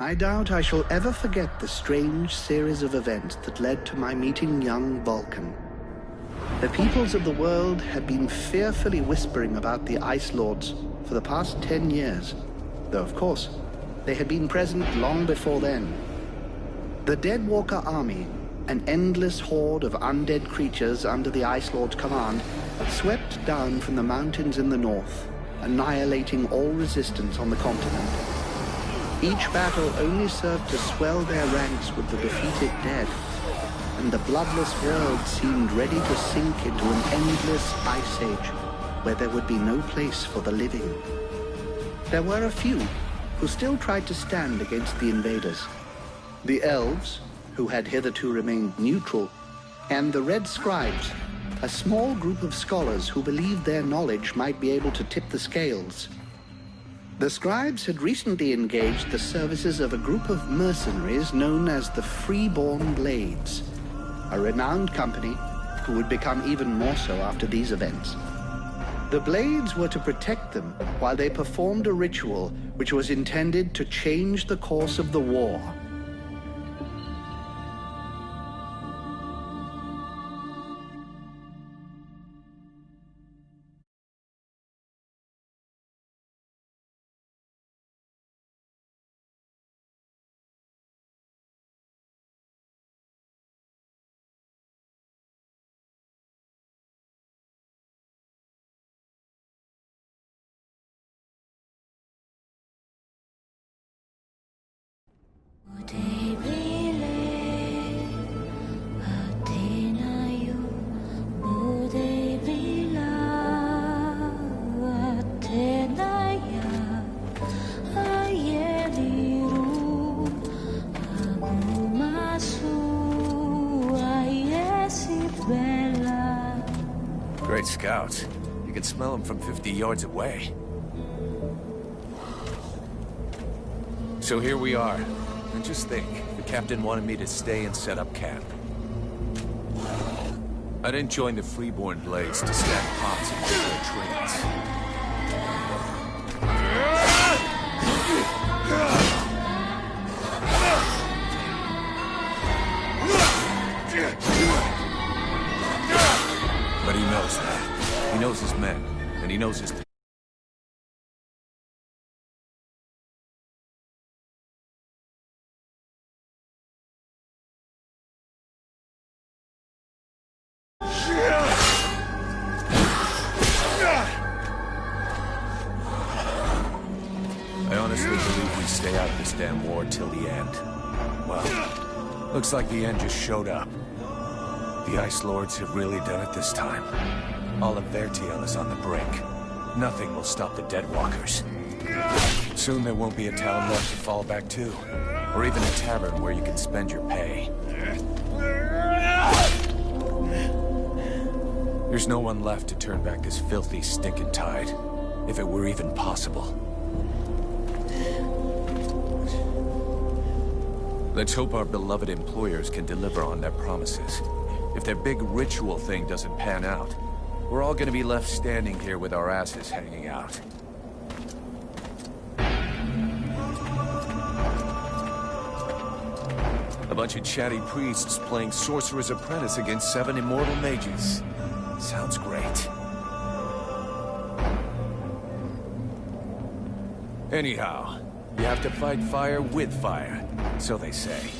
I doubt I shall ever forget the strange series of events that led to my meeting young Vulcan. The peoples of the world had been fearfully whispering about the Ice Lords for the past 10 years, though of course, they had been present long before then. The Deadwalker army, an endless horde of undead creatures under the Ice Lord's command, swept down from the mountains in the north, annihilating all resistance on the continent. Each battle only served to swell their ranks with the defeated dead, and the bloodless world seemed ready to sink into an endless ice age where there would be no place for the living. There were a few who still tried to stand against the invaders. The elves, who had hitherto remained neutral, and the Red Scribes, a small group of scholars who believed their knowledge might be able to tip the scales. The Scribes had recently engaged the services of a group of mercenaries known as the Freeborn Blades, a renowned company who would become even more so after these events. The Blades were to protect them while they performed a ritual which was intended to change the course of the war. Great scouts. You can smell them from 50 yards away. So here we are. And just think, the captain wanted me to stay and set up camp. I didn't join the Freeborn Blades to stack pots and build their trains. But he knows that. He knows his men, and he knows his... I honestly believe we stay out of this damn war till the end. Well, looks like the end just showed up. The Ice Lords have really done it this time. All of Vertiel is on the brink. Nothing will stop the Deadwalkers. Soon there won't be a town left to fall back to, or even a tavern where you can spend your pay. There's no one left to turn back this filthy, stinking tide, if it were even possible. Let's hope our beloved employers can deliver on their promises. If their big ritual thing doesn't pan out, we're all gonna be left standing here with our asses hanging out. A bunch of chatty priests playing Sorcerer's Apprentice against 7 immortal mages. Sounds great. Anyhow, you have to fight fire with fire, so they say.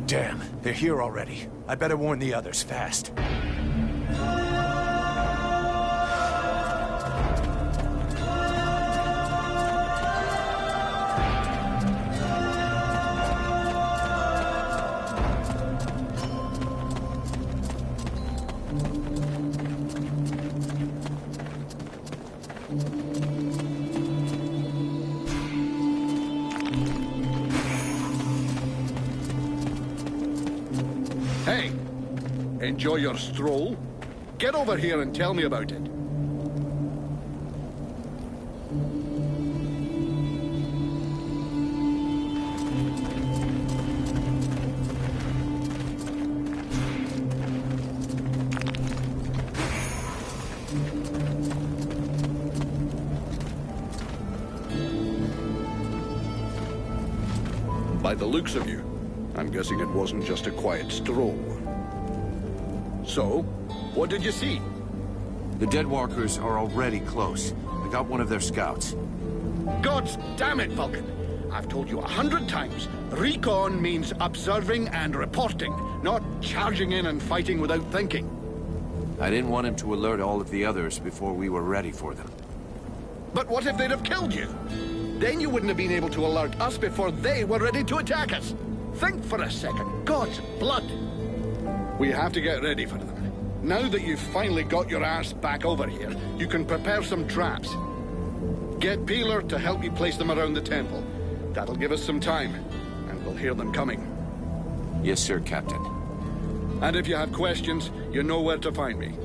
Damn, they're here already. I better warn the others fast. Hey, enjoy your stroll? Get over here and tell me about it. By the looks of you, I'm guessing it wasn't just a quiet stroll. So, what did you see? The Deadwalkers are already close. We got one of their scouts. Gods damn it, Vulcan! I've told you 100 times, recon means observing and reporting, not charging in and fighting without thinking. I didn't want him to alert all of the others before we were ready for them. But what if they'd have killed you? Then you wouldn't have been able to alert us before they were ready to attack us. Think for a second. God's blood! We have to get ready for them. Now that you've finally got your ass back over here, you can prepare some traps. Get Peeler to help you place them around the temple. That'll give us some time, and we'll hear them coming. Yes, sir, Captain. And if you have questions, you know where to find me.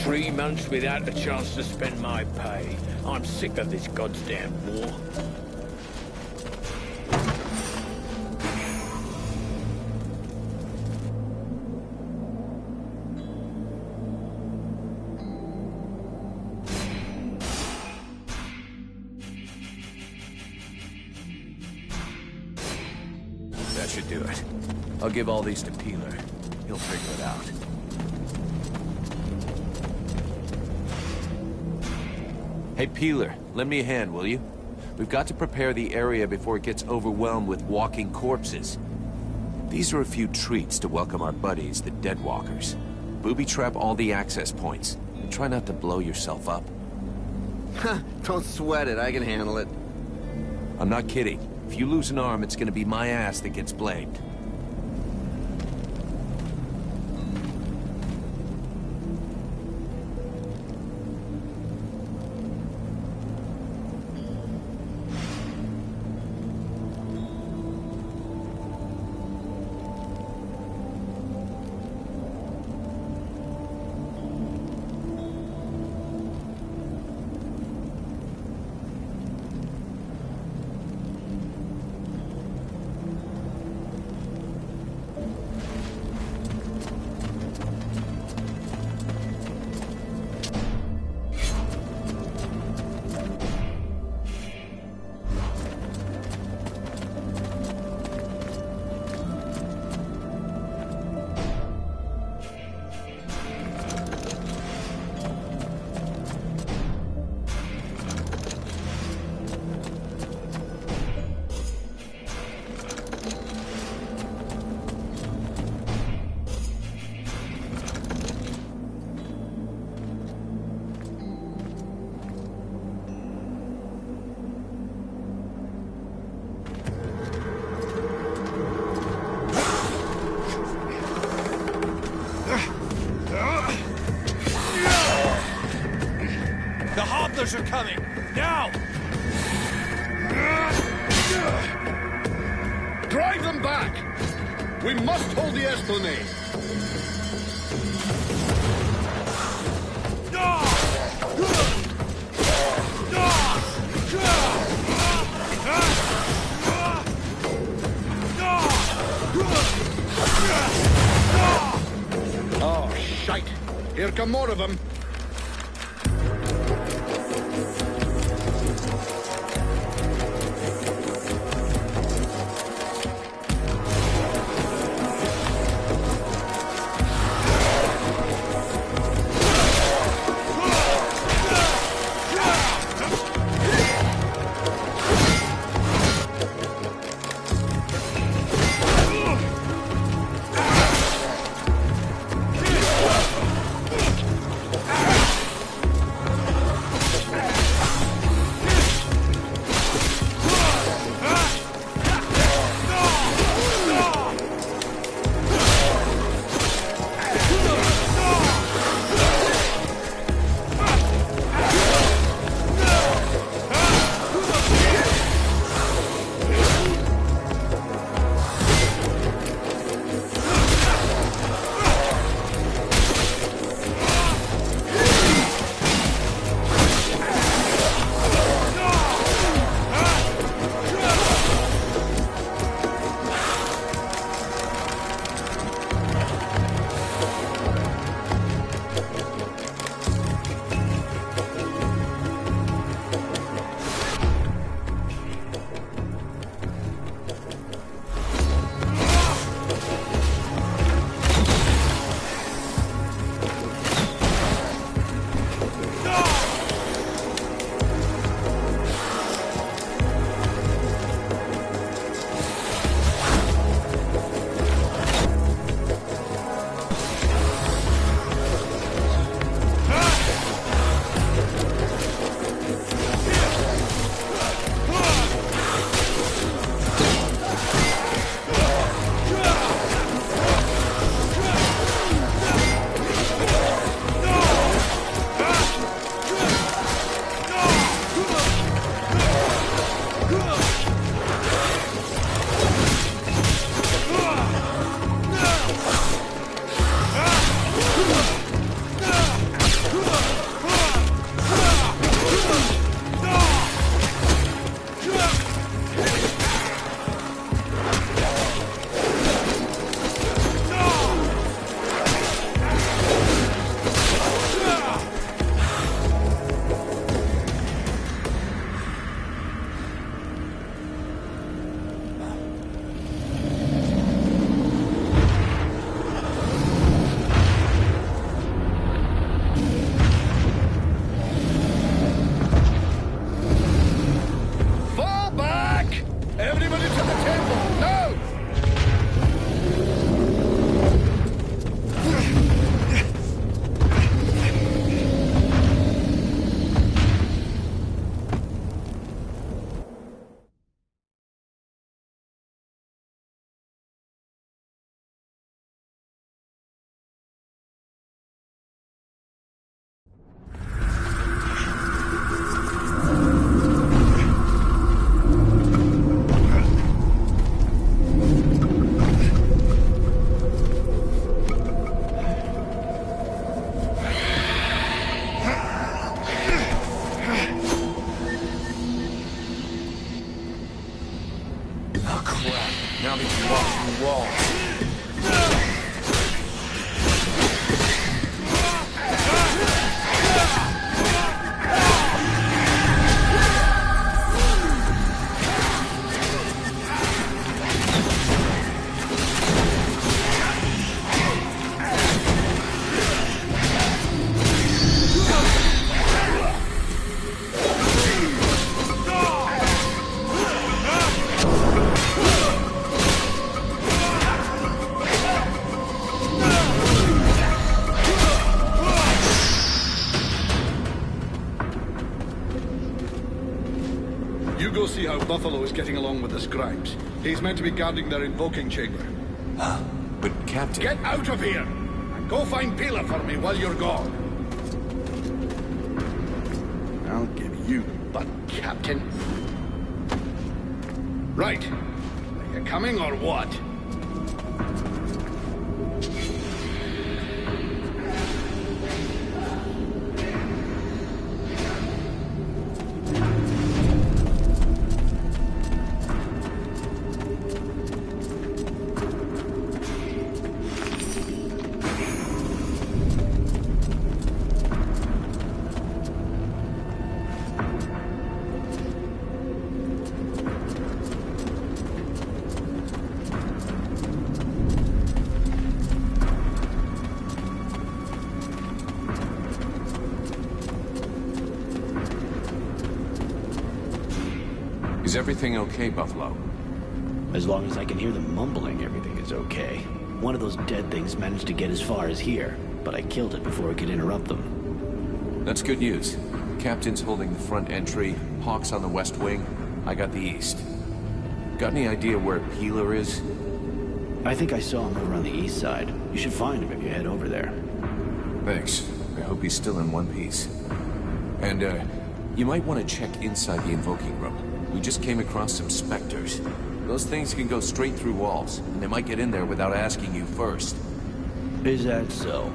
Three months without a chance to spend my pay. I'm sick of this goddamn war. That should do it. I'll give all these to Peeler. He'll figure it out. Hey, Peeler, lend me a hand, will you? We've got to prepare the area before it gets overwhelmed with walking corpses. These are a few treats to welcome our buddies, the Deadwalkers. Booby-trap all the access points, and try not to blow yourself up. Don't sweat it, I can handle it. I'm not kidding. If you lose an arm, it's gonna be my ass that gets blamed. Are coming! Now! Drive them back! We must hold the Esplanade! Oh, shite! Here come more of them! stop me from walking through walls. You go see how Buffalo is getting along with the scribes. He's meant to be guarding their invoking chamber. But, Captain... Get out of here! And go find Pila for me while you're gone. I'll give you butt, Captain. Right. Are you coming or what? Is everything okay, Buffalo? As long as I can hear them mumbling, everything is okay. One of those dead things managed to get as far as here, but I killed it before it could interrupt them. That's good news. Captain's holding the front entry, Hawk's on the west wing, I got the east. Got any idea where Peeler is? I think I saw him over on the east side. You should find him if you head over there. Thanks. I hope he's still in one piece. And, you might want to check inside the invoking room. We just came across some specters. Those things can go straight through walls, and they might get in there without asking you first. Is that so?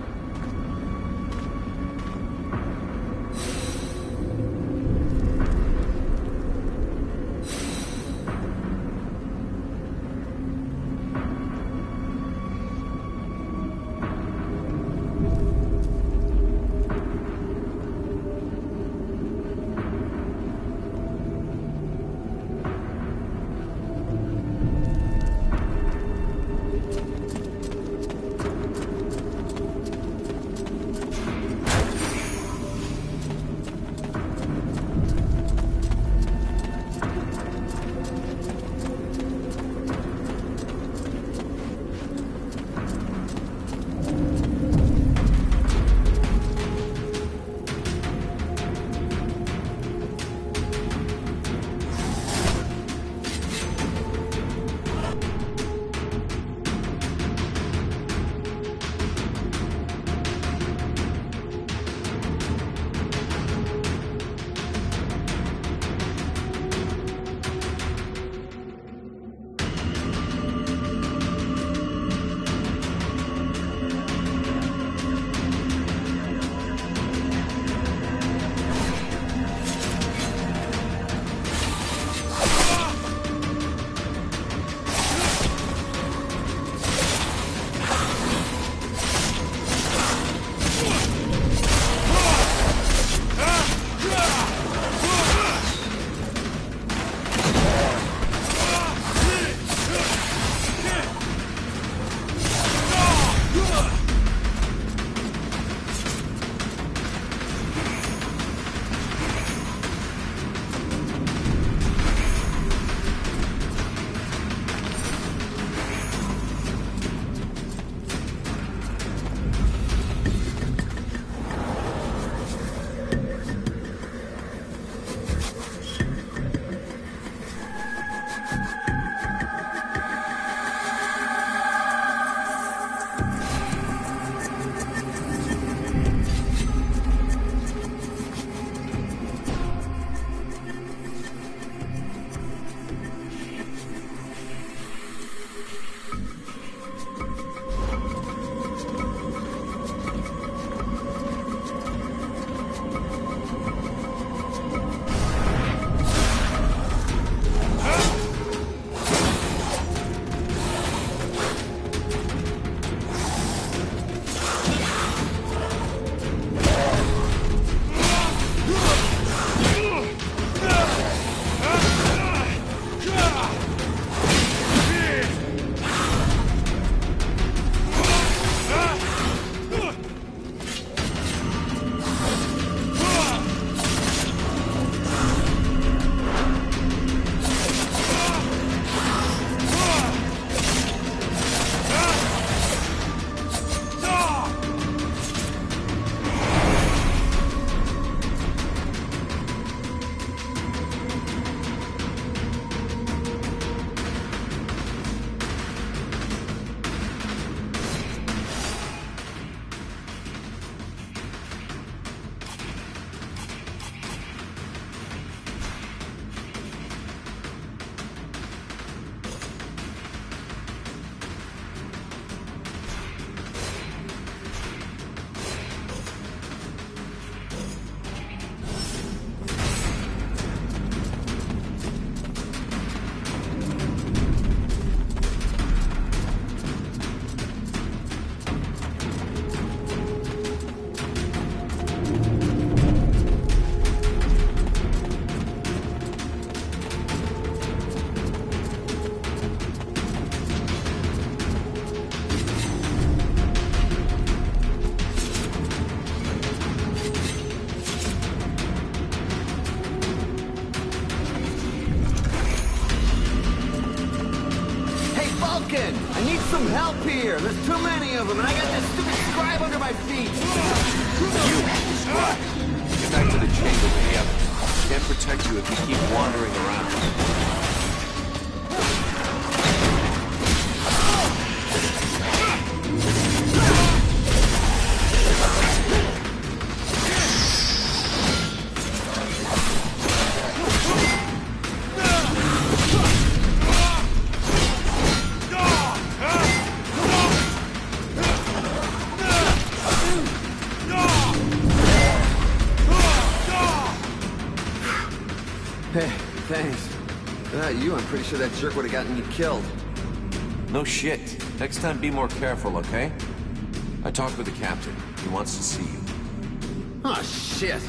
Vulcan! I need some help here! There's too many of them, and I got this stupid scribe under my feet! You, Scribe. Get back to the chamber with the others. Can't protect you if you keep wandering around. Hey, thanks. Without you, I'm pretty sure that jerk would have gotten me killed. No shit. Next time be more careful, okay? I talked with the captain. He wants to see you. Oh, shit.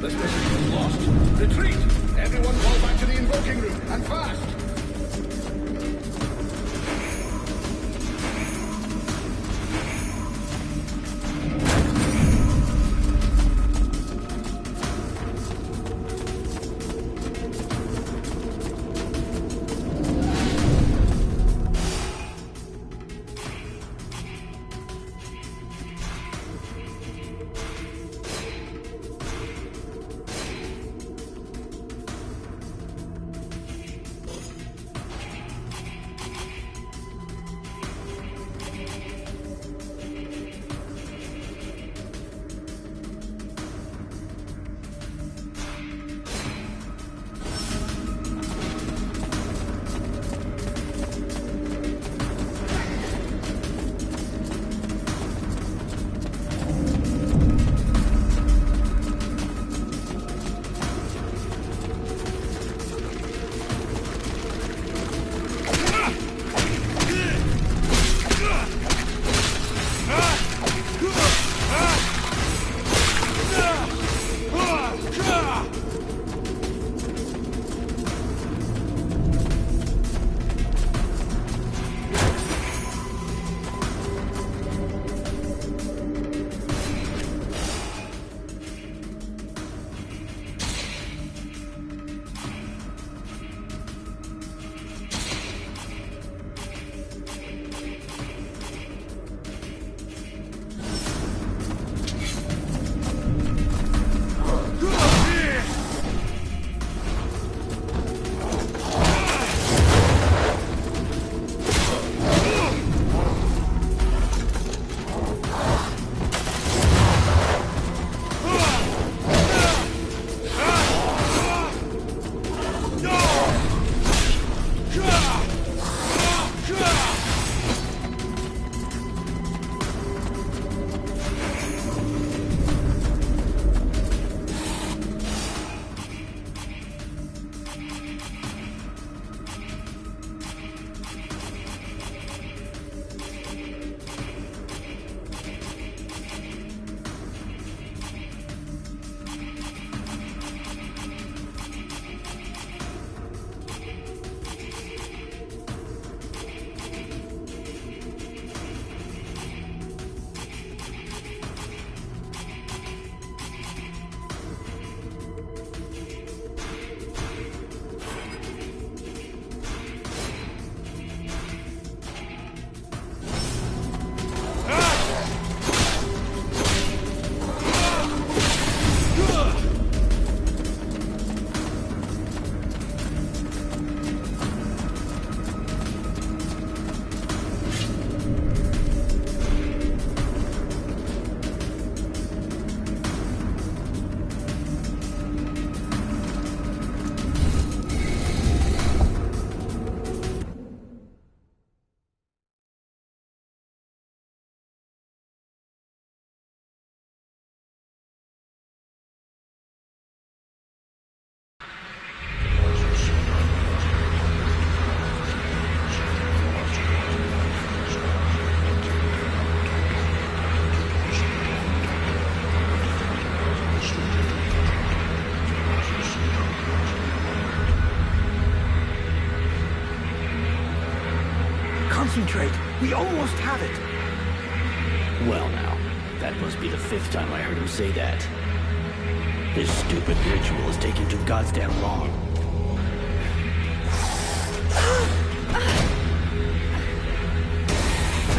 This message was lost. Retreat! Everyone fall back to the invoking room, and fast! Concentrate. We almost have it. Well now, that must be the 5th time I heard him say that. This stupid ritual is taking too goddamn long.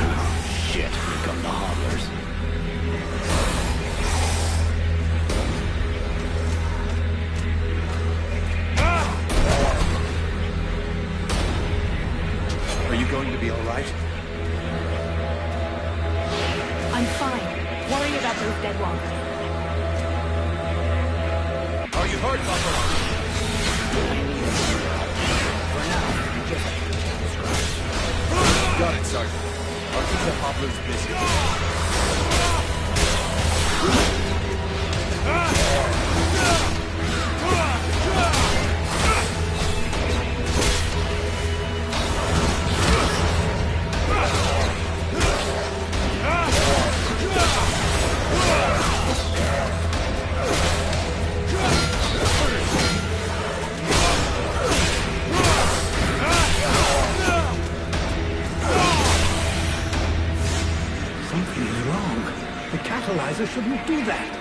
Oh, shit, here come the hodlers. Are you going to be all right? I'm fine. Worry about those dead walkers. Are you hurt, Buffalo? For now, just... Got it, Sergeant. I'll keep the hobblers busy. that?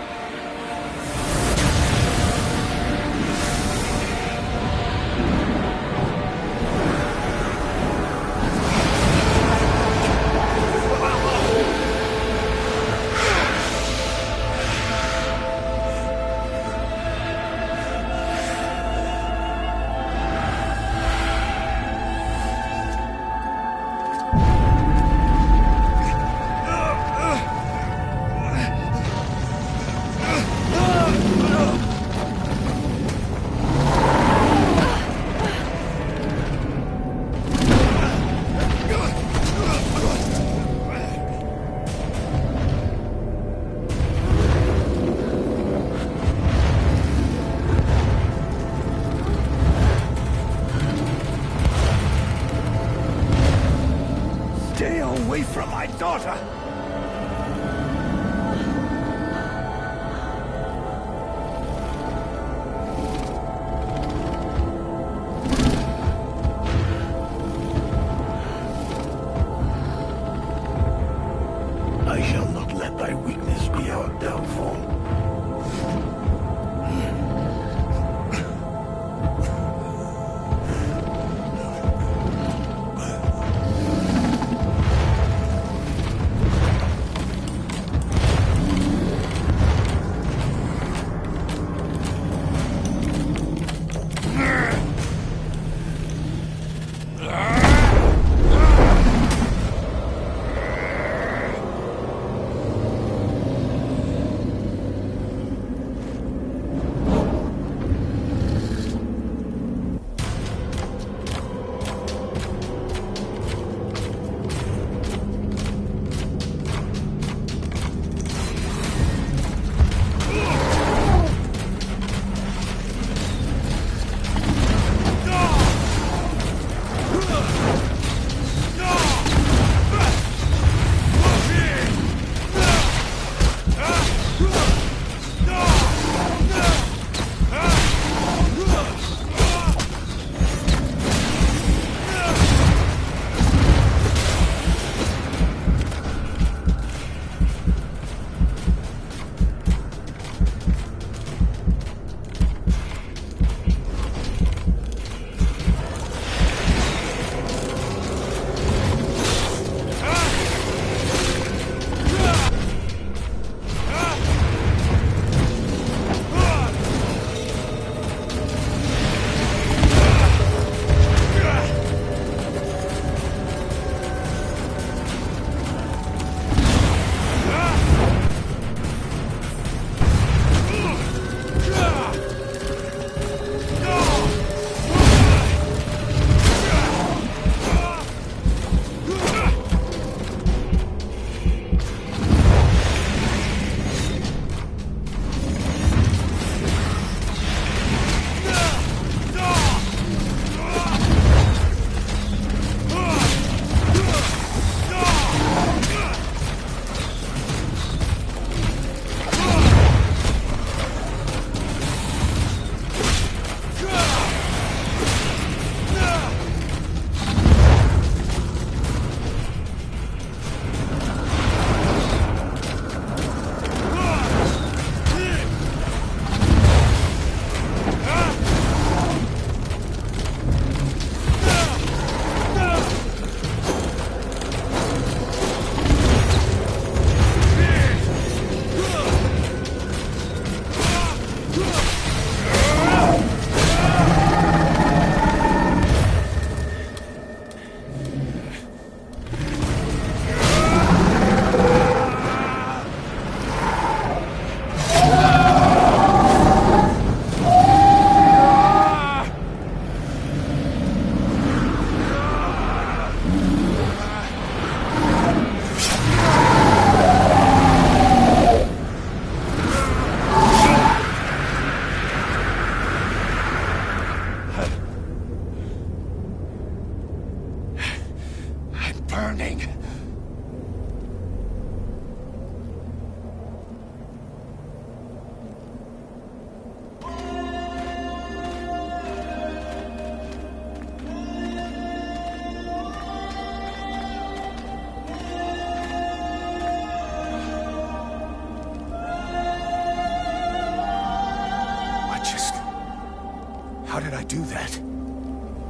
How did I do that?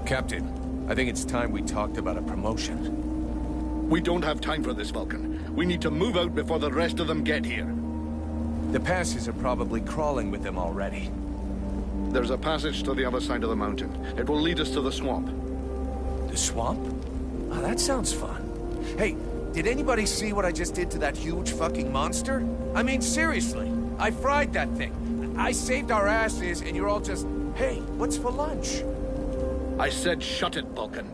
Captain, I think it's time we talked about a promotion. We don't have time for this, Vulcan. We need to move out before the rest of them get here. The passes are probably crawling with them already. There's a passage to the other side of the mountain. It will lead us to the swamp. The swamp? Oh, that sounds fun. Hey, did anybody see what I just did to that huge fucking monster? I mean, seriously, I fried that thing. I saved our asses, and you're all just, hey, what's for lunch? I said shut it, Vulcan.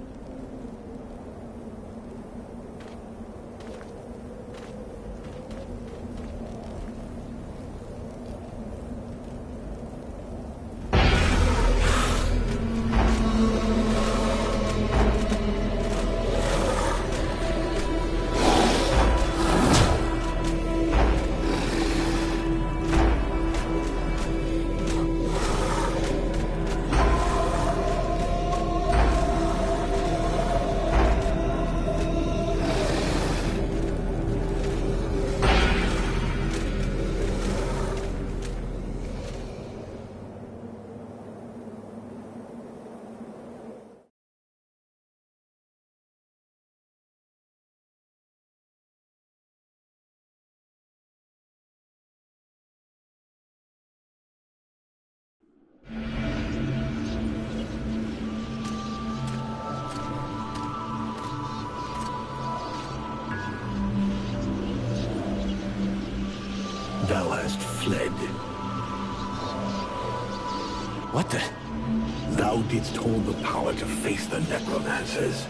Thou hast fled. What the? Thou didst hold the power to face the necromancers,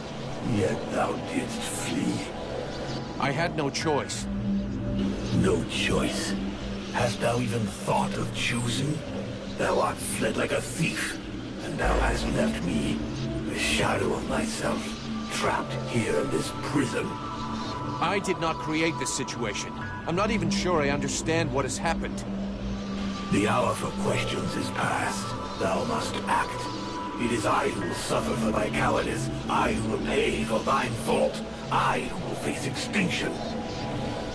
yet thou didst flee. I had no choice. No choice? Hast thou even thought of choosing? Thou art fled like a thief, and thou hast left me, the shadow of myself, trapped here in this prison. I did not create this situation. I'm not even sure I understand what has happened. The hour for questions is past. Thou must act. It is I who will suffer for thy cowardice. I who will pay for thine fault. I who will face extinction.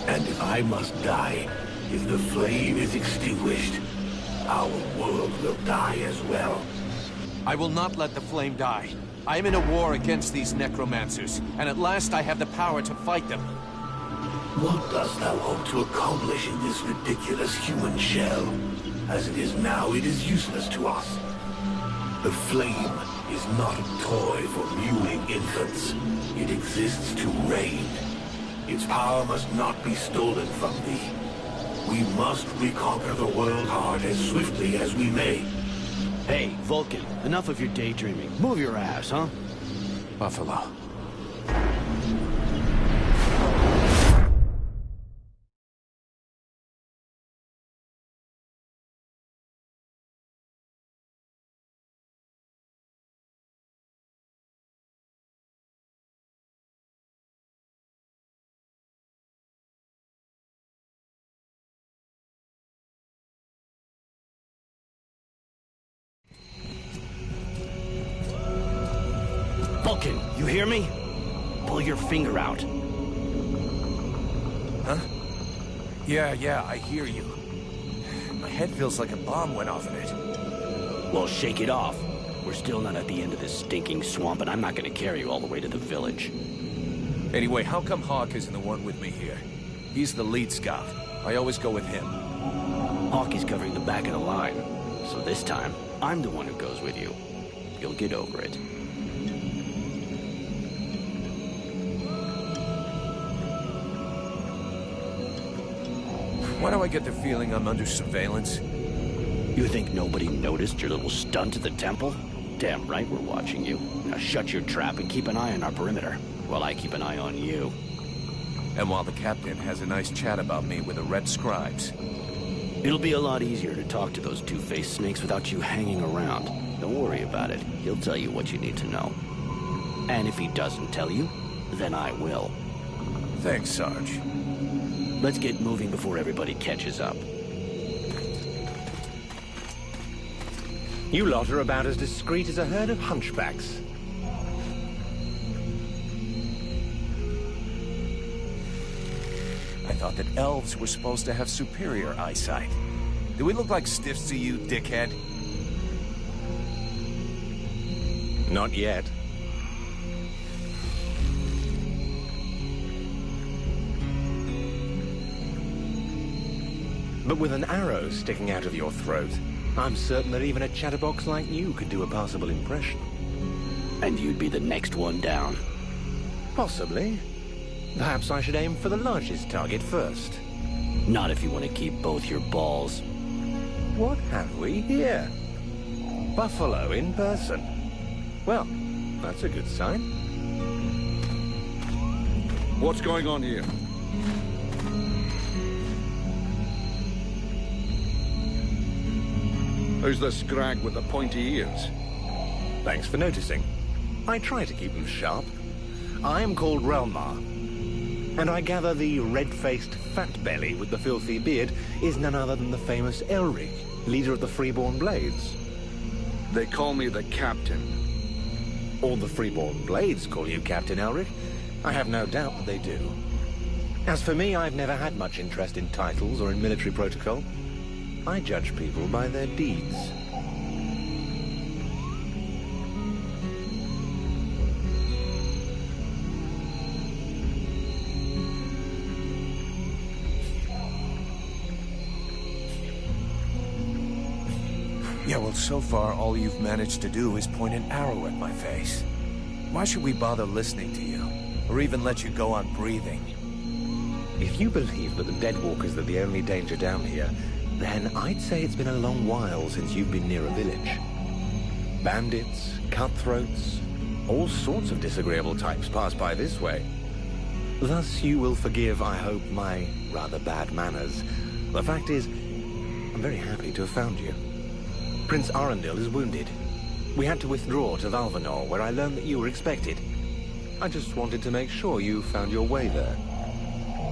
And if I must die, if the flame is extinguished, our world will die as well. I will not let the flame die. I am in a war against these necromancers, and at last I have the power to fight them. What dost thou hope to accomplish in this ridiculous human shell? As it is now, it is useless to us. The flame is not a toy for mewing infants. It exists to reign. Its power must not be stolen from thee. We must reconquer the world heart as swiftly as we may. Hey, Vulcan, enough of your daydreaming. Move your ass, huh? Buffalo. Vulcan, you hear me? Pull your finger out. Huh? Yeah, I hear you. My head feels like a bomb went off in it. Well, shake it off. We're still not at the end of this stinking swamp, and I'm not gonna carry you all the way to the village. Anyway, how come Hawk isn't the one with me here? He's the lead scout. I always go with him. Hawk is covering the back of the line, so this time, I'm the one who goes with you. You'll get over it. Why do I get the feeling I'm under surveillance? You think nobody noticed your little stunt at the temple? Damn right we're watching you. Now shut your trap and keep an eye on our perimeter, while I keep an eye on you. And while the captain has a nice chat about me with the Red Scribes. It'll be a lot easier to talk to those two-faced snakes without you hanging around. Don't worry about it. He'll tell you what you need to know. And if he doesn't tell you, then I will. Thanks, Sarge. Let's get moving before everybody catches up. You lot are about as discreet as a herd of hunchbacks. I thought that elves were supposed to have superior eyesight. Do we look like stiffs to you, dickhead? Not yet. But with an arrow sticking out of your throat, I'm certain that even a chatterbox like you could do a passable impression. And you'd be the next one down. Possibly. Perhaps I should aim for the largest target first. Not if you want to keep both your balls. What have we here? Buffalo in person. Well, that's a good sign. What's going on here? Who's the scrag with the pointy ears? Thanks for noticing. I try to keep them sharp. I am called Relmar, and I gather the red-faced fat belly with the filthy beard is none other than the famous Elric, leader of the Freeborn Blades. They call me the Captain. All the Freeborn Blades call you Captain Elric. I have no doubt that they do. As for me, I've never had much interest in titles or in military protocol. I judge people by their deeds. Yeah, well, so far, all you've managed to do is point an arrow at my face. Why should we bother listening to you? Or even let you go on breathing? If you believe that the Deadwalkers are the only danger down here, then I'd say it's been a long while since you've been near a village. Bandits, cutthroats, all sorts of disagreeable types pass by this way. Thus you will forgive, I hope, my rather bad manners. The fact is, I'm very happy to have found you. Prince Arundel is wounded. We had to withdraw to Valvanor, where I learned that you were expected. I just wanted to make sure you found your way there.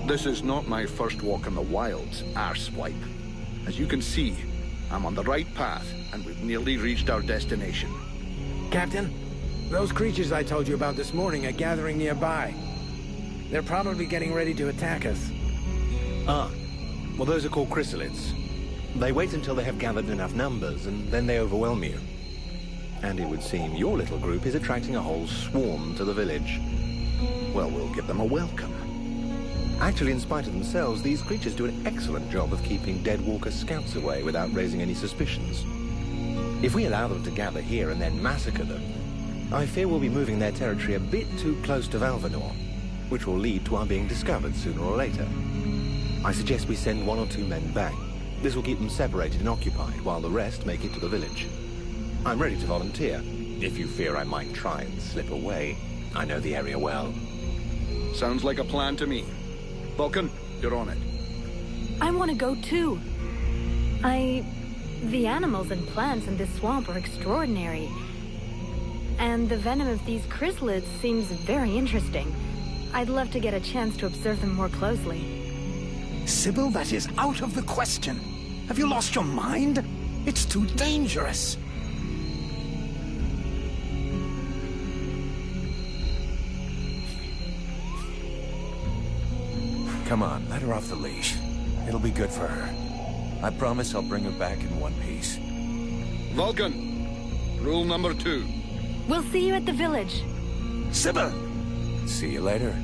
This is not my first walk in the wilds, arsewipe. As you can see, I'm on the right path, and we've nearly reached our destination. Captain, those creatures I told you about this morning are gathering nearby. They're probably getting ready to attack us. Ah, well, those are called chrysalids. They wait until they have gathered enough numbers, and then they overwhelm you. And it would seem your little group is attracting a whole swarm to the village. Well, we'll give them a welcome. Actually, in spite of themselves, these creatures do an excellent job of keeping Deadwalker scouts away without raising any suspicions. If we allow them to gather here and then massacre them, I fear we'll be moving their territory a bit too close to Valvanor, which will lead to our being discovered sooner or later. I suggest we send 1 or 2 men back. This will keep them separated and occupied, while the rest make it to the village. I'm ready to volunteer, if you fear I might try and slip away. I know the area well. Sounds like a plan to me. Vulcan, you're on it. I want to go too. The animals and plants in this swamp are extraordinary. And the venom of these chrysalids seems very interesting. I'd love to get a chance to observe them more closely. Sybil, that is out of the question. Have you lost your mind? It's too dangerous. Come on, let her off the leash. It'll be good for her. I promise I'll bring her back in one piece. Vulcan, rule number 2. We'll see you at the village. Sybil! See you later.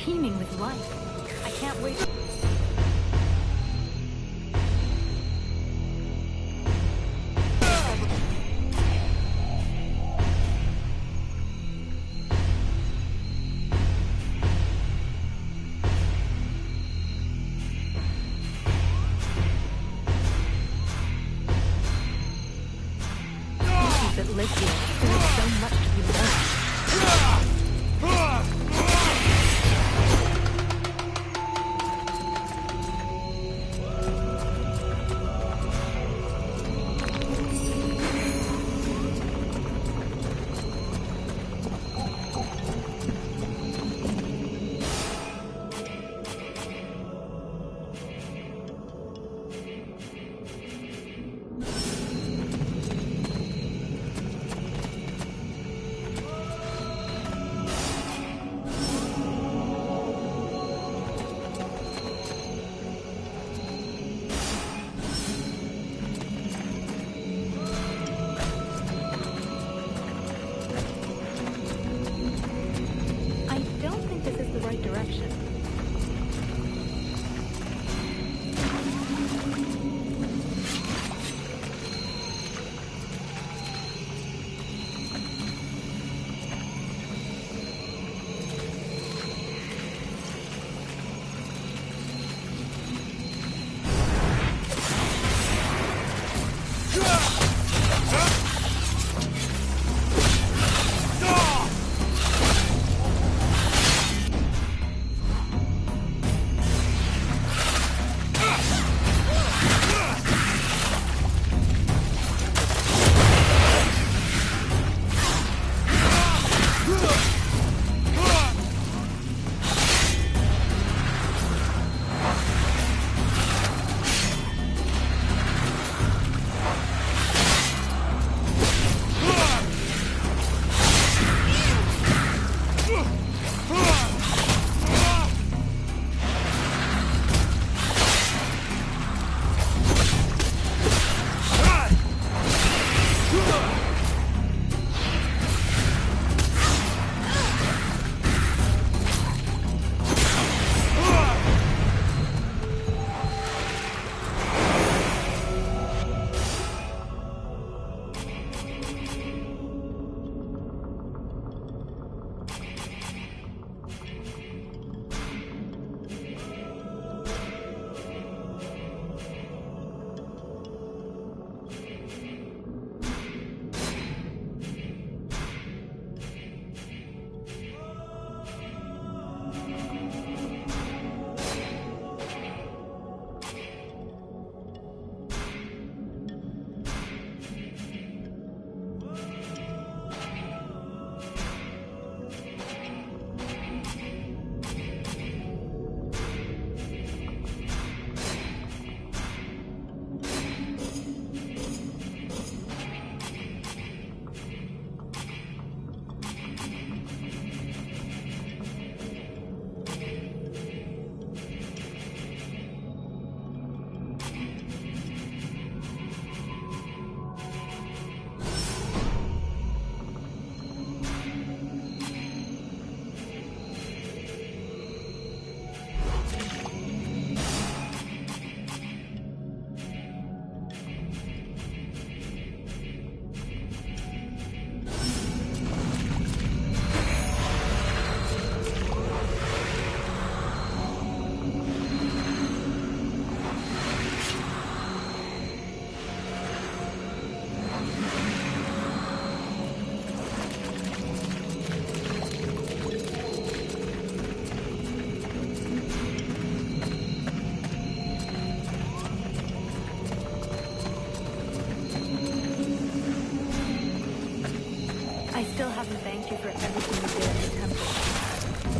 teeming with life. I can't wait. That live here. There is so much to be learned.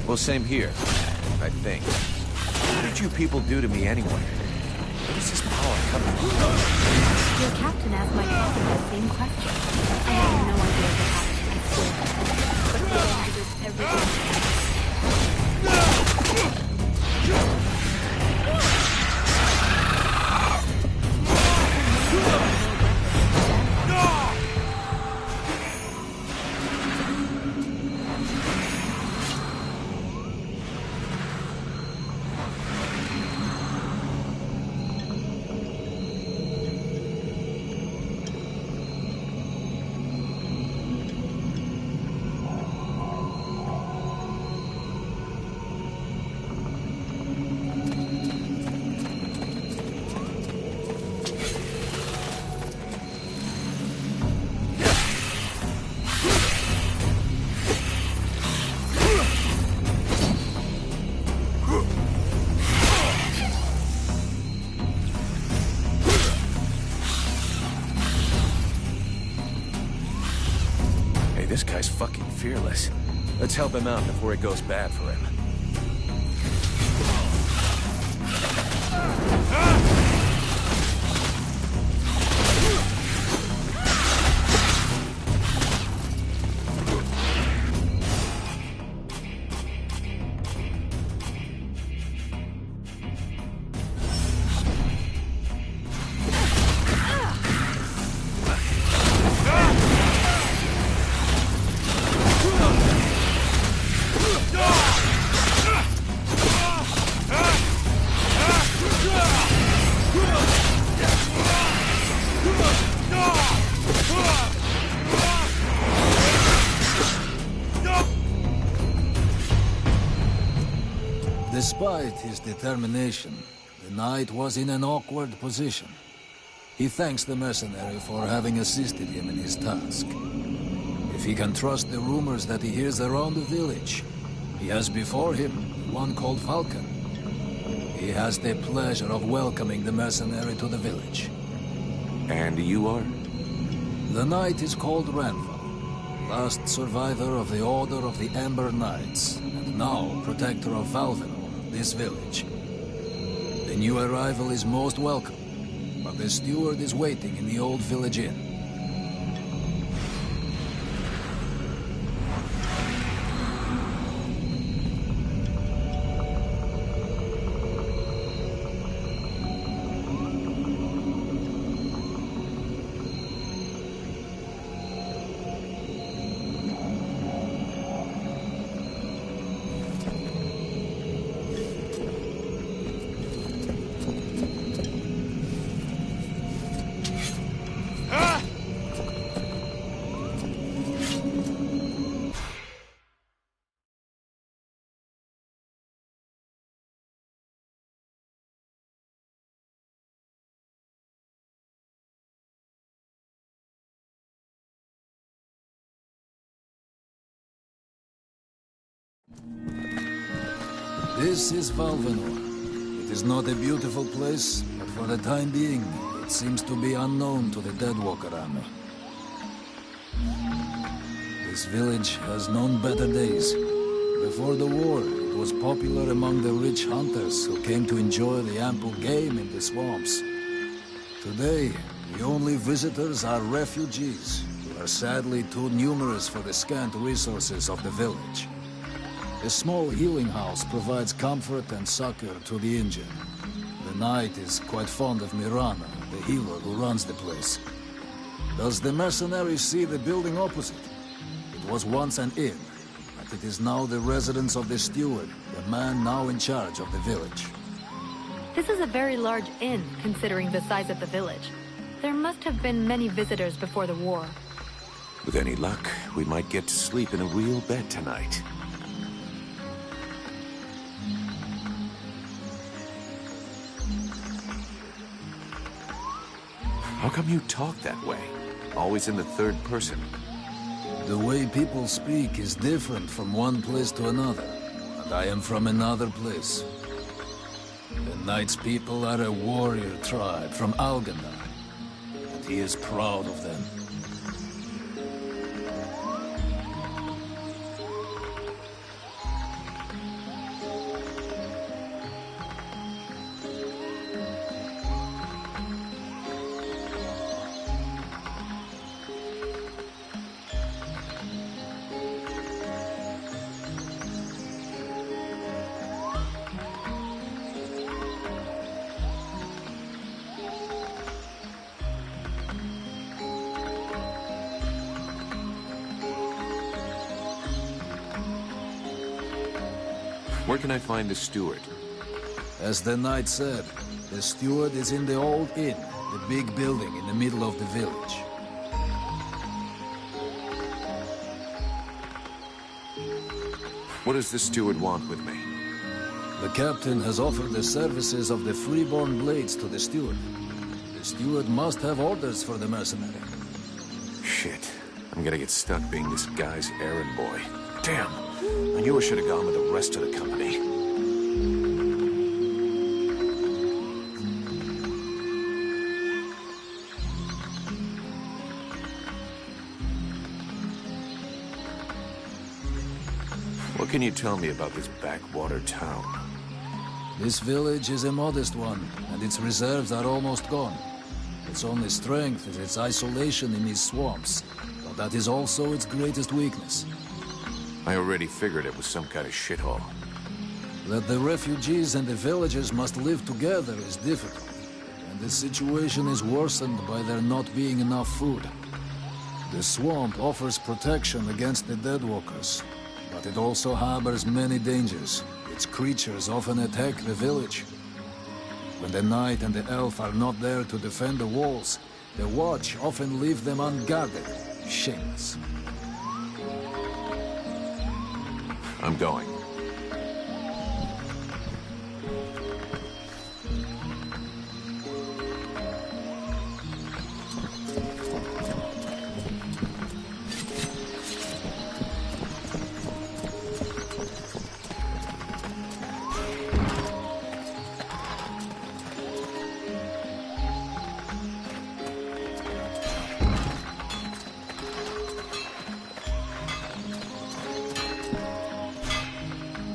Well, same here, I think. What did you people do to me anyway? Where does this power coming from? Your captain asked my captain the same question. I have no idea what happened, I swear. But the end is everything. guy's fucking fearless. Let's help him out before it goes bad for him. Despite his determination, the knight was in an awkward position. He thanks the mercenary for having assisted him in his task. If he can trust the rumors that he hears around the village, he has before him one called Falcon. He has the pleasure of welcoming the mercenary to the village. And you are? The knight is called Ranval, last survivor of the Order of the Amber Knights, and now protector of Valvenor, this village. The new arrival is most welcome, but the steward is waiting in the old village inn. This is Valvenor. It is not a beautiful place, but for the time being, it seems to be unknown to the Deadwalker army. This village has known better days. Before the war, it was popular among the rich hunters who came to enjoy the ample game in the swamps. Today, the only visitors are refugees, who are sadly too numerous for the scant resources of the village. A small healing house provides comfort and succor to the injured. The knight is quite fond of Mirana, the healer who runs the place. Does the mercenary see the building opposite? It was once an inn, but it is now the residence of the steward, the man now in charge of the village. This is a very large inn, considering the size of the village. There must have been many visitors before the war. With any luck, we might get to sleep in a real bed tonight. How come you talk that way? Always in the third person. The way people speak is different from one place to another, and I am from another place. The Knight's people are a warrior tribe from Algandar, and he is proud of them. Where can I find the steward? As the knight said, the steward is in the old inn, the big building in the middle of the village. What does the steward want with me? The captain has offered the services of the freeborn blades to the steward. The steward must have orders for the mercenary. Shit. I'm gonna get stuck being this guy's errand boy. Damn. I knew I should have gone with the rest of the company. What can you tell me about this backwater town? This village is a modest one, and its reserves are almost gone. Its only strength is its isolation in these swamps, but that is also its greatest weakness. I already figured it was some kind of shithole. That the refugees and the villagers must live together is difficult, and the situation is worsened by there not being enough food. The swamp offers protection against the Deadwalkers, but it also harbors many dangers. Its creatures often attack the village. When the knight and the elf are not there to defend the walls, the watch often leave them unguarded. Shameless. I'm going.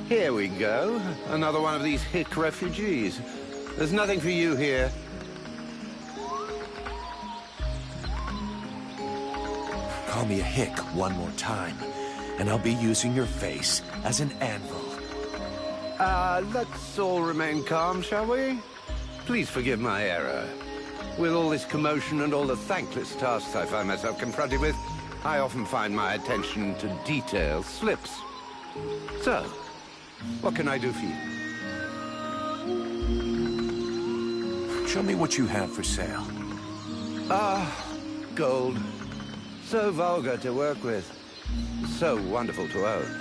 Here we go. Another one of these hick refugees. There's nothing for you here. Call me a hick one more time, and I'll be using your face as an anvil. Let's all remain calm, shall we? Please forgive my error. With all this commotion and all the thankless tasks I find myself confronted with, I often find my attention to detail slips. So, what can I do for you? Show me what you have for sale. Gold. So vulgar to work with. So wonderful to own.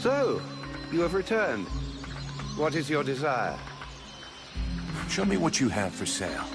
So, you have returned. What is your desire? Show me what you have for sale.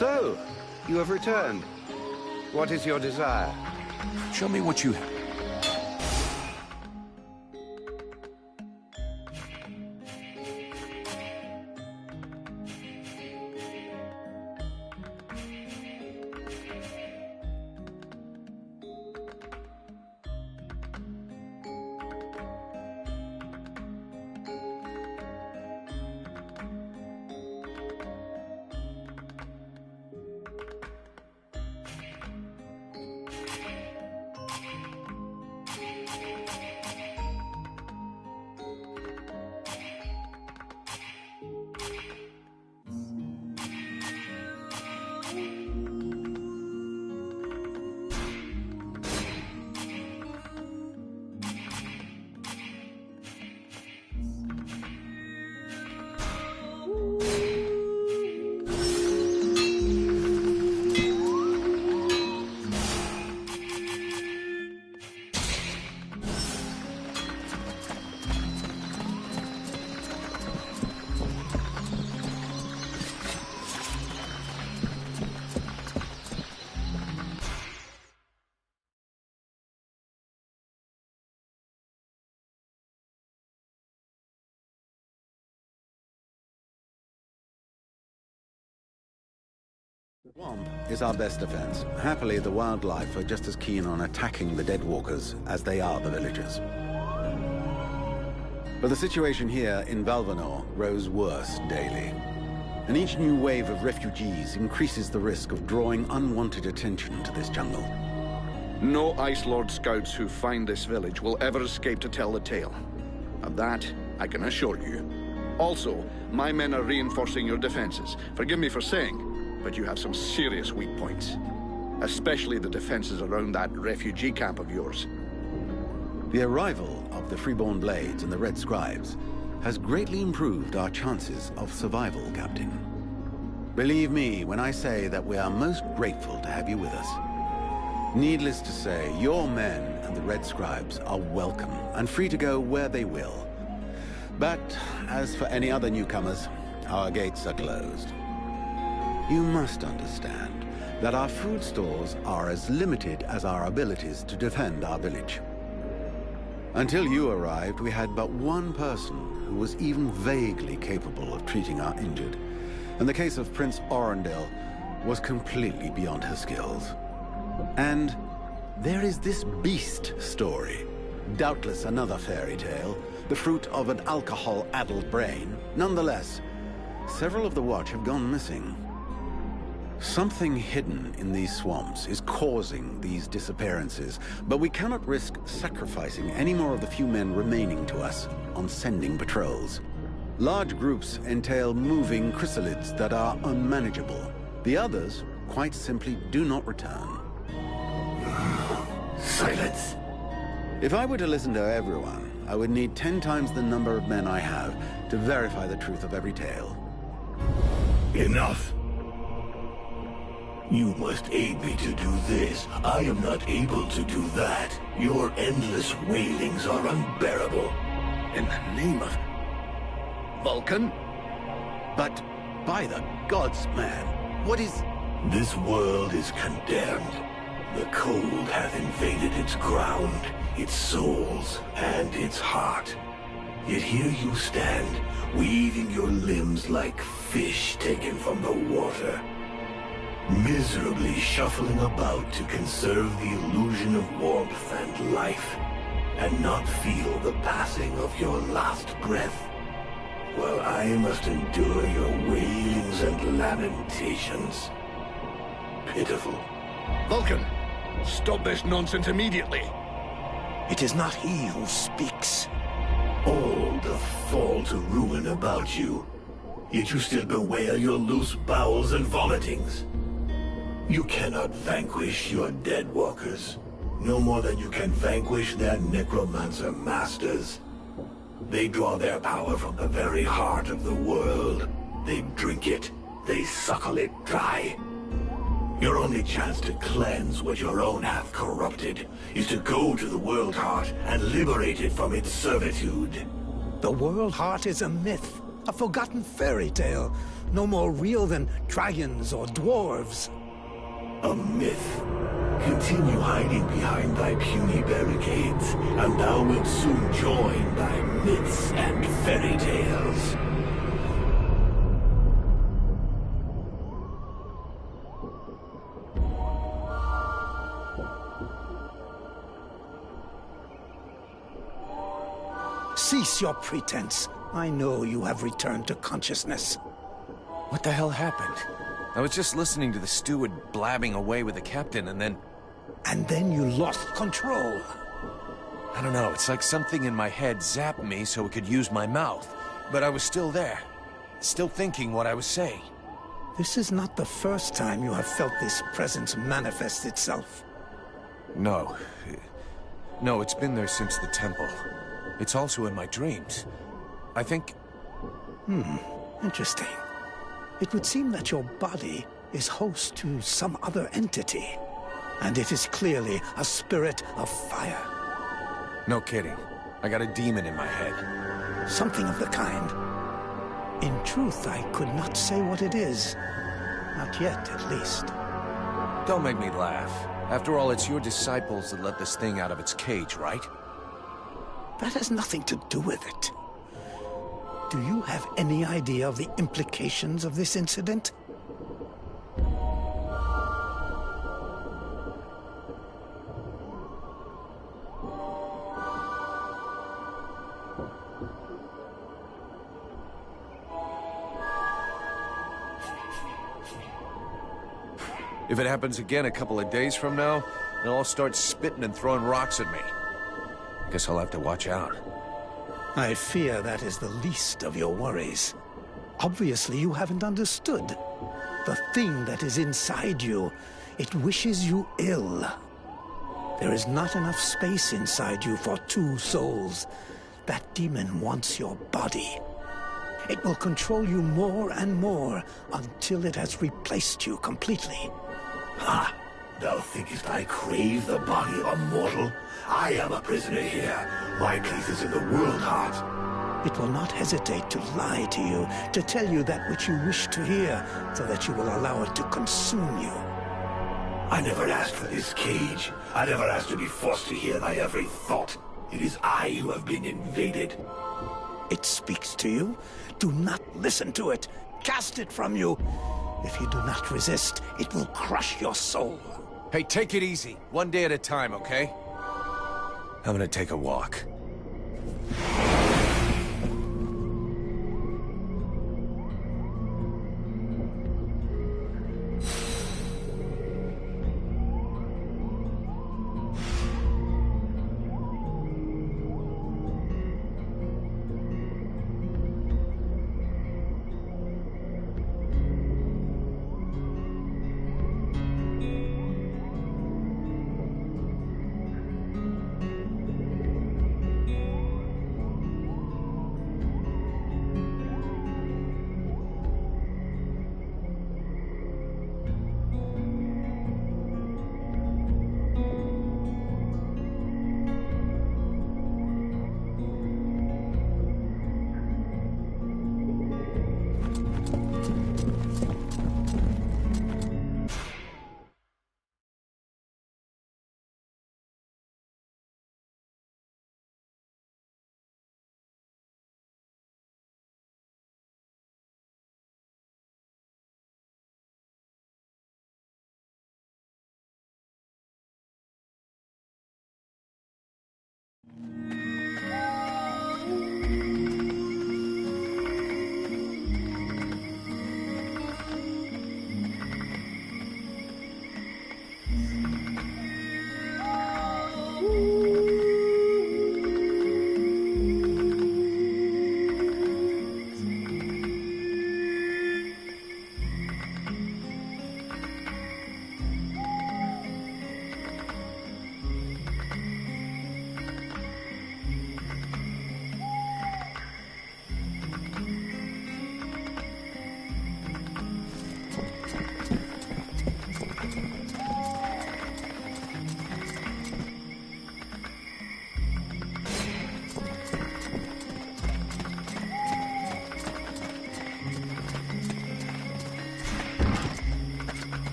So, you have returned. What is your desire? Show me what you have. The swamp is our best defense. Happily, the wildlife are just as keen on attacking the Deadwalkers as they are the villagers. But the situation here in Valvanor grows worse daily. And each new wave of refugees increases the risk of drawing unwanted attention to this jungle. No Ice Lord scouts who find this village will ever escape to tell the tale. Of that, I can assure you. Also, my men are reinforcing your defenses. Forgive me for saying, but you have some serious weak points. Especially the defenses around that refugee camp of yours. The arrival of the Freeborn Blades and the Red Scribes has greatly improved our chances of survival, Captain. Believe me when I say that we are most grateful to have you with us. Needless to say, your men and the Red Scribes are welcome and free to go where they will. But as for any other newcomers, our gates are closed. You must understand that our food stores are as limited as our abilities to defend our village. Until you arrived, we had but one person who was even vaguely capable of treating our injured, and the case of Prince Orendil was completely beyond her skills. And there is this beast story, doubtless another fairy tale, the fruit of an alcohol-addled brain. Nonetheless, several of the Watch have gone missing. Something hidden in these swamps is causing these disappearances, but we cannot risk sacrificing any more of the few men remaining to us on sending patrols. Large groups entail moving chrysalids that are unmanageable. The others quite simply do not return. Silence. If I were to listen to everyone, I would need 10 times the number of men I have to verify the truth of every tale. Enough. You must aid me to do this. I am not able to do that. Your endless wailings are unbearable. In the name of Vulcan? But by the gods, man, what is... This world is condemned. The cold hath invaded its ground, its souls, and its heart. Yet here you stand, weaving your limbs like fish taken from the water. Miserably shuffling about to conserve the illusion of warmth and life, and not feel the passing of your last breath, while I must endure your wailings and lamentations. Pitiful. Vulcan, stop this nonsense immediately. It is not he who speaks. All the fall to ruin about you, yet you still bewail your loose bowels and vomitings. You cannot vanquish your Deadwalkers, no more than you can vanquish their necromancer masters. They draw their power from the very heart of the world. They drink it, they suckle it dry. Your only chance to cleanse what your own hath corrupted is to go to the World Heart and liberate it from its servitude. The World Heart is a myth. A forgotten fairy tale, no more real than dragons or dwarves. A myth. Continue hiding behind thy puny barricades, and thou wilt soon join thy myths and fairy tales. Cease your pretense. I know you have returned to consciousness. What the hell happened? I was just listening to the steward blabbing away with the captain, and then... And then you lost control. I don't know, it's like something in my head zapped me so it could use my mouth. But I was still there. Still thinking what I was saying. This is not the first time you have felt this presence manifest itself. No. No, it's been there since the temple. It's also in my dreams. I think... Interesting. It would seem that your body is host to some other entity. And it is clearly a spirit of fire. No kidding. I got a demon in my head. Something of the kind. In truth, I could not say what it is. Not yet, at least. Don't make me laugh. After all, it's your disciples that let this thing out of its cage, right? That has nothing to do with it. Do you have any idea of the implications of this incident? If it happens again a couple of days from now, they'll all start spitting and throwing rocks at me. Guess I'll have to watch out. I fear that is the least of your worries. Obviously, you haven't understood. The thing that is inside you, it wishes you ill. There is not enough space inside you for two souls. That demon wants your body. It will control you more and more until it has replaced you completely. Ha! Thou thinkest I crave the body of a mortal? I am a prisoner here. My place is in the world heart. It will not hesitate to lie to you, to tell you that which you wish to hear, so that you will allow it to consume you. I never asked for this cage. I never asked to be forced to hear thy every thought. It is I who have been invaded. It speaks to you. Do not listen to it. Cast it from you. If you do not resist, it will crush your soul. Hey, take it easy. One day at a time, okay? I'm gonna take a walk.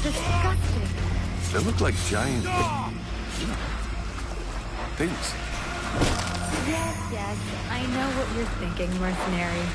disgusting. They look like giant things. Yes, I know what you're thinking, mercenary.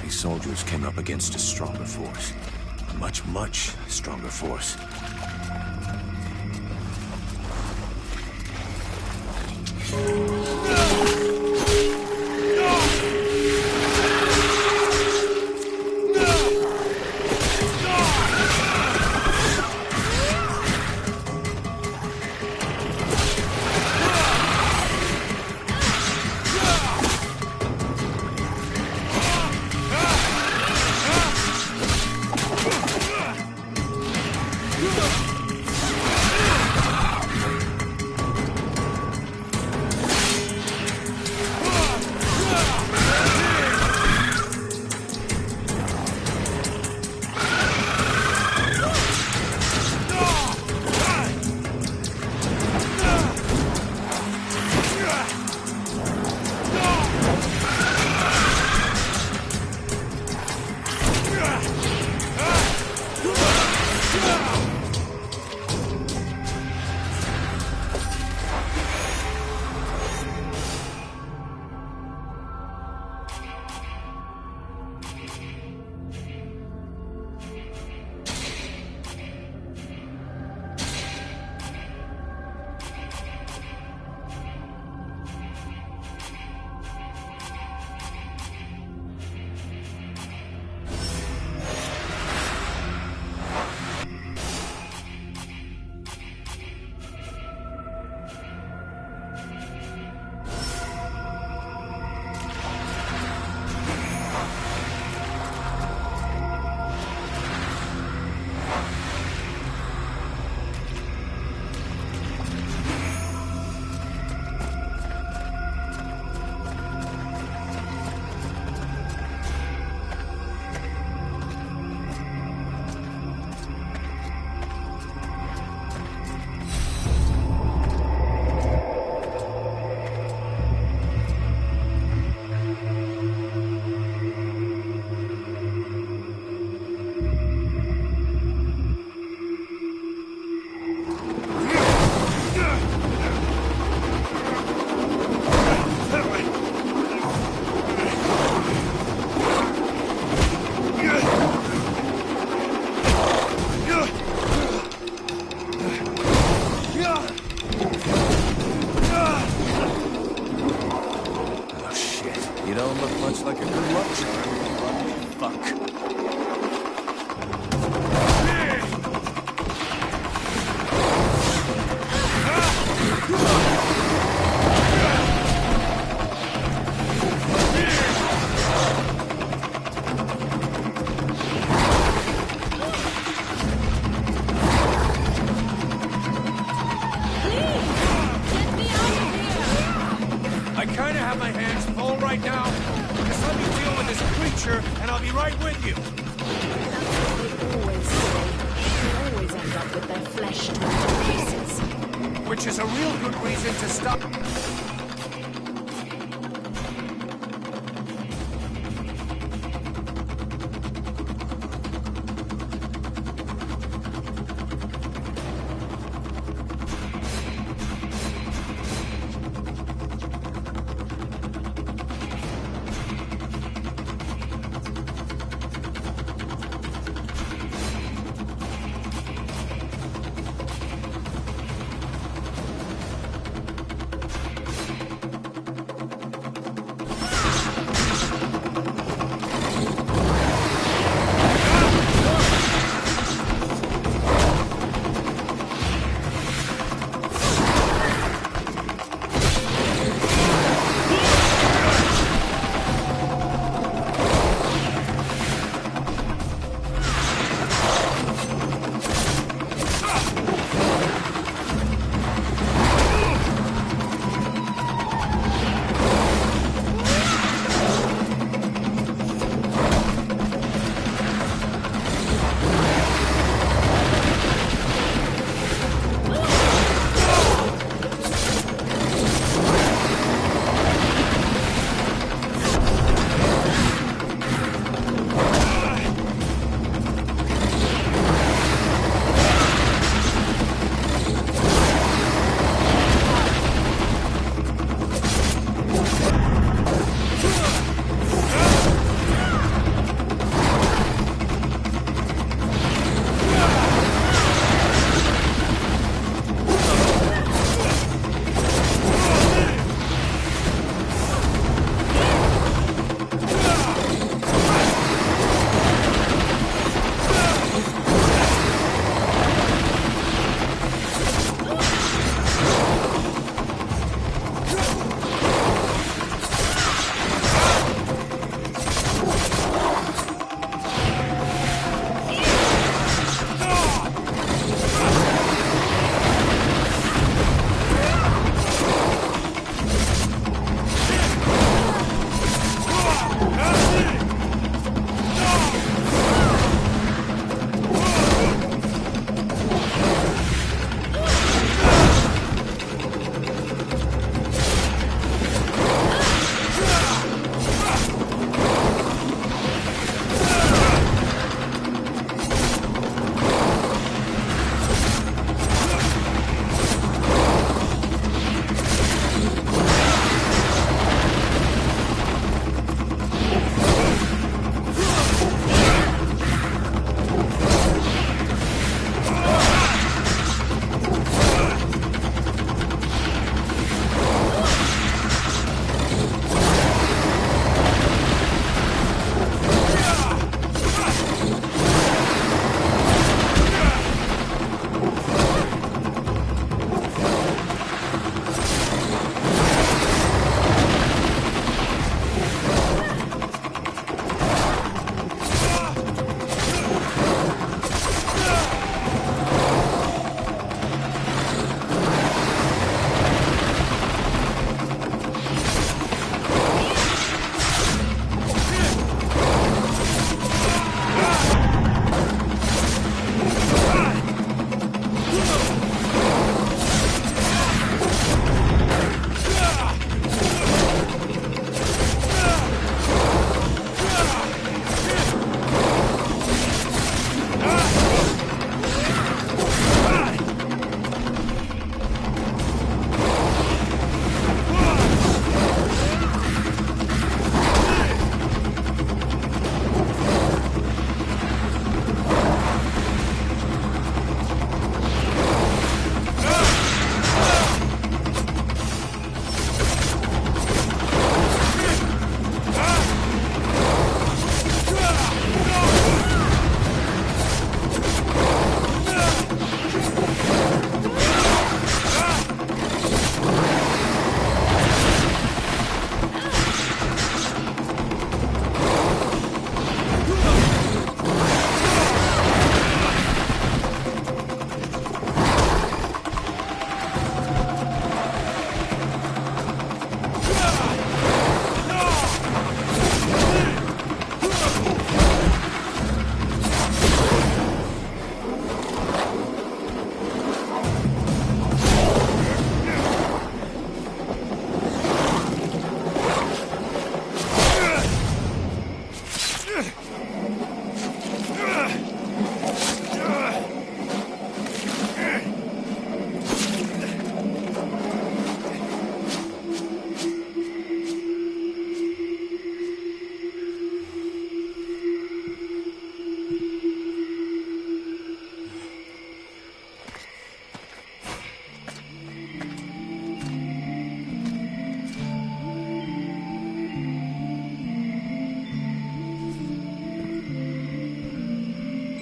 These soldiers came up against a stronger force. A much, much stronger force. Which is a real good reason to stop.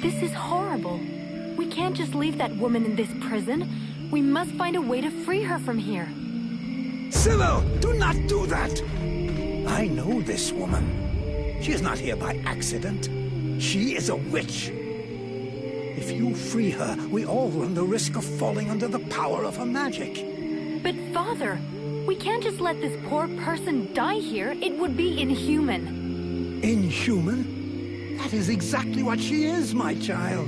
This is horrible. We can't just leave that woman in this prison. We must find a way to free her from here. Sybil, do not do that! I know this woman. She is not here by accident. She is a witch. If you free her, we all run the risk of falling under the power of her magic. But Father, we can't just let this poor person die here. It would be inhuman. Inhuman? That is exactly what she is, my child.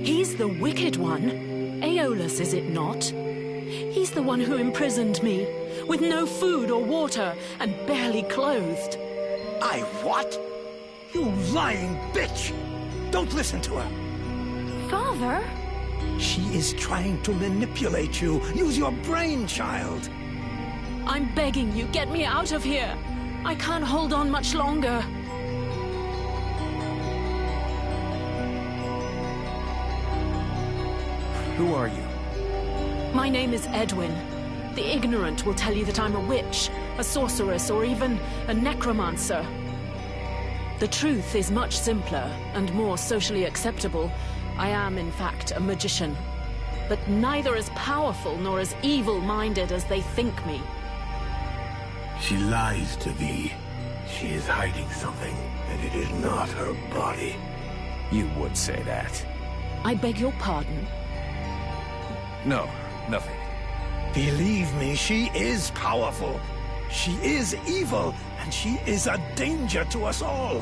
He's the wicked one. Aeolus, is it not? He's the one who imprisoned me, with no food or water, and barely clothed. I what? You lying bitch! Don't listen to her. Father? She is trying to manipulate you. Use your brain, child. I'm begging you, get me out of here. I can't hold on much longer. Who are you? My name is Edwin. The ignorant will tell you that I'm a witch, a sorceress, or even a necromancer. The truth is much simpler and more socially acceptable. I am, in fact, a magician, but neither as powerful nor as evil-minded as they think me. She lies to thee. She is hiding something, and it is not her body. You would say that. I beg your pardon? No, nothing. Believe me, she is powerful. She is evil, and she is a danger to us all.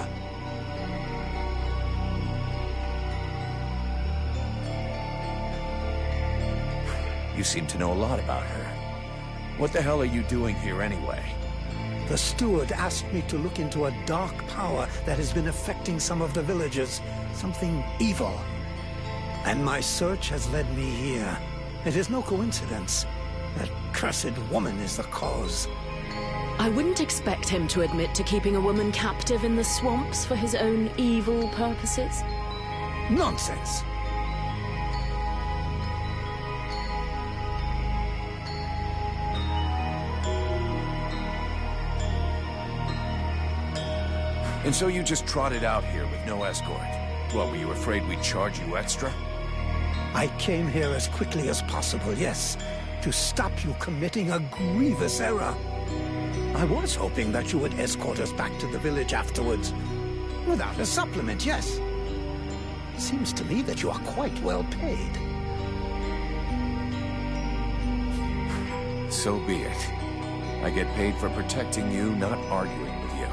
You seem to know a lot about her. What the hell are you doing here anyway? The steward asked me to look into a dark power that has been affecting some of the villagers. Something evil. And my search has led me here. It is no coincidence. That cursed woman is the cause. I wouldn't expect him to admit to keeping a woman captive in the swamps for his own evil purposes. Nonsense! And so you just trotted out here with no escort? What, were you afraid we'd charge you extra? I came here as quickly as possible, yes, to stop you committing a grievous error. I was hoping that you would escort us back to the village afterwards. Without a supplement, yes. Seems to me that you are quite well paid. So be it. I get paid for protecting you, not arguing with you.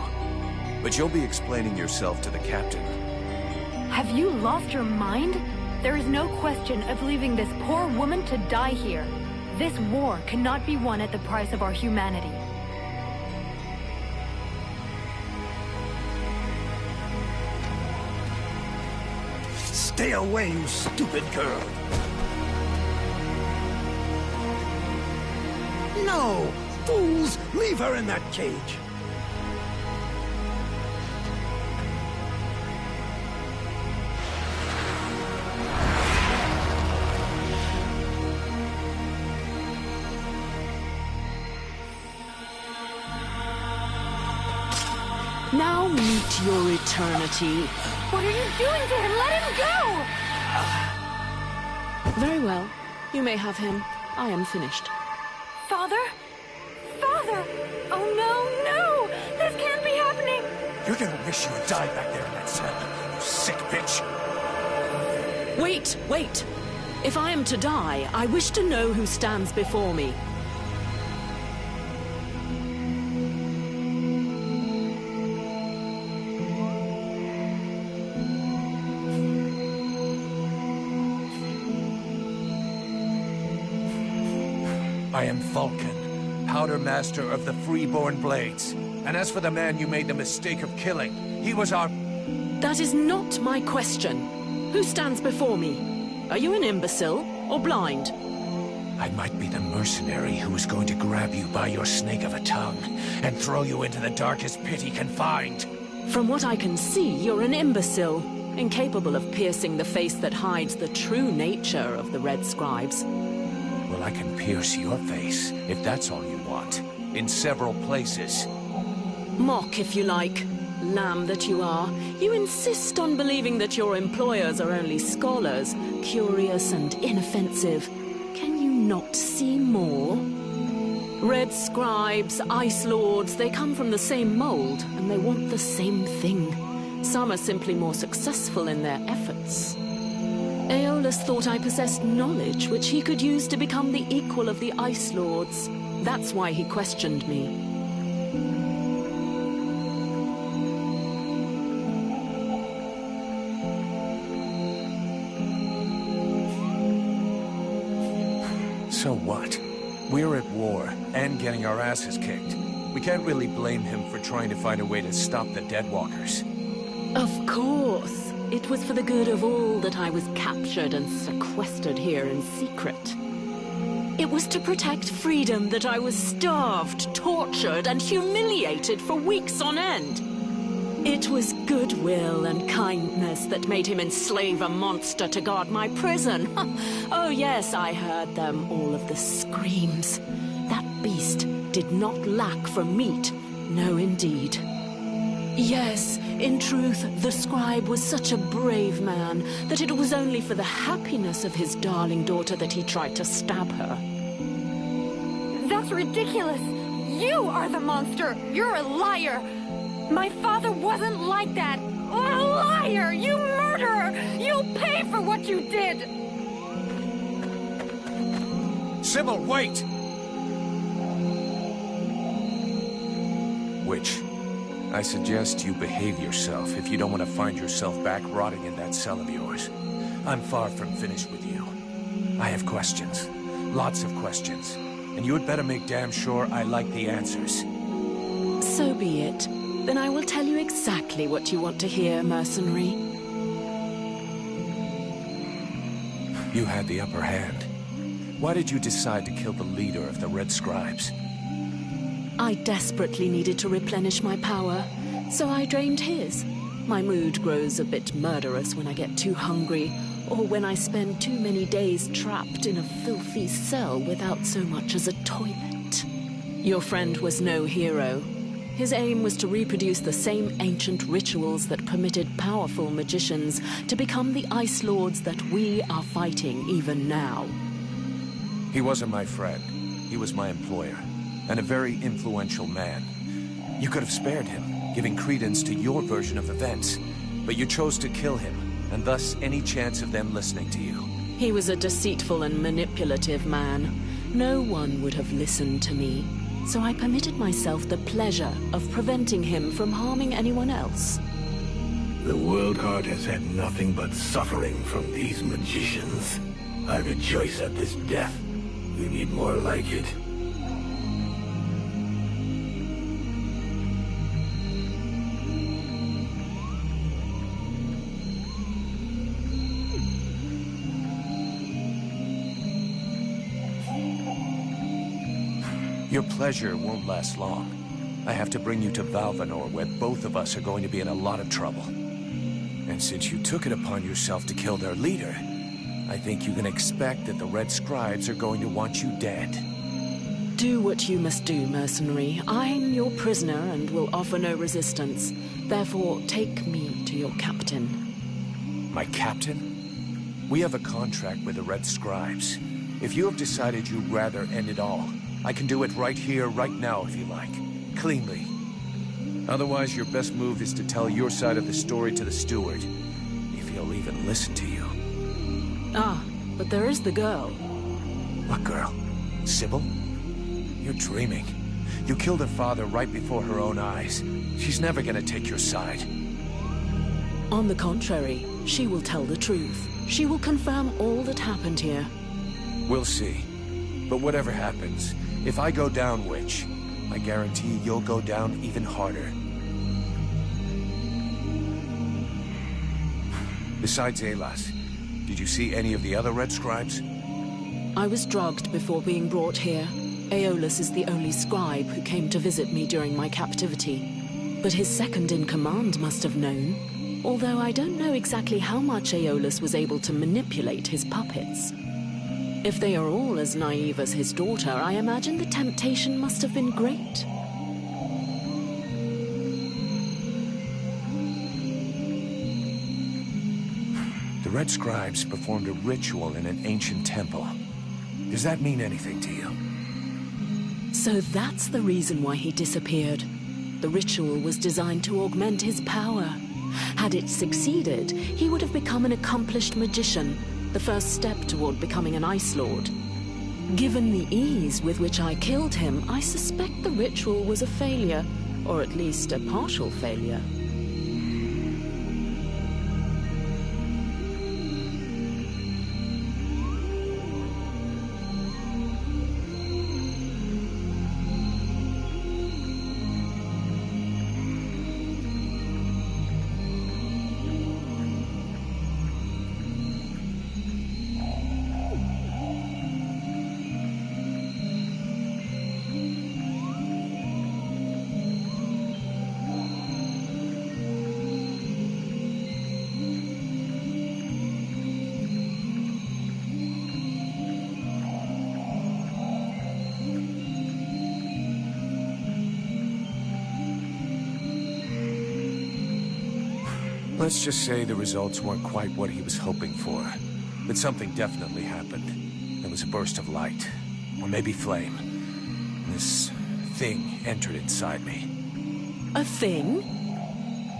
But you'll be explaining yourself to the captain. Have you lost your mind? There is no question of leaving this poor woman to die here. This war cannot be won at the price of our humanity. Stay away, you stupid girl! No! Fools! Leave her in that cage! Now meet your eternity. What are you doing to him? Let him go! Very well. You may have him. I am finished. Father? Father! Oh no, no! This can't be happening! You're gonna wish you had died back there in that cell, you sick bitch! Wait, wait! If I am to die, I wish to know who stands before me. I am Vulcan, Powder Master of the Freeborn Blades. And as for the man you made the mistake of killing, he was our... That is not my question. Who stands before me? Are you an imbecile or blind? I might be the mercenary who was going to grab you by your snake of a tongue and throw you into the darkest pit he can find. From what I can see, you're an imbecile, incapable of piercing the face that hides the true nature of the Red Scribes. Well, I can pierce your face, if that's all you want, in several places. Mock, if you like. lamb that you are. You insist on believing that your employers are only scholars, curious and inoffensive. Can you not see more? Red scribes, ice lords, they come from the same mold, and they want the same thing. Some are simply more successful in their efforts. Aeolus thought I possessed knowledge which he could use to become the equal of the Ice Lords. That's why he questioned me. So what? We're at war, and getting our asses kicked. We can't really blame him for trying to find a way to stop the Deadwalkers. Of course. It was for the good of all that I was captured and sequestered here in secret. It was to protect freedom that I was starved, tortured, and humiliated for weeks on end. It was goodwill and kindness that made him enslave a monster to guard my prison. Oh yes, I heard them, all of the screams. That beast did not lack for meat. No, indeed. Yes, in truth, the scribe was such a brave man that it was only for the happiness of his darling daughter that he tried to stab her. That's ridiculous! You are the monster! You're a liar! My father wasn't like that! A liar! You murderer! You'll pay for what you did! Sybil, wait! Witch, I suggest you behave yourself if you don't want to find yourself back rotting in that cell of yours. I'm far from finished with you. I have questions. Lots of questions. And you had better make damn sure I like the answers. So be it. Then I will tell you exactly what you want to hear, mercenary. You had the upper hand. Why did you decide to kill the leader of the Red Scribes? I desperately needed to replenish my power, so I drained his. My mood grows a bit murderous when I get too hungry, or when I spend too many days trapped in a filthy cell without so much as a toilet. Your friend was no hero. His aim was to reproduce the same ancient rituals that permitted powerful magicians to become the Ice Lords that we are fighting even now. He wasn't my friend. He was my employer, and a very influential man. You could have spared him, giving credence to your version of events, but you chose to kill him, and thus any chance of them listening to you. He was a deceitful and manipulative man. No one would have listened to me, so I permitted myself the pleasure of preventing him from harming anyone else. The World Heart has had nothing but suffering from these magicians. I rejoice at this death. We need more like it. Your pleasure won't last long. I have to bring you to Valvanor, where both of us are going to be in a lot of trouble. And since you took it upon yourself to kill their leader, I think you can expect that the Red Scribes are going to want you dead. Do what you must do, mercenary. I'm your prisoner and will offer no resistance. Therefore, take me to your captain. My captain? We have a contract with the Red Scribes. If you have decided you'd rather end it all, I can do it right here, right now, if you like. Cleanly. Otherwise, your best move is to tell your side of the story to the steward, if he'll even listen to you. Ah, but there is the girl. What girl? Sybil? You're dreaming. You killed her father right before her own eyes. She's never gonna take your side. On the contrary, she will tell the truth. She will confirm all that happened here. We'll see. But whatever happens, if I go down, Witch, I guarantee you'll go down even harder. Besides Aelas, did you see any of the other Red Scribes? I was drugged before being brought here. Aeolus is the only scribe who came to visit me during my captivity. But his second-in-command must have known, although I don't know exactly how much Aeolus was able to manipulate his puppets. If they are all as naive as his daughter, I imagine the temptation must have been great. The Red Scribes performed a ritual in an ancient temple. Does that mean anything to you? So that's the reason why he disappeared. The ritual was designed to augment his power. Had it succeeded, he would have become an accomplished magician, the first step toward becoming an Ice Lord. Given the ease with which I killed him, I suspect the ritual was a failure, or at least a partial failure. Let's just say the results weren't quite what he was hoping for. But something definitely happened. There was a burst of light. Or maybe flame. And this thing entered inside me. A thing?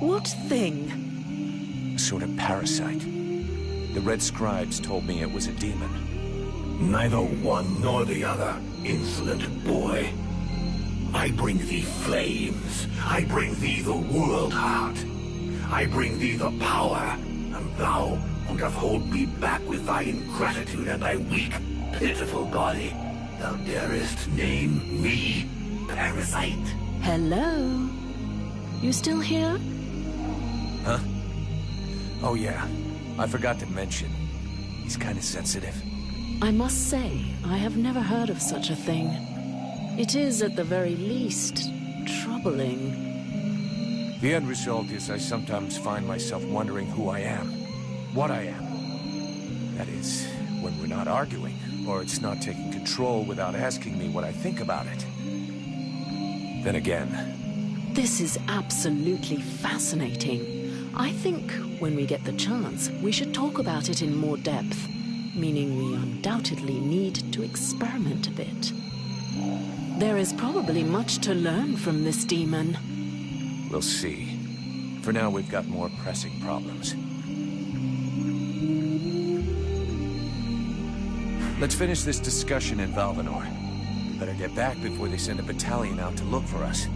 What thing? A sort of parasite. The Red Scribes told me it was a demon. Neither one nor the other, insolent boy. I bring thee flames. I bring thee the world heart. I bring thee the power, and thou wouldst hold me back with thy ingratitude and thy weak, pitiful body. Thou darest name me parasite. Hello? You still here? Huh? Oh yeah, I forgot to mention. He's kind of sensitive. I must say, I have never heard of such a thing. It is, at the very least, troubling. The end result is I sometimes find myself wondering who I am, what I am. That is, when we're not arguing, or it's not taking control without asking me what I think about it. Then again... This is absolutely fascinating. I think, when we get the chance, we should talk about it in more depth, meaning we undoubtedly need to experiment a bit. There is probably much to learn from this demon. We'll see. For now, we've got more pressing problems. Let's finish this discussion in Valvanor. Better get back before they send a battalion out to look for us.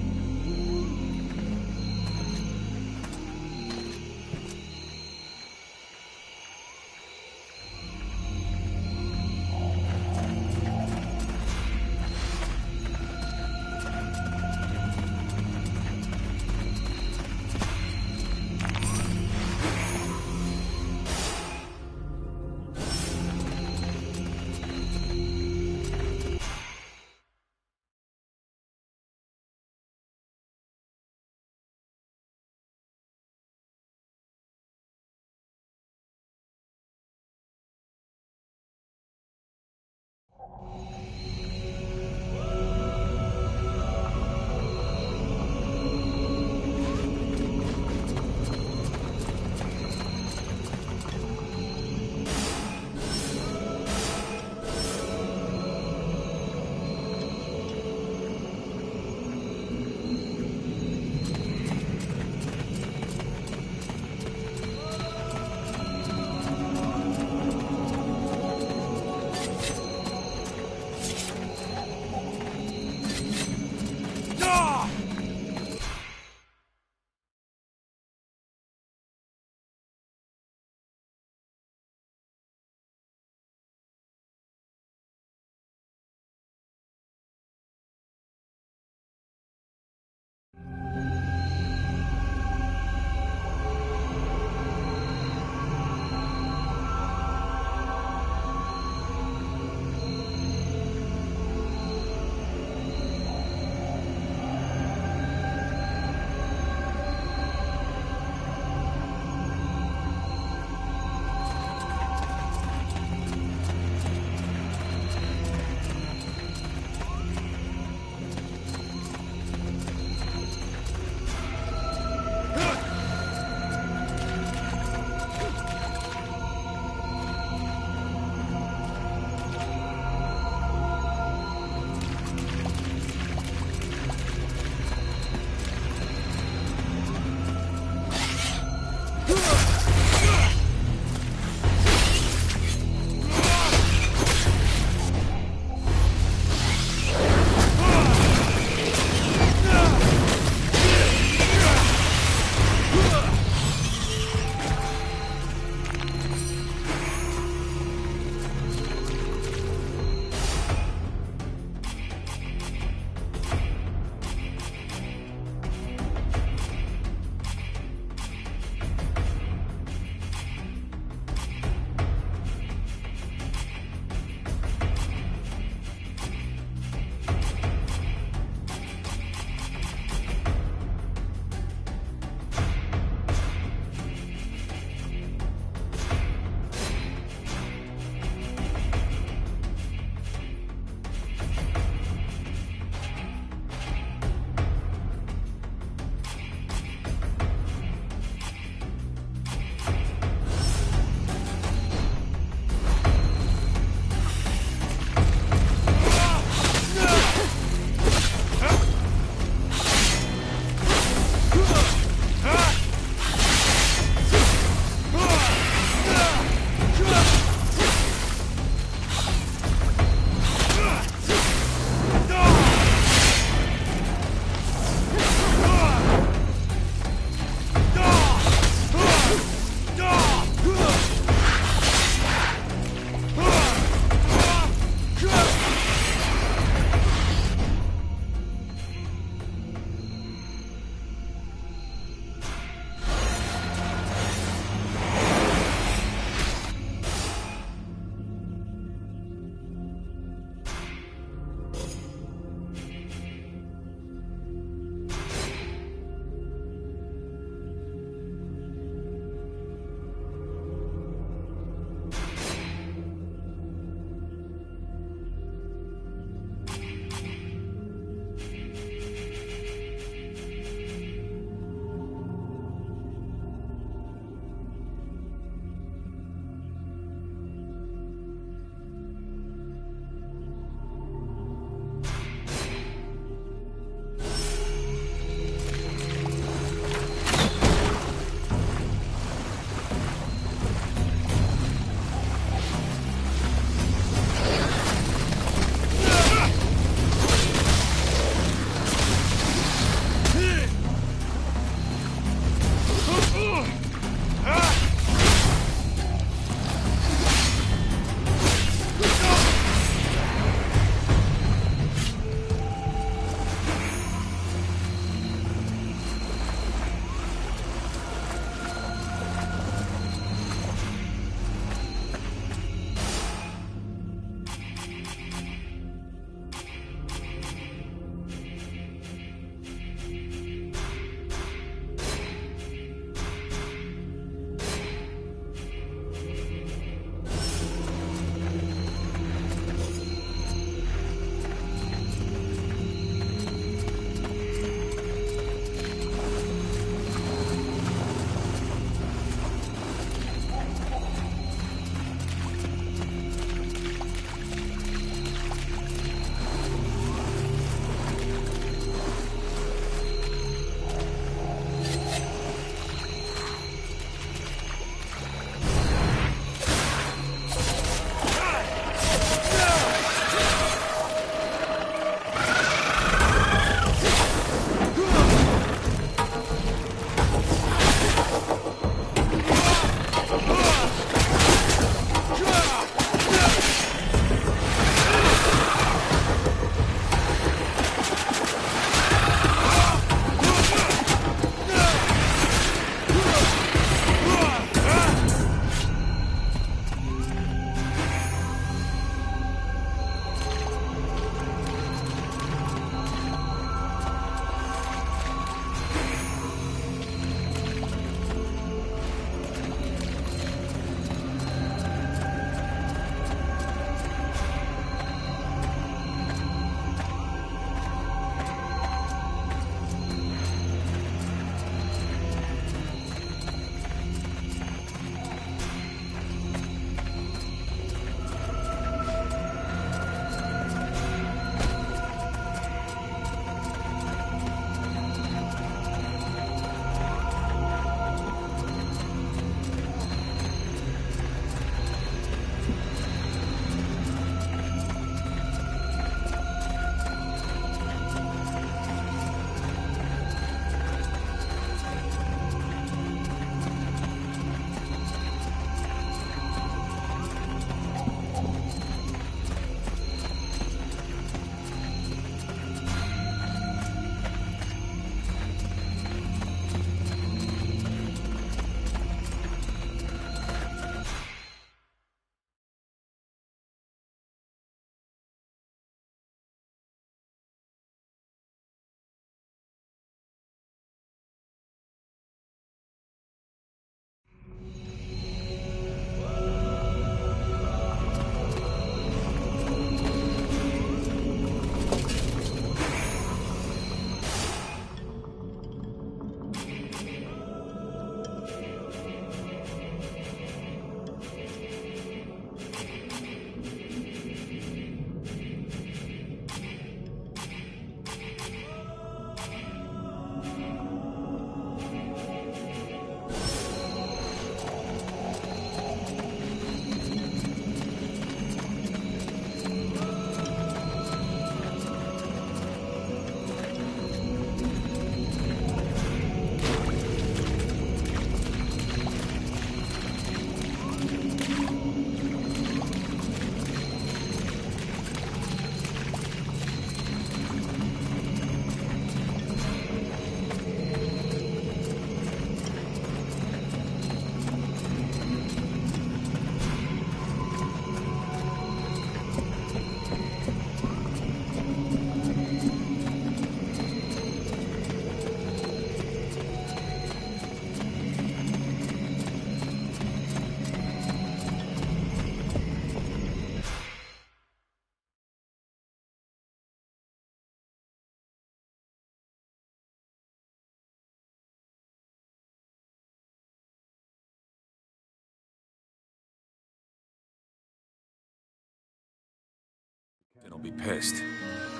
be pissed,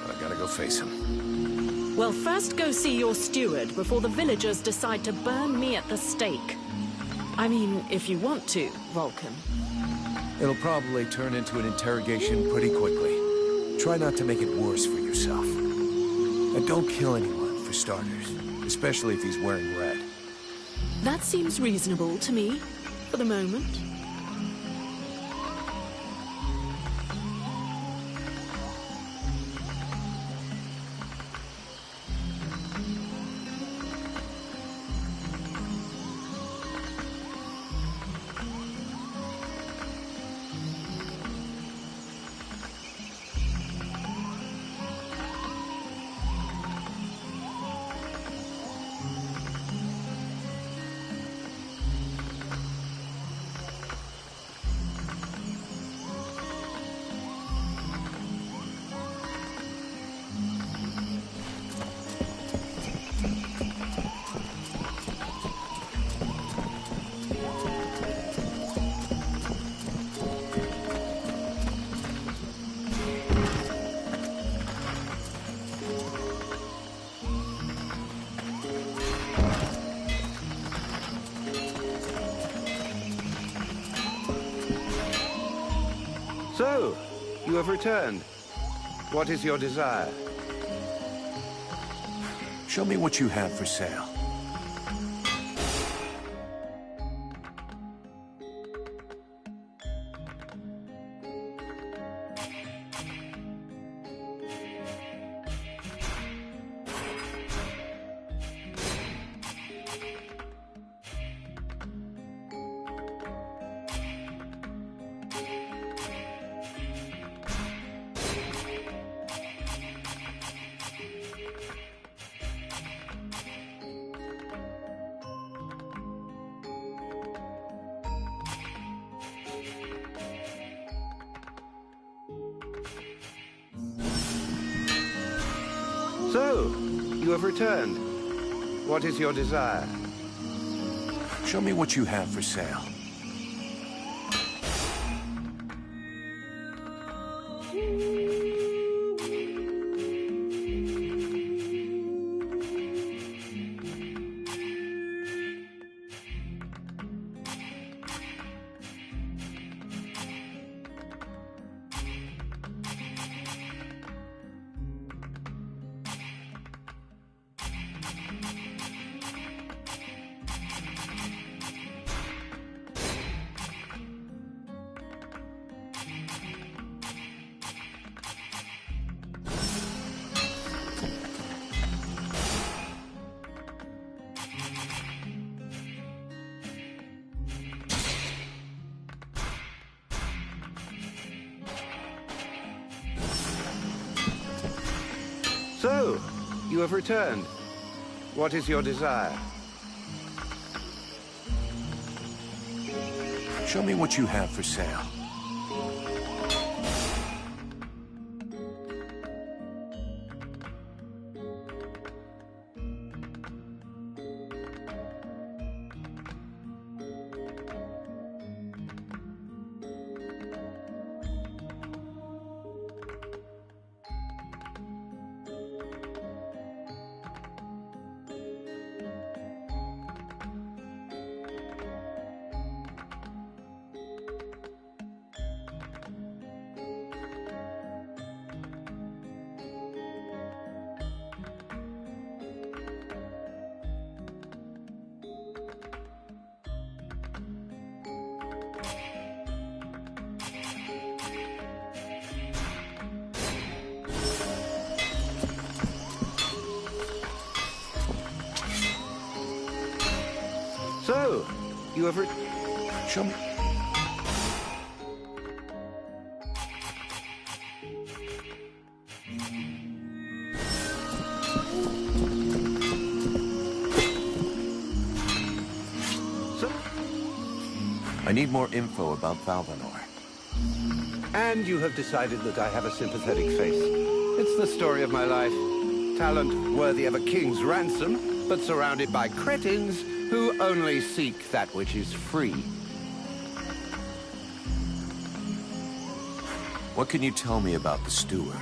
but I gotta go face him. Well, first go see your steward before the villagers decide to burn me at the stake. I mean, if you want to, Vulcan. It'll probably turn into an interrogation pretty quickly. Try not to make it worse for yourself. And don't kill anyone, for starters. Especially if he's wearing red. That seems reasonable to me, for the moment. So, you have returned. What is your desire? Show me what you have for sale. So, you have returned. What is your desire? Show me what you have for sale. So, you have returned. What is your desire? Show me what you have for sale. So, you have Show me. I need more info about Valvanor. And you have decided that I have a sympathetic face. It's the story of my life. Talent worthy of a king's ransom, but surrounded by cretins who only seek that which is free. What can you tell me about the steward?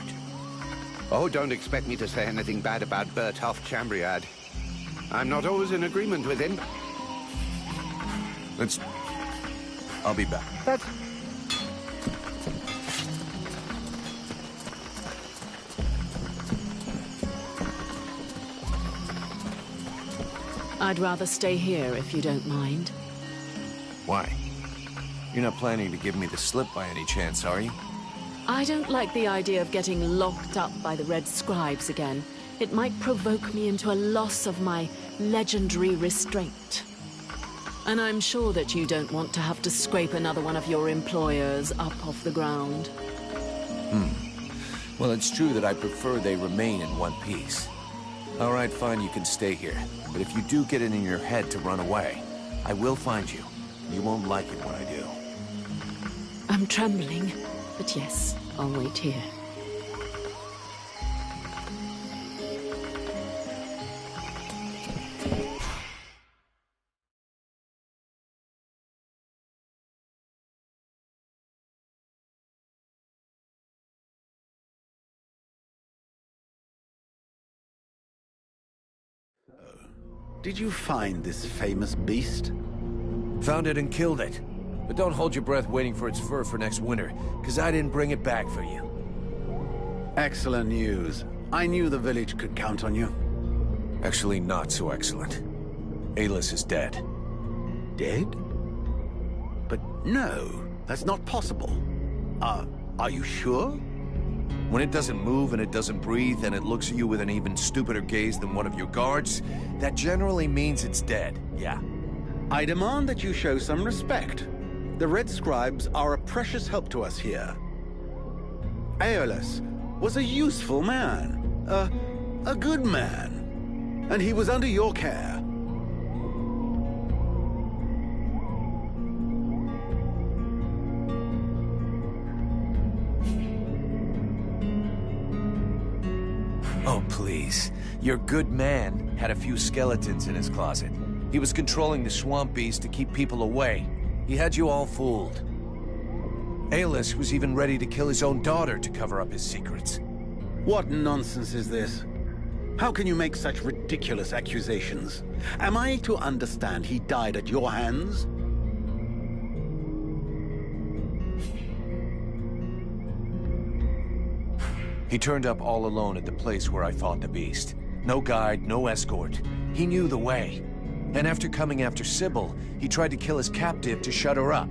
Oh, don't expect me to say anything bad about Bertolf Chambriad. I'm not always in agreement with him. I'll be back. That's... I'd rather stay here if you don't mind. Why? You're not planning to give me the slip by any chance, are you? I don't like the idea of getting locked up by the Red Scribes again. It might provoke me into a loss of my legendary restraint. And I'm sure that you don't want to have to scrape another one of your employers up off the ground. Well, it's true that I prefer they remain in one piece. All right, fine, you can stay here. But if you do get it in your head to run away, I will find you. You won't like it when I do. I'm trembling, but yes, I'll wait here. Did you find this famous beast? Found it and killed it. But don't hold your breath waiting for its fur for next winter, because I didn't bring it back for you. Excellent news. I knew the village could count on you. Actually, not so excellent. Alis is dead. Dead? But no, that's not possible. Are you sure? When it doesn't move and it doesn't breathe and it looks at you with an even stupider gaze than one of your guards, that generally means it's dead, yeah. I demand that you show some respect. The Red Scribes are a precious help to us here. Aeolus was a useful man, a good man, and he was under your care. Oh, please. Your good man had a few skeletons in his closet. He was controlling the swamp beast to keep people away. He had you all fooled. Aeolus was even ready to kill his own daughter to cover up his secrets. What nonsense is this? How can you make such ridiculous accusations? Am I to understand he died at your hands? He turned up all alone at the place where I fought the beast. No guide, no escort. He knew the way. And after coming after Sybil, he tried to kill his captive to shut her up.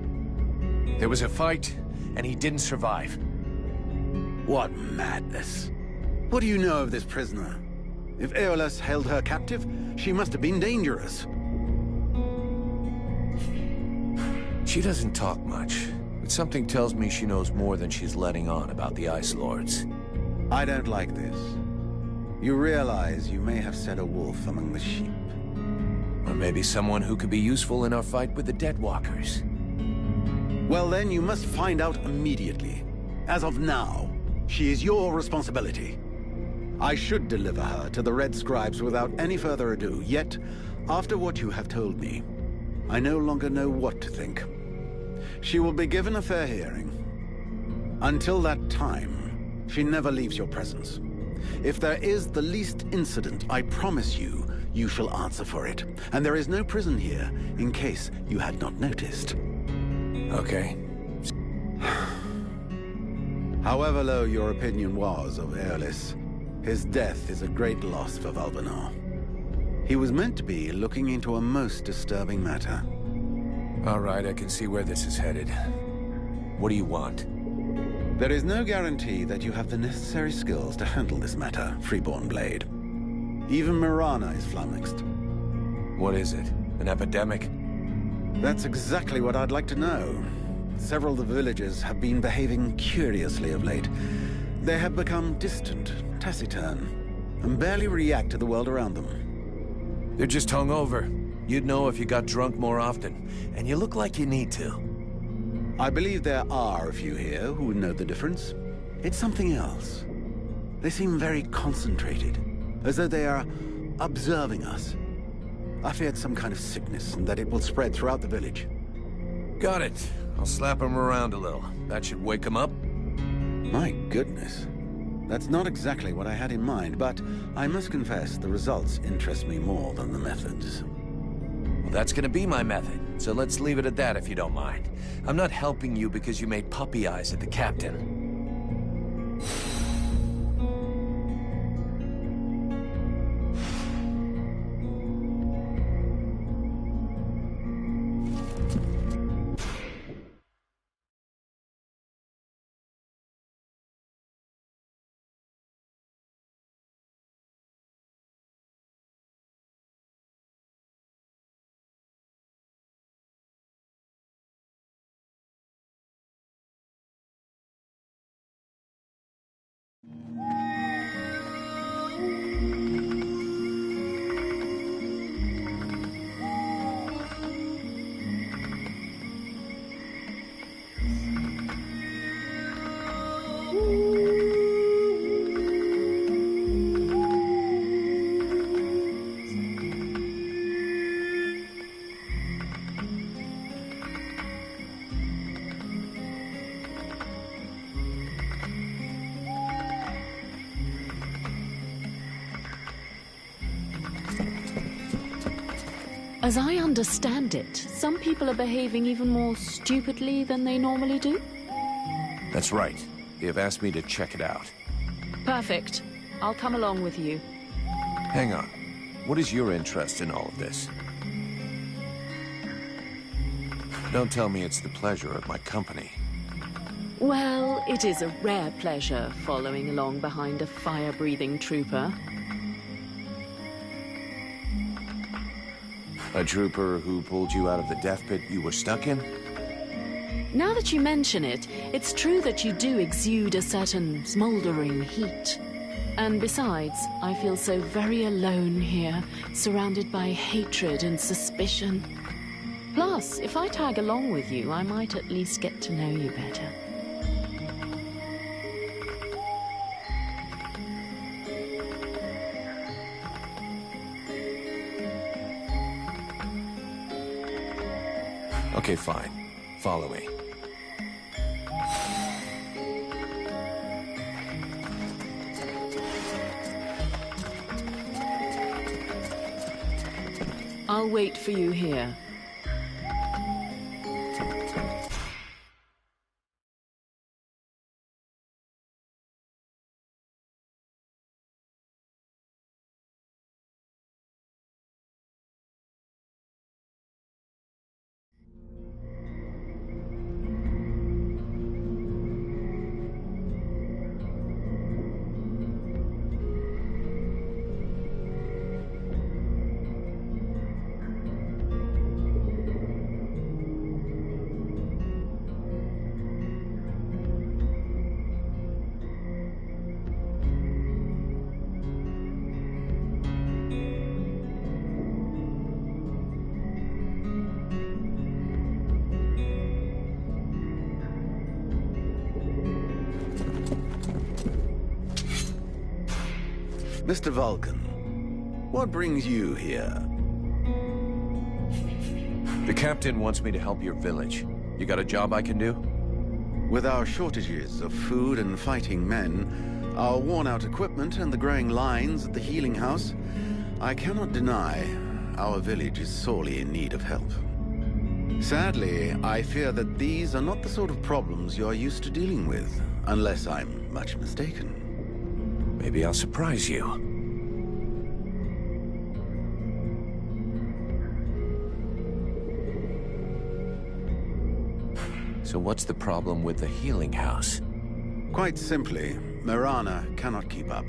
There was a fight, and he didn't survive. What madness. What do you know of this prisoner? If Aeolus held her captive, she must have been dangerous. She doesn't talk much, but something tells me she knows more than she's letting on about the Ice Lords. I don't like this. You realize you may have set a wolf among the sheep. Or maybe someone who could be useful in our fight with the Deadwalkers. Well then, you must find out immediately. As of now, she is your responsibility. I should deliver her to the Red Scribes without any further ado, yet, after what you have told me, I no longer know what to think. She will be given a fair hearing. Until that time, she never leaves your presence. If there is the least incident, I promise you, you shall answer for it. And there is no prison here, in case you had not noticed. Okay. However low your opinion was of Aeolus, his death is a great loss for Valvanor. He was meant to be looking into a most disturbing matter. All right, I can see where this is headed. What do you want? There is no guarantee that you have the necessary skills to handle this matter, Freeborn Blade. Even Mirana is flummoxed. What is it? An epidemic? That's exactly what I'd like to know. Several of the villagers have been behaving curiously of late. They have become distant, taciturn, and barely react to the world around them. They're just hungover. You'd know if you got drunk more often, and you look like you need to. I believe there are a few here who would know the difference. It's something else. They seem very concentrated, as though they are observing us. I feared some kind of sickness and that it will spread throughout the village. Got it. I'll slap him around a little. That should wake him up. My goodness. That's not exactly what I had in mind, but I must confess the results interest me more than the methods. Well, that's gonna be my method, so let's leave it at that if you don't mind. I'm not helping you because you made puppy eyes at the captain. As I understand it, some people are behaving even more stupidly than they normally do? That's right. They have asked me to check it out. Perfect. I'll come along with you. Hang on. What is your interest in all of this? Don't tell me it's the pleasure of my company. Well, it is a rare pleasure following along behind a fire-breathing trooper. A trooper who pulled you out of the death pit you were stuck in? Now that you mention it, it's true that you do exude a certain smoldering heat. And besides, I feel so very alone here, surrounded by hatred and suspicion. Plus, if I tag along with you, I might at least get to know you better. Okay, fine. Follow me. I'll wait for you here. Mr. Vulcan, what brings you here? The captain wants me to help your village. You got a job I can do? With our shortages of food and fighting men, our worn-out equipment and the growing lines at the healing house, I cannot deny our village is sorely in need of help. Sadly, I fear that these are not the sort of problems you're used to dealing with, unless I'm much mistaken. Maybe I'll surprise you. So what's the problem with the healing house? Quite simply, Mirana cannot keep up.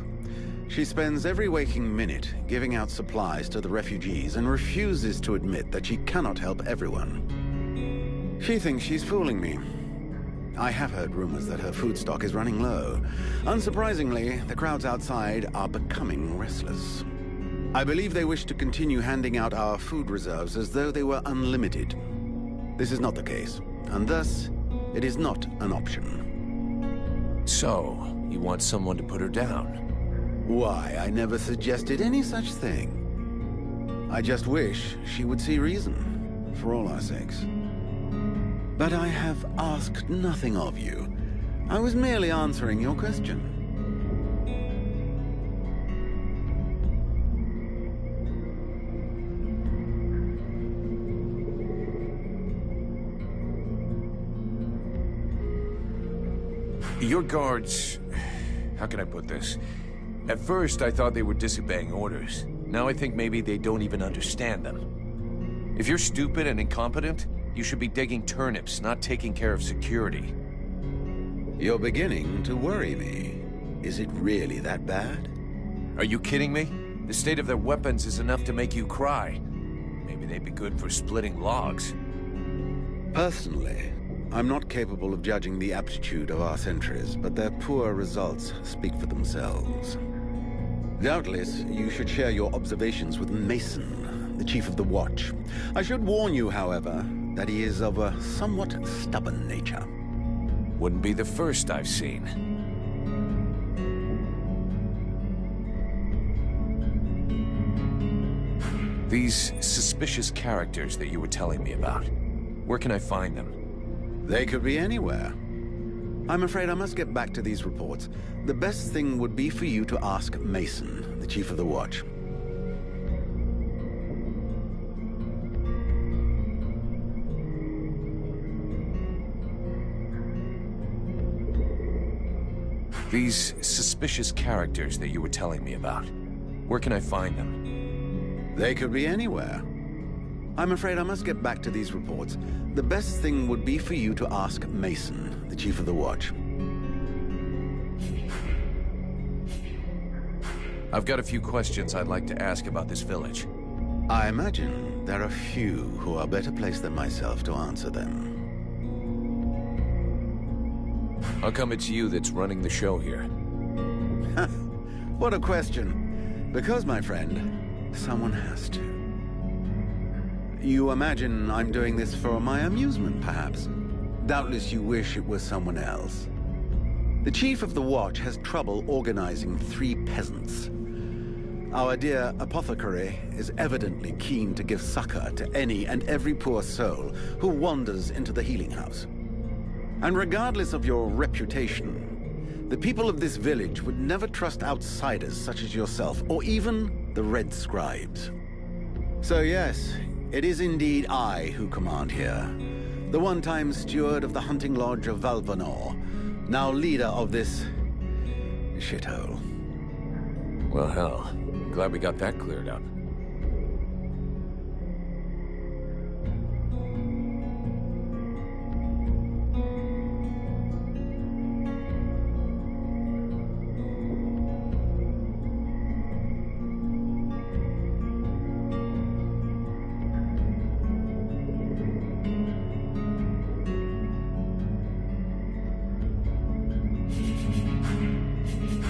She spends every waking minute giving out supplies to the refugees and refuses to admit that she cannot help everyone. She thinks she's fooling me. I have heard rumors that her food stock is running low. Unsurprisingly, the crowds outside are becoming restless. I believe they wish to continue handing out our food reserves as though they were unlimited. This is not the case, and thus, it is not an option. So, you want someone to put her down? Why, I never suggested any such thing. I just wish she would see reason, for all our sakes. But I have asked nothing of you. I was merely answering your question. Your guards... How can I put this? At first, I thought they were disobeying orders. Now I think maybe they don't even understand them. If you're stupid and incompetent, you should be digging turnips, not taking care of security. You're beginning to worry me. Is it really that bad? Are you kidding me? The state of their weapons is enough to make you cry. Maybe they'd be good for splitting logs. Personally, I'm not capable of judging the aptitude of our sentries, but their poor results speak for themselves. Doubtless, you should share your observations with Mason, the Chief of the Watch. I should warn you, however, that he is of a somewhat stubborn nature. Wouldn't be the first I've seen. These suspicious characters that you were telling me about, where can I find them? They could be anywhere. I'm afraid I must get back to these reports. The best thing would be for you to ask Mason, the Chief of the Watch. These suspicious characters that you were telling me about, where can I find them? They could be anywhere. I'm afraid I must get back to these reports. The best thing would be for you to ask Mason, the Chief of the Watch. I've got a few questions I'd like to ask about this village. I imagine there are few who are better placed than myself to answer them. How come it's you that's running the show here? What a question. Because, my friend, someone has to. You imagine I'm doing this for my amusement, perhaps? Doubtless you wish it was someone else. The Chief of the Watch has trouble organizing 3 peasants. Our dear apothecary is evidently keen to give succor to any and every poor soul who wanders into the healing house. And regardless of your reputation, the people of this village would never trust outsiders such as yourself, or even the Red Scribes. So yes, it is indeed I who command here. The one-time steward of the hunting lodge of Valvanor, now leader of this shithole. Well, hell. Glad we got that cleared up.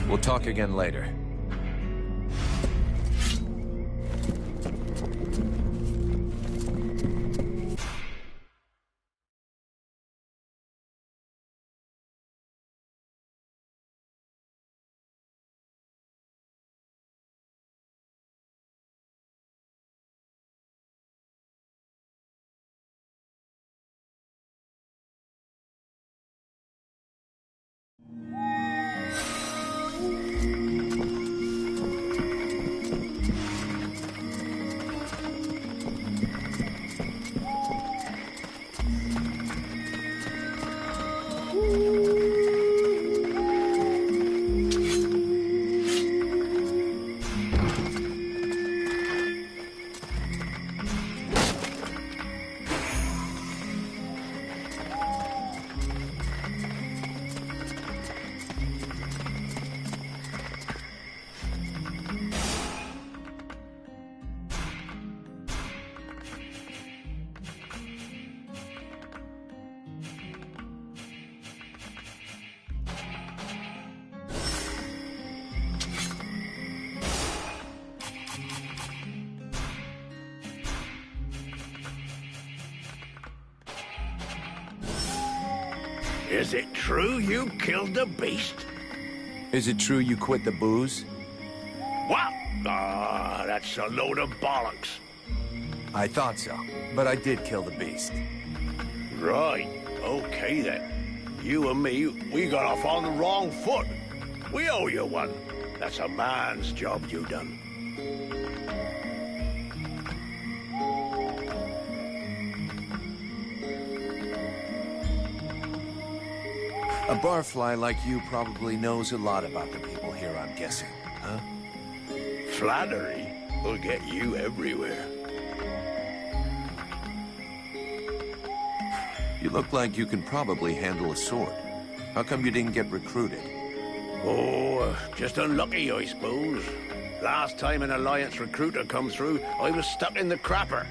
We'll talk again later. Is it true you killed the beast? Is it true you quit the booze? What? Ah, that's a load of bollocks. I thought so, but I did kill the beast. Right. Okay, then. You and me, we got off on the wrong foot. We owe you one. That's a man's job you done. A barfly like you probably knows a lot about the people here, I'm guessing, huh? Flattery will get you everywhere. You look like you can probably handle a sword. How come you didn't get recruited? Oh, just unlucky, I suppose. Last time an Alliance recruiter come through, I was stuck in the crapper.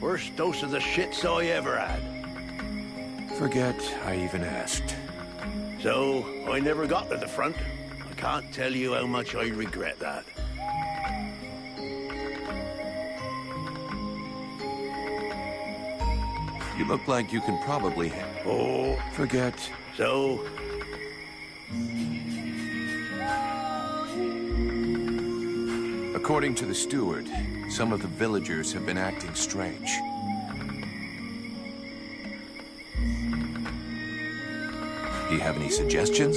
Worst dose of the shits I ever had. Forget I even asked. So, I never got to the front. I can't tell you how much I regret that. You look like you can probably... Oh. Forget. So... According to the steward, some of the villagers have been acting strange. Do you have any suggestions?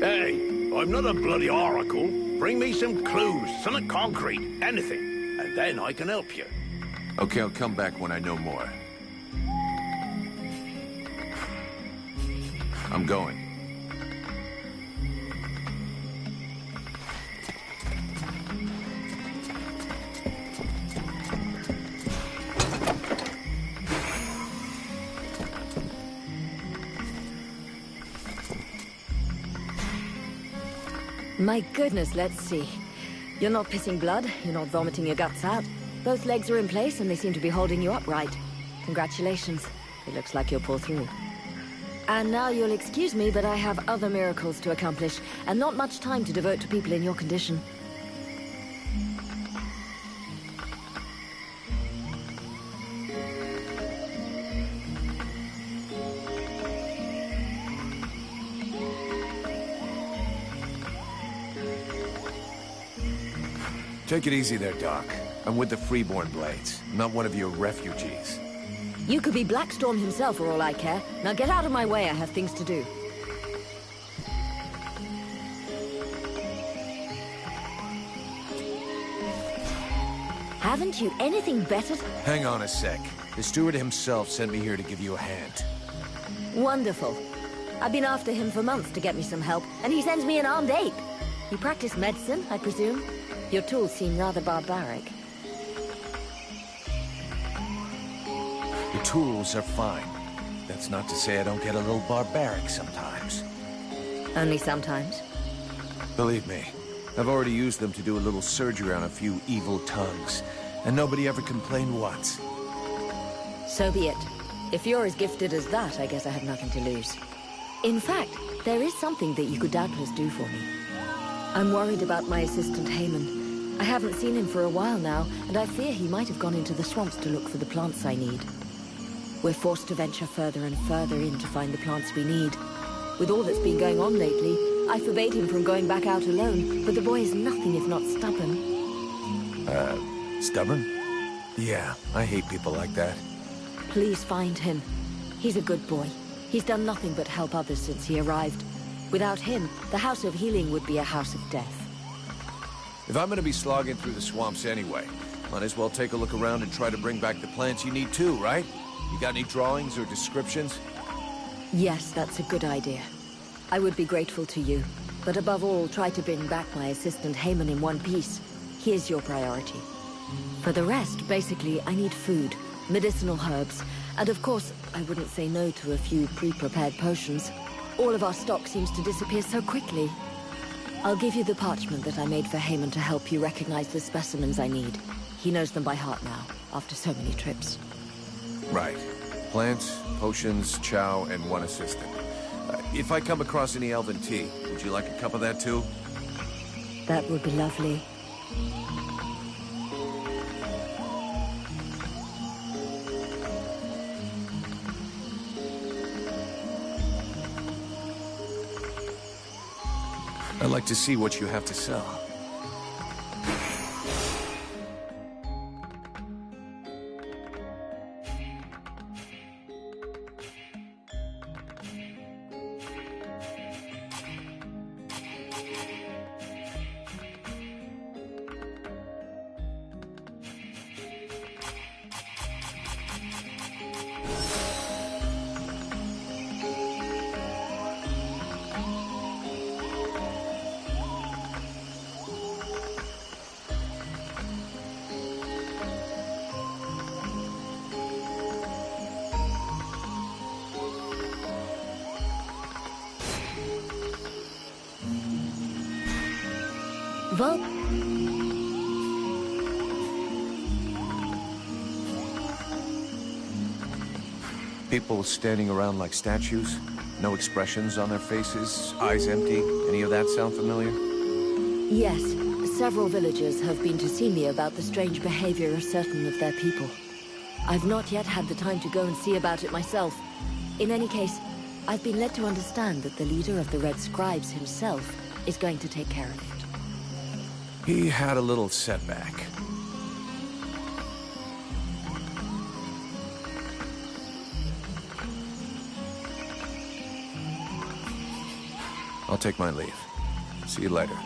Hey, I'm not a bloody oracle. Bring me some clues, something concrete, anything, and then I can help you. Okay, I'll come back when I know more. I'm going. My goodness, let's see. You're not pissing blood, you're not vomiting your guts out. Both legs are in place and they seem to be holding you upright. Congratulations. It looks like you'll pull through. And now you'll excuse me, but I have other miracles to accomplish, and not much time to devote to people in your condition. Take it easy there, Doc. I'm with the Freeborn Blades, not one of your refugees. You could be Blackstorm himself for all I care. Now get out of my way, I have things to do. Haven't you anything better? Hang on a sec. The steward himself sent me here to give you a hand. Wonderful. I've been after him for months to get me some help, and he sends me an armed ape. You practice medicine, I presume? Your tools seem rather barbaric. The tools are fine. That's not to say I don't get a little barbaric sometimes. Only sometimes? Believe me, I've already used them to do a little surgery on a few evil tongues, and nobody ever complained once. So be it. If you're as gifted as that, I guess I have nothing to lose. In fact, there is something that you could doubtless do for me. I'm worried about my assistant Haymon. I haven't seen him for a while now, and I fear he might have gone into the swamps to look for the plants I need. We're forced to venture further and further in to find the plants we need. With all that's been going on lately, I forbade him from going back out alone, but the boy is nothing if not stubborn. Stubborn? Yeah, I hate people like that. Please find him. He's a good boy. He's done nothing but help others since he arrived. Without him, the House of Healing would be a house of death. If I'm gonna be slogging through the swamps anyway, might as well take a look around and try to bring back the plants you need too, right? You got any drawings or descriptions? Yes, that's a good idea. I would be grateful to you. But above all, try to bring back my assistant Haymon in one piece. He is your priority. For the rest, basically, I need food, medicinal herbs, and of course, I wouldn't say no to a few pre-prepared potions. All of our stock seems to disappear so quickly. I'll give you the parchment that I made for Haymon to help you recognize the specimens I need. He knows them by heart now, after so many trips. Right. Plants, potions, chow, and one assistant. If I come across any elven tea, would you like a cup of that too? That would be lovely. I'd like to see what you have to sell. Vul... People standing around like statues? No expressions on their faces? Eyes empty? Any of that sound familiar? Yes. Several villagers have been to see me about the strange behavior of certain of their people. I've not yet had the time to go and see about it myself. In any case, I've been led to understand that the leader of the Red Scribes himself is going to take care of it. He had a little setback. I'll take my leave. See you later.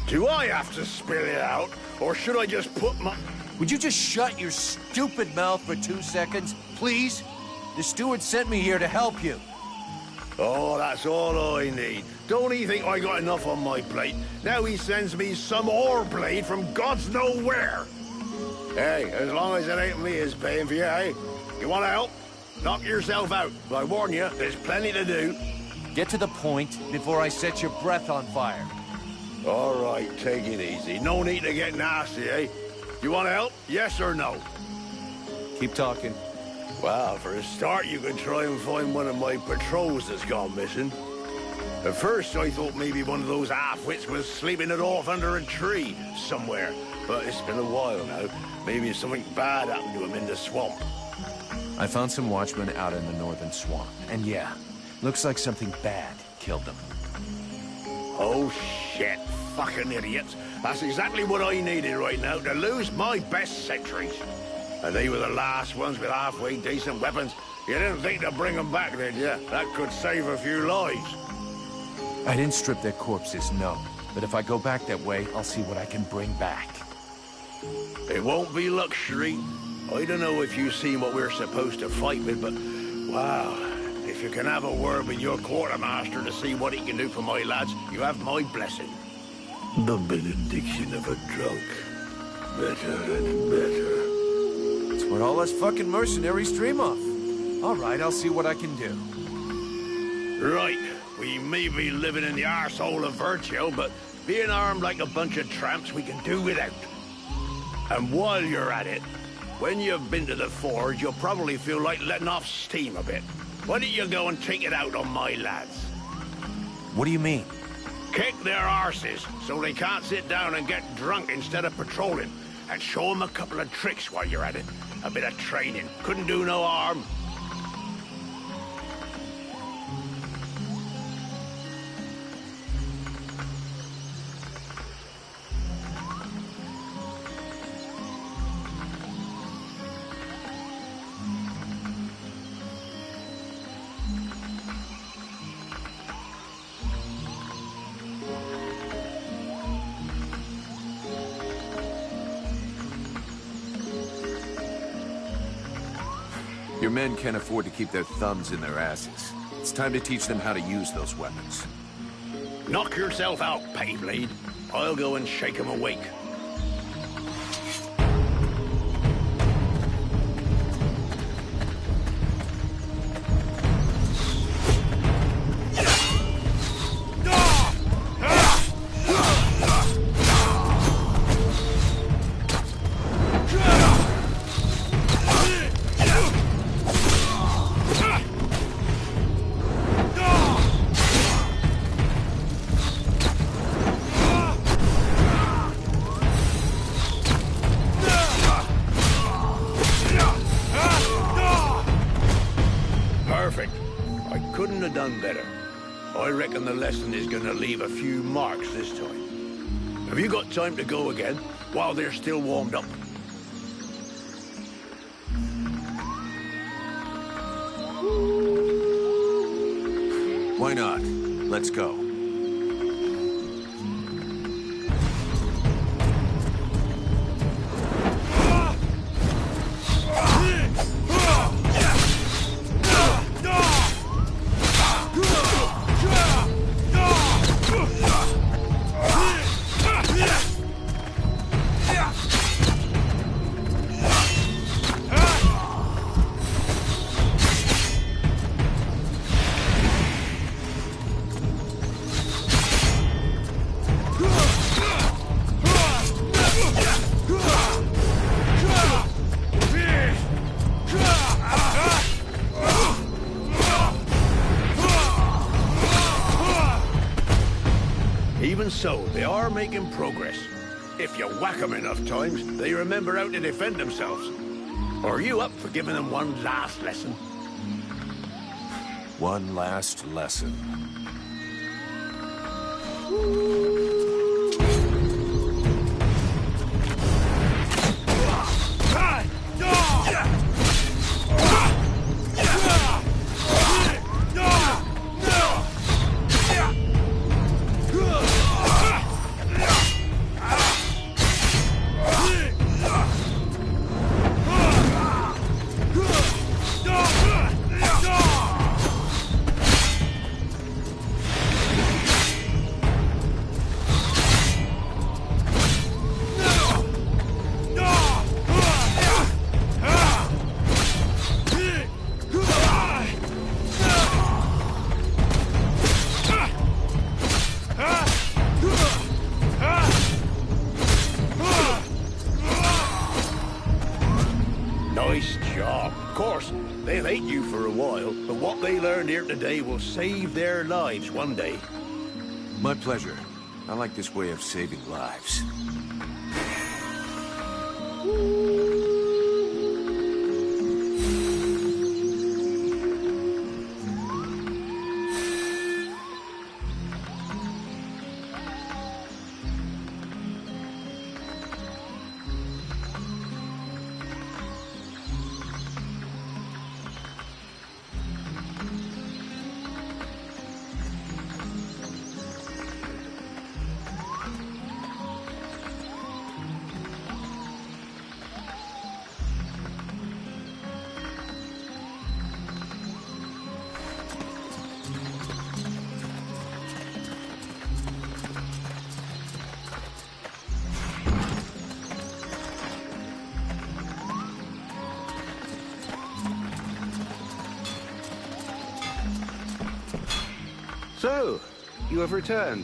Do I have to spill it out, or should I just put my... Would you just shut your stupid mouth for 2 seconds, please? The steward sent me here to help you. Oh, that's all I need. Don't he think I got enough on my plate? Now he sends me some ore blade from God's nowhere. Hey, as long as it ain't me is paying for you, hey? You want to help? Knock yourself out. But I warn you, there's plenty to do. Get to the point before I set your breath on fire. All right, take it easy. No need to get nasty, eh? You want to help? Yes or no? Keep talking. Well, for a start, you could try and find one of my patrols that's gone missing. At first, I thought maybe one of those half-wits was sleeping it off under a tree somewhere. But it's been a while now. Maybe something bad happened to him in the swamp. I found some watchmen out in the northern swamp. And yeah, looks like something bad killed them. Oh, shit. Fucking idiots. That's exactly what I needed right now, to lose my best sentries. And they were the last ones with halfway decent weapons. You didn't think to bring them back, did you? That could save a few lives. I didn't strip their corpses, no. But if I go back that way, I'll see what I can bring back. It won't be luxury. I don't know if you've seen what we're supposed to fight with, but... wow. If you can have a word with your quartermaster to see what he can do for my lads, you have my blessing. The benediction of a drunk. Better and better. It's what all us fucking mercenaries dream of. All right, I'll see what I can do. Right. We may be living in the arsehole of Virtue, but being armed like a bunch of tramps, we can do without. And while you're at it, when you've been to the forge, you'll probably feel like letting off steam a bit. Why don't you go and take it out on my lads? What do you mean? Kick their arses so they can't sit down and get drunk instead of patrolling. And show them a couple of tricks while you're at it. A bit of training. Couldn't do no harm. Your men can't afford to keep their thumbs in their asses. It's time to teach them how to use those weapons. Knock yourself out, Payblade. I'll go and shake them awake. Leave a few marks this time. Have you got time to go again while they're still warmed up? Why not? Let's go. Even so, they are making progress. If you whack them enough times, they remember how to defend themselves. Are you up for giving them one last lesson? One last lesson. Nice job. Of course, they'll hate you for a while, but what they learned here today will save their lives one day. My pleasure. I like this way of saving lives. So, you have returned.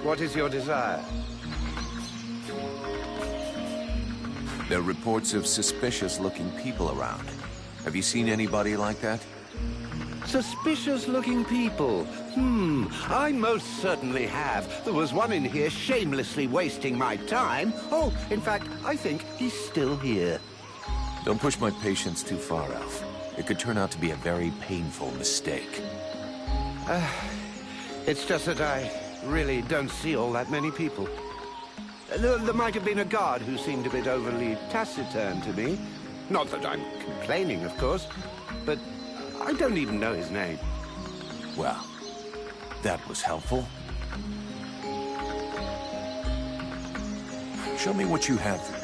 What is your desire? There are reports of suspicious-looking people around. Have you seen anybody like that? Suspicious-looking people? I most certainly have. There was one in here shamelessly wasting my time. Oh, in fact, I think he's still here. Don't push my patience too far, Alf. It could turn out to be a very painful mistake. It's just that I really don't see all that many people. There might have been a guard who seemed a bit overly taciturn to me. Not that I'm complaining, of course, but I don't even know his name. Well, that was helpful. Show me what you have.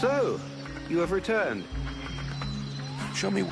So, you have returned. Show me...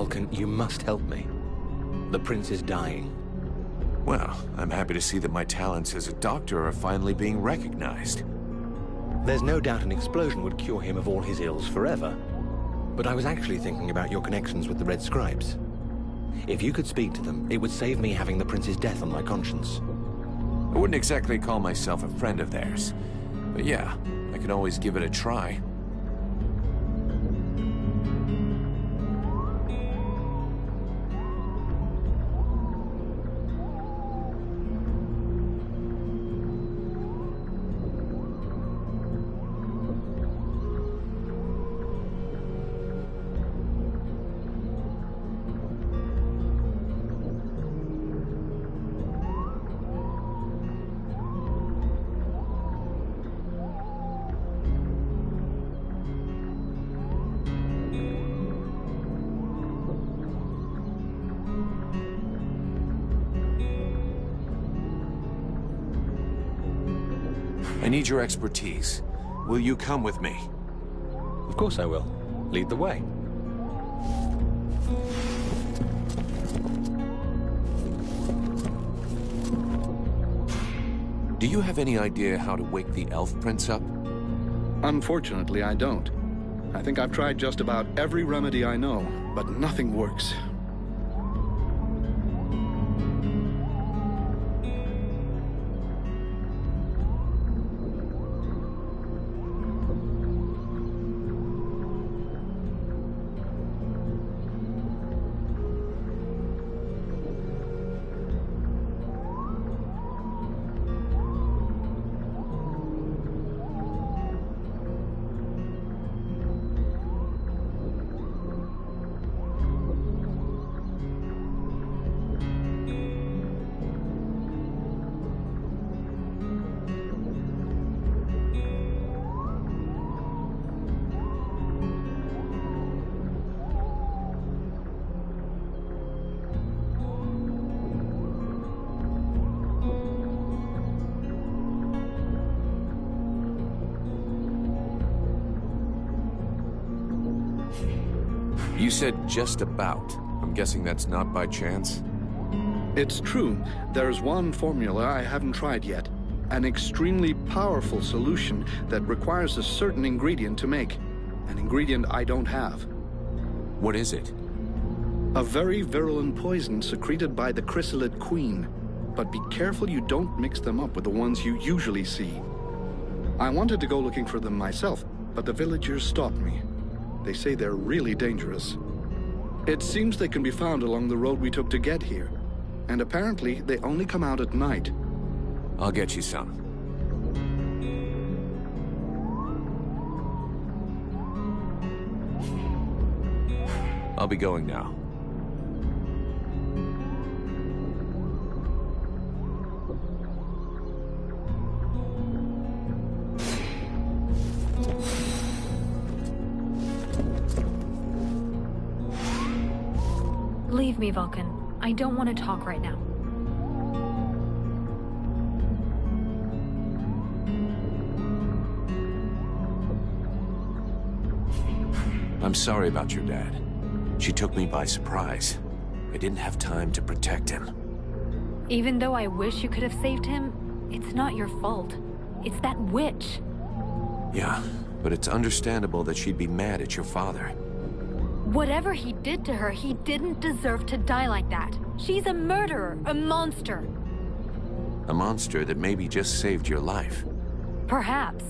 Vulcan, you must help me. The prince is dying. Well, I'm happy to see that my talents as a doctor are finally being recognized. There's no doubt an explosion would cure him of all his ills forever. But I was actually thinking about your connections with the Red Scribes. If you could speak to them, it would save me having the prince's death on my conscience. I wouldn't exactly call myself a friend of theirs. But yeah, I could always give it a try. I need your expertise. Will you come with me? Of course I will. Lead the way. Do you have any idea how to wake the Elf Prince up? Unfortunately, I don't. I think I've tried just about every remedy I know, but nothing works. You said just about. I'm guessing that's not by chance? It's true. There's one formula I haven't tried yet. An extremely powerful solution that requires a certain ingredient to make. An ingredient I don't have. What is it? A very virulent poison secreted by the chrysalid queen. But be careful you don't mix them up with the ones you usually see. I wanted to go looking for them myself, but the villagers stopped me. They say they're really dangerous. It seems they can be found along the road we took to get here. And apparently, they only come out at night. I'll get you some. I'll be going now. Leave me, Vulcan. I don't want to talk right now. I'm sorry about your dad. She took me by surprise. I didn't have time to protect him. Even though I wish you could have saved him, it's not your fault. It's that witch. Yeah, but it's understandable that she'd be mad at your father. Whatever he did to her, he didn't deserve to die like that. She's a murderer, a monster. A monster that maybe just saved your life. Perhaps.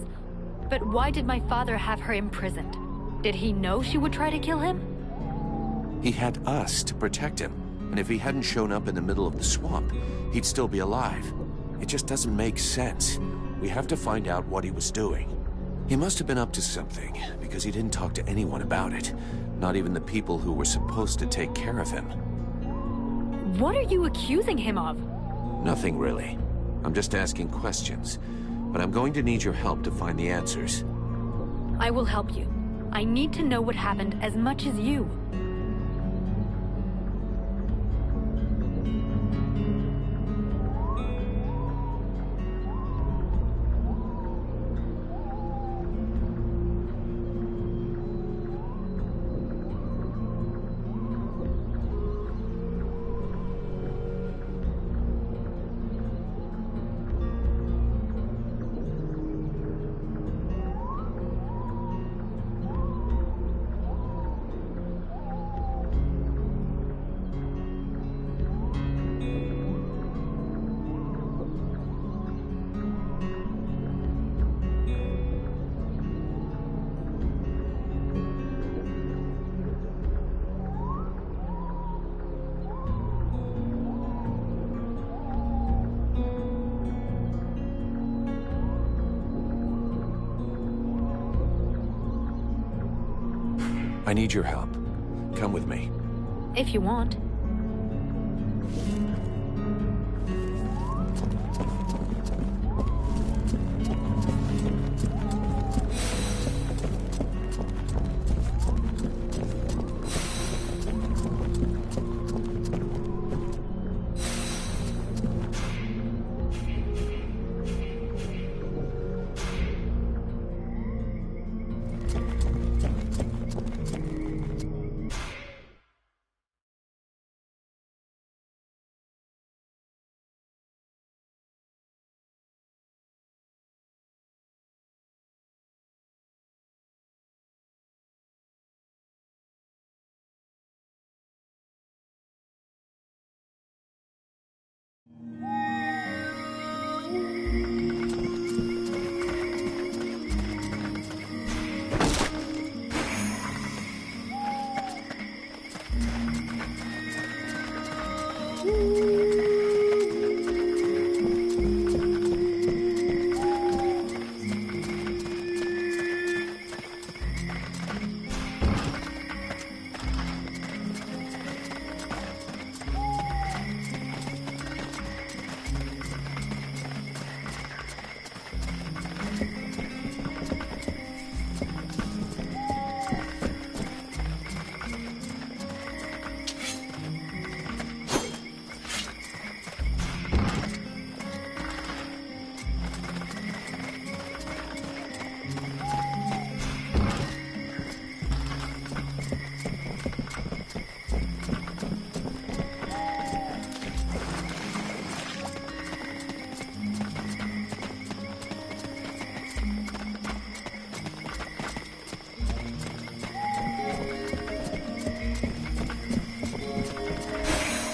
But why did my father have her imprisoned? Did he know she would try to kill him? He had us to protect him, and if he hadn't shown up in the middle of the swamp, he'd still be alive. It just doesn't make sense. We have to find out what he was doing. He must have been up to something, because he didn't talk to anyone about it. Not even the people who were supposed to take care of him. What are you accusing him of? Nothing really. I'm just asking questions. But I'm going to need your help to find the answers. I will help you. I need to know what happened as much as you. I need your help. Come with me. If you want.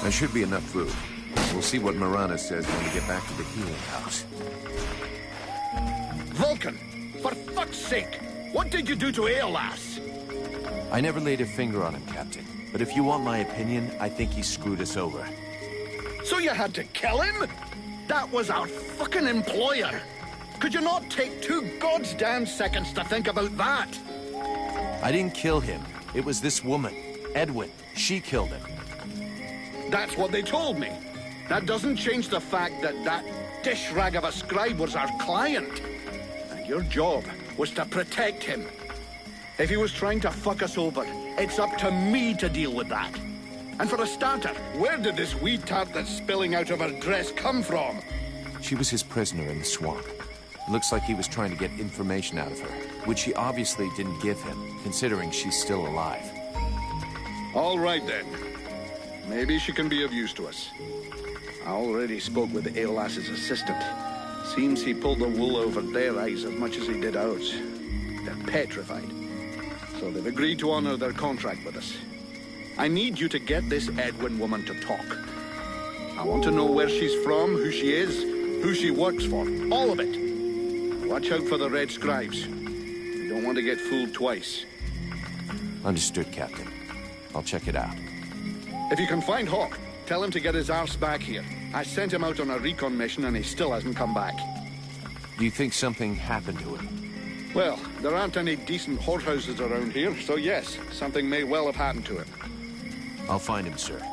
There should be enough food. We'll see what Marana says when we get back to the healing house. Vulcan! For fuck's sake! What did you do to Aeolas? I never laid a finger on him, Captain. But if you want my opinion, I think he screwed us over. So you had to kill him? That was our fucking employer! Could you not take 2 goddamn seconds to think about that? I didn't kill him. It was this woman, Edwin. She killed him. That's what they told me. That doesn't change the fact that that dish rag of a scribe was our client. And your job was to protect him. If he was trying to fuck us over, it's up to me to deal with that. And for a starter, where did this wee tart that's spilling out of her dress come from? She was his prisoner in the swamp. Looks like he was trying to get information out of her, which he obviously didn't give him, considering she's still alive. All right, then. Maybe she can be of use to us. I already spoke with Aeolas's assistant. Seems he pulled the wool over their eyes as much as he did ours. They're petrified. So they've agreed to honor their contract with us. I need you to get this Edwin woman to talk. I want to know where she's from, who she is, who she works for. All of it. Watch out for the Red Scribes. We don't want to get fooled twice. Understood, Captain. I'll check it out. If you can find Hawk, tell him to get his arse back here. I sent him out on a recon mission and he still hasn't come back. Do you think something happened to him? Well, there aren't any decent whorehouses around here, so yes, something may well have happened to him. I'll find him, sir.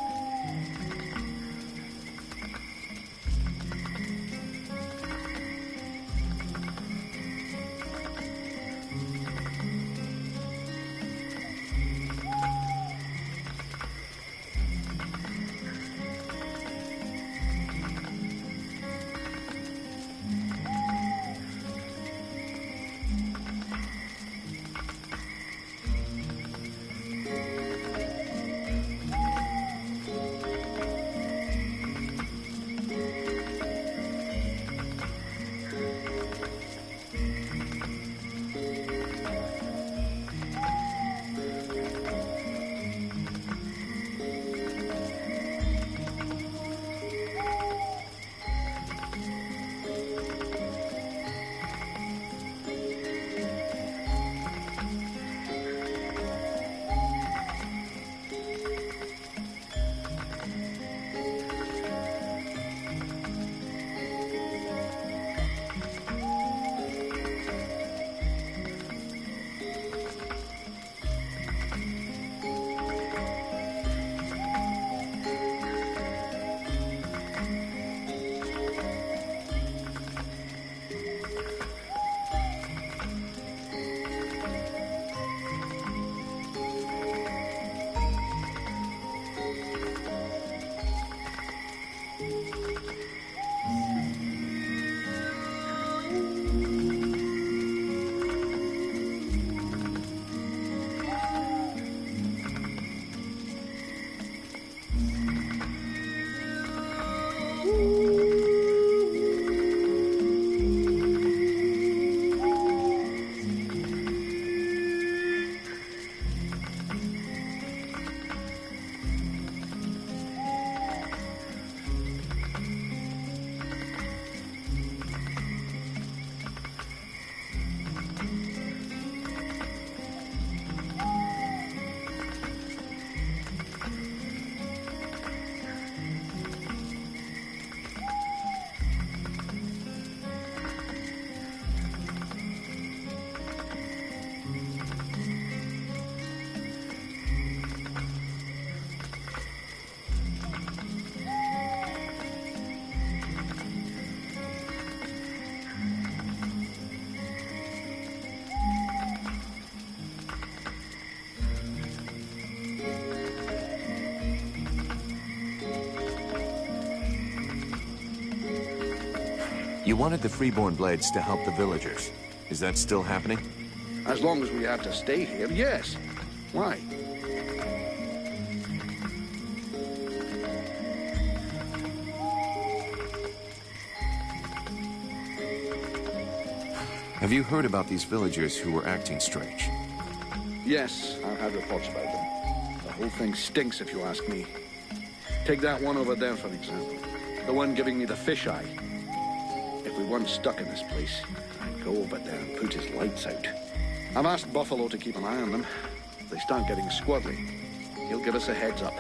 You wanted the Freeborn Blades to help the villagers. Is that still happening? As long as we have to stay here, yes. Why? Have you heard about these villagers who were acting strange? Yes, I've had reports about them. The whole thing stinks, if you ask me. Take that one over there, for example. The one giving me the fisheye. If we weren't stuck in this place, I'd go over there and put his lights out. I've asked Buffalo to keep an eye on them. If they start getting squirrely, he'll give us a heads up.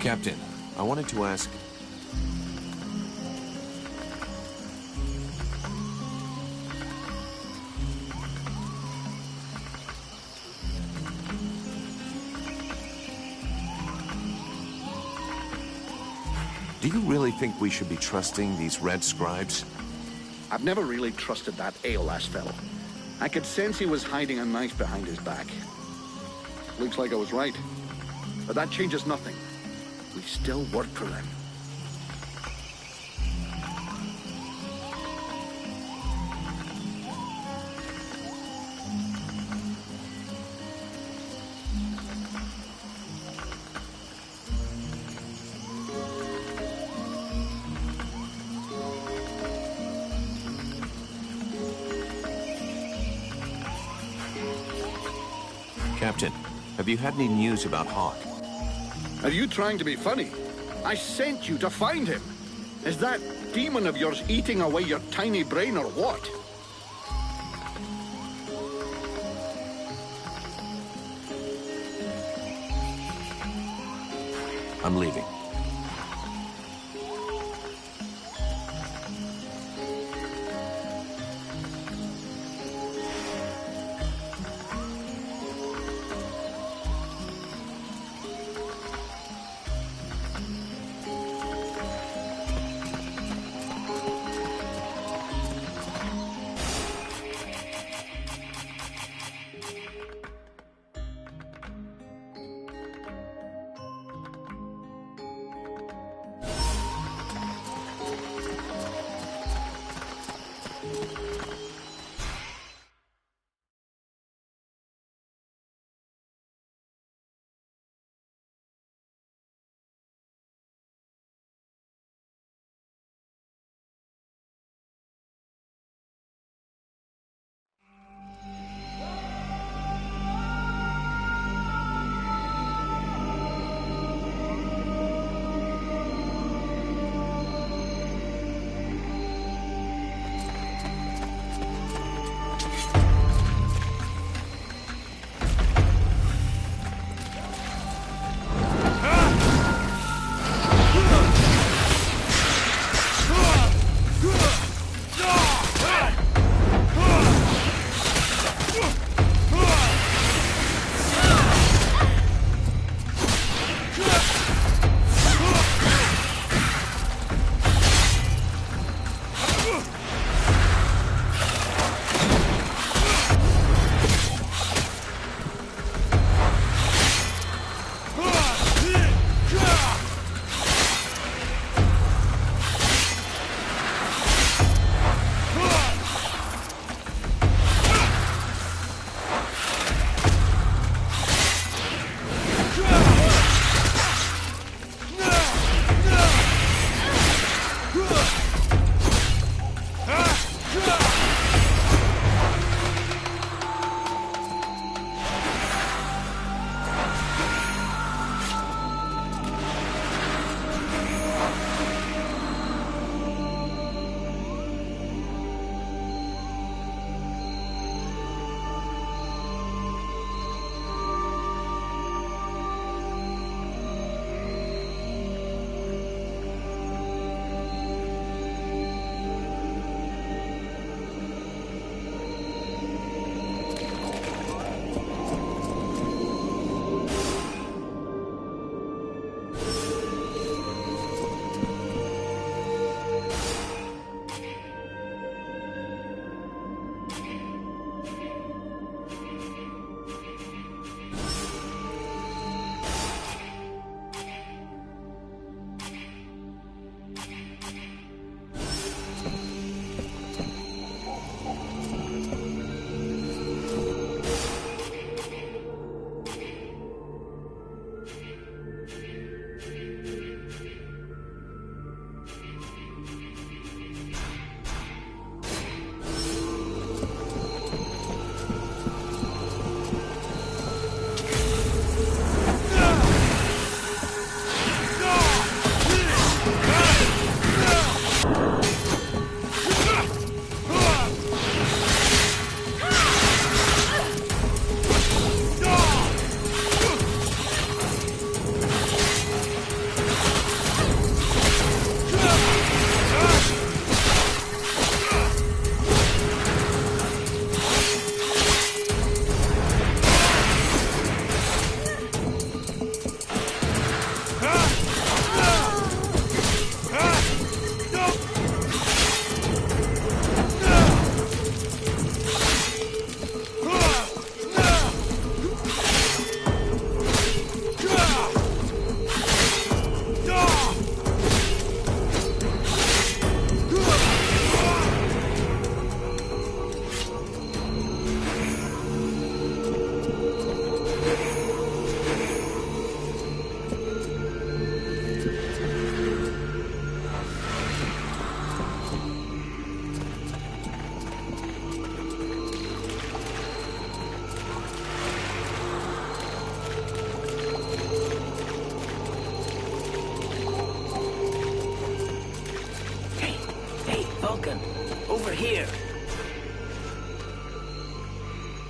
Captain, I wanted to ask... Do you really think we should be trusting these Red Scribes? I've never really trusted that Aeolus fellow. I could sense he was hiding a knife behind his back. Looks like I was right. But that changes nothing. We still work for them. Captain, have you had any news about Hawk? Are you trying to be funny? I sent you to find him. Is that demon of yours eating away your tiny brain or what? I'm leaving.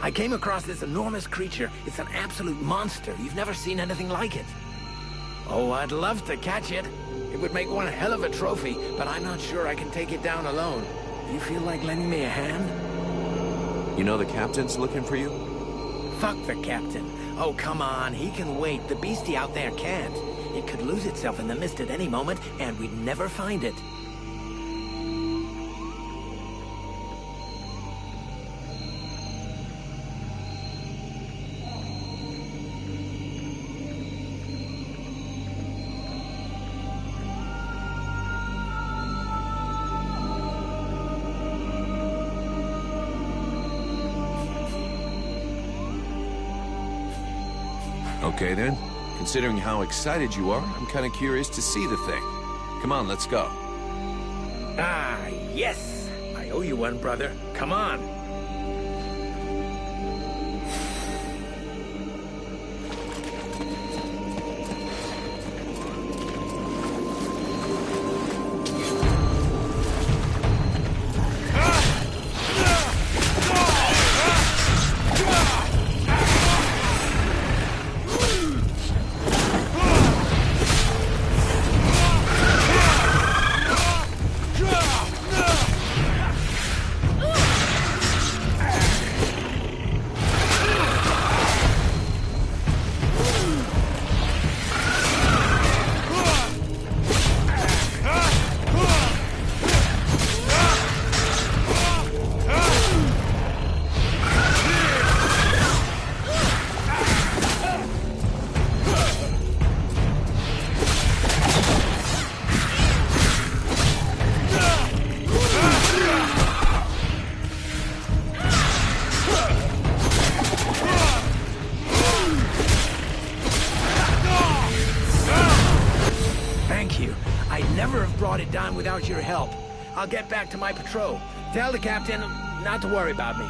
I came across this enormous creature. It's an absolute monster. You've never seen anything like it. Oh, I'd love to catch it. It would make one hell of a trophy, but I'm not sure I can take it down alone. Do you feel like lending me a hand? You know the captain's looking for you? Fuck the captain. Oh, come on. He can wait. The beastie out there can't. It could lose itself in the mist at any moment, and we'd never find it. Okay then. Considering how excited you are, I'm kind of curious to see the thing. Come on, let's go. Ah, yes! I owe you one, brother. Come on. Without your help. I'll get back to my patrol. Tell the captain not to worry about me.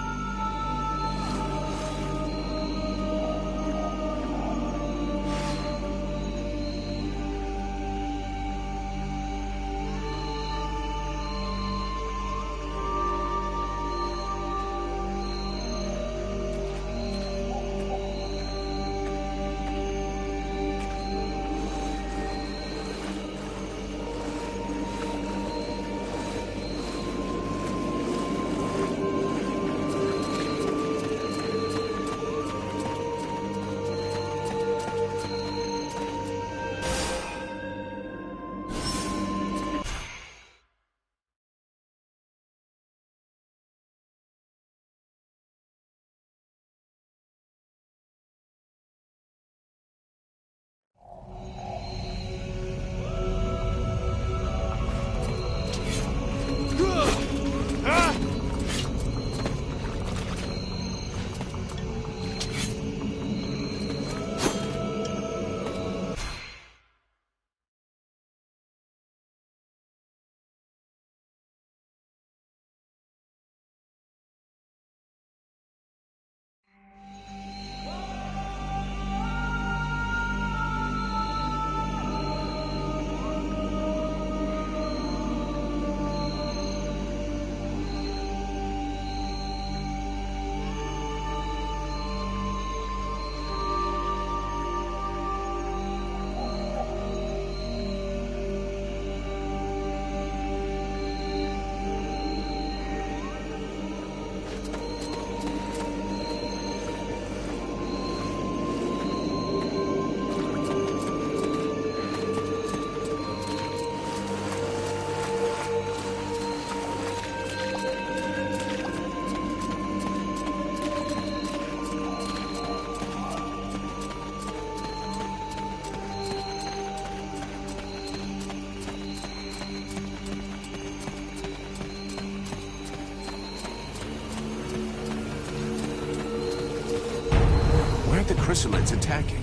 The chrysalids attacking.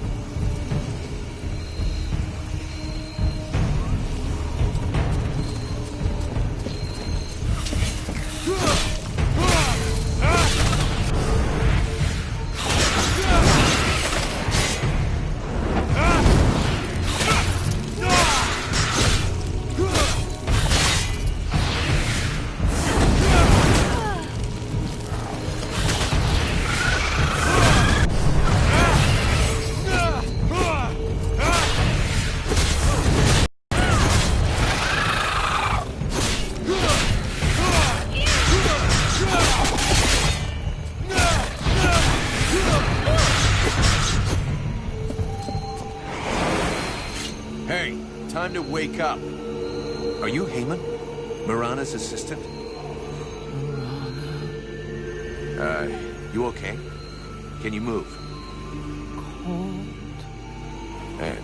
time to wake up. Are you Heyman? Mirana's assistant? You okay? Can you move? Man,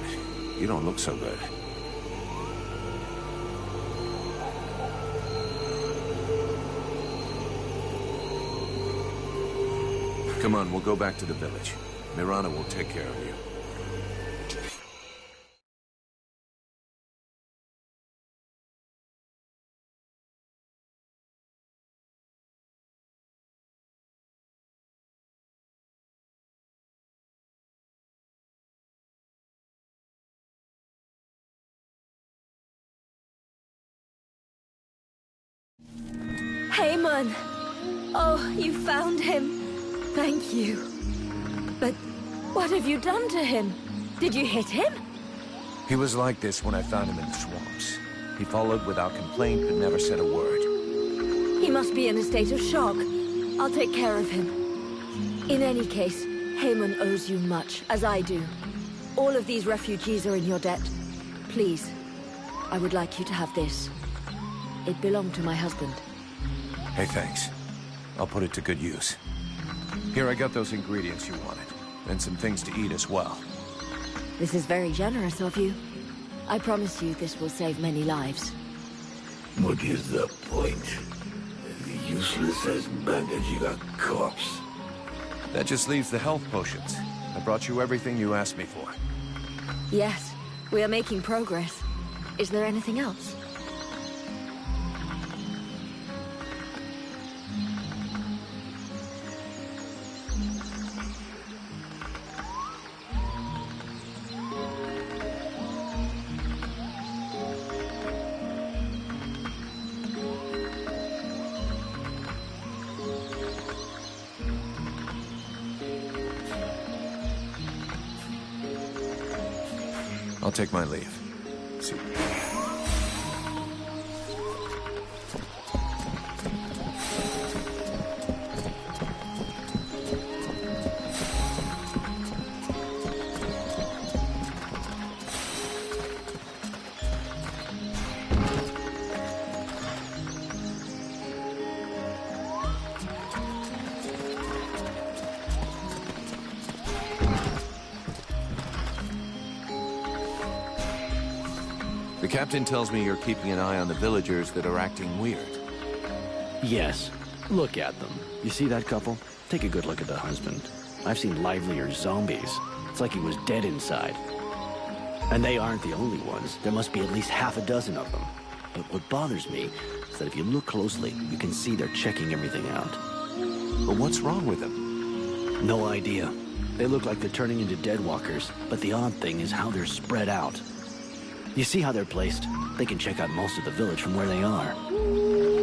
you don't look so good. Come on, we'll go back to the village. Mirana will take care of you. Heyman! Oh, you found him. Thank you. But what have you done to him? Did you hit him? He was like this when I found him in the swamps. He followed without complaint, but never said a word. He must be in a state of shock. I'll take care of him. In any case, Heyman owes you much, as I do. All of these refugees are in your debt. Please, I would like you to have this. It belonged to my husband. Hey, thanks. I'll put it to good use. Here, I got those ingredients you wanted, and some things to eat as well. This is very generous of you. I promise you this will save many lives. What is the point? As useless as bandaging a corpse. That just leaves the health potions. I brought you everything you asked me for. Yes, we are making progress. Is there anything else? I'll take my leave. See. The captain tells me you're keeping an eye on the villagers that are acting weird. Yes. Look at them. You see that couple? Take a good look at the husband. I've seen livelier zombies. It's like he was dead inside. And they aren't the only ones. There must be at least half a dozen of them. But what bothers me is that if you look closely, you can see they're checking everything out. But what's wrong with them? No idea. They look like they're turning into deadwalkers, but the odd thing is how they're spread out. You see how they're placed? They can check out most of the village from where they are.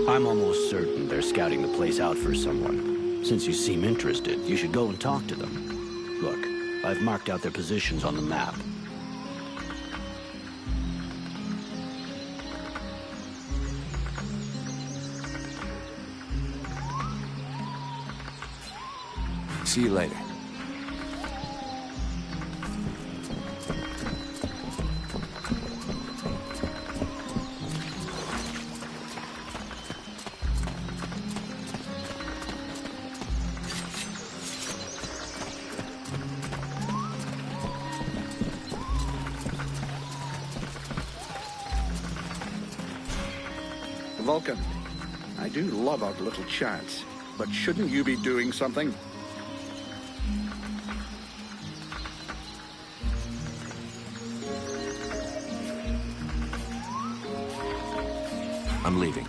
I'm almost certain they're scouting the place out for someone. Since you seem interested, you should go and talk to them. Look, I've marked out their positions on the map. See you later. Vulcan, I do love our little chats, but shouldn't you be doing something? I'm leaving.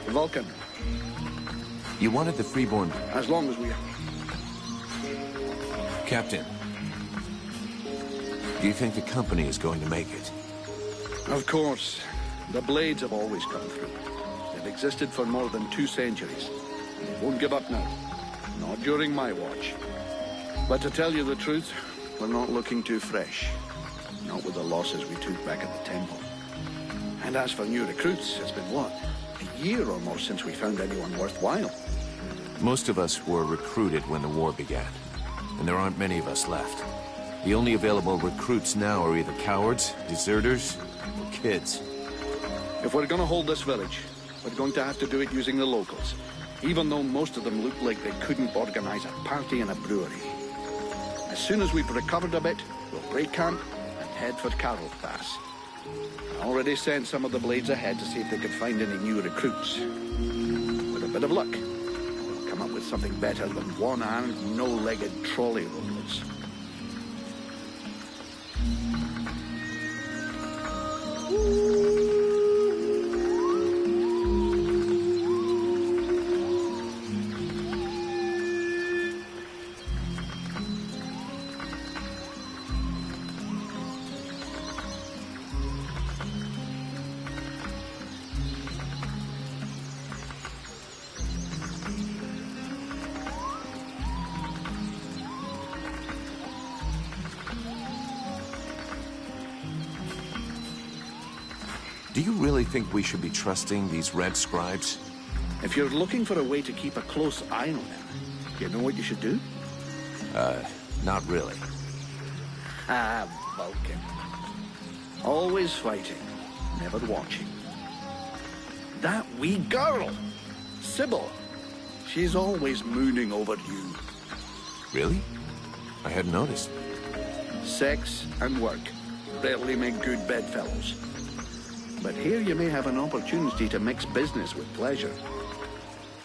Vulcan. You wanted the Freeborn... As long as we... Captain. Do you think the company is going to make it? Of course. The Blades have always come through. They've existed for more than 2 centuries. They won't give up now. Not during my watch. But to tell you the truth, we're not looking too fresh. Not with the losses we took back at the temple. And as for new recruits, it's been what? A year or more since we found anyone worthwhile. Most of us were recruited when the war began, and there aren't many of us left. The only available recruits now are either cowards, deserters, or kids. If we're gonna hold this village, we're going to have to do it using the locals. Even though most of them look like they couldn't organize a party in a brewery. As soon as we've recovered a bit, we'll break camp and head for Carroll Pass. I already sent some of the Blades ahead to see if they could find any new recruits. With a bit of luck, we'll come up with something better than one-armed, no-legged trolley rollers. Do you really think we should be trusting these red scribes? If you're looking for a way to keep a close eye on them, you know what you should do? Not really. Ah, Vulcan. Always fighting, never watching. That wee girl! Sybil. She's always mooning over you. Really? I hadn't noticed. Sex and work rarely make good bedfellows. But here you may have an opportunity to mix business with pleasure.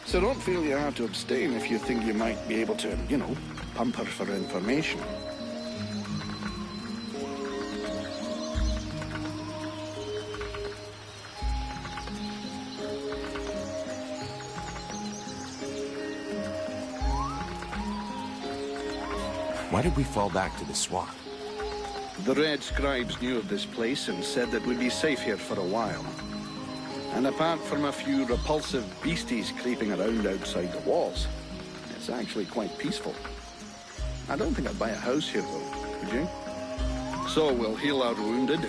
So don't feel you have to abstain if you think you might be able to, you know, pump her for information. Why did we fall back to the swamp? The Red Scribes knew of this place and said that we'd be safe here for a while. And apart from a few repulsive beasties creeping around outside the walls, it's actually quite peaceful. I don't think I'd buy a house here, though, would you? So we'll heal our wounded,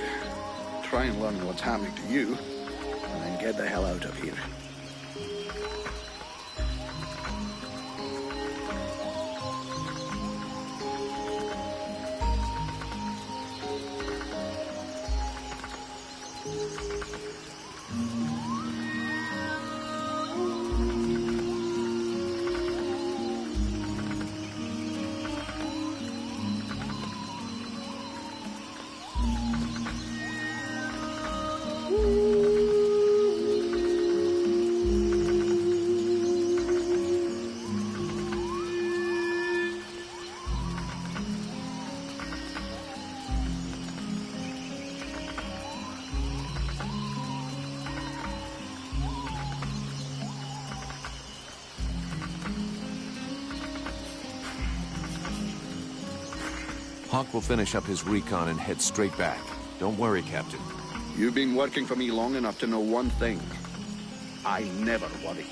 try and learn what's happening to you, and then get the hell out of here. Hawk will finish up his recon and head straight back. Don't worry, Captain. You've been working for me long enough to know one thing. I never worry.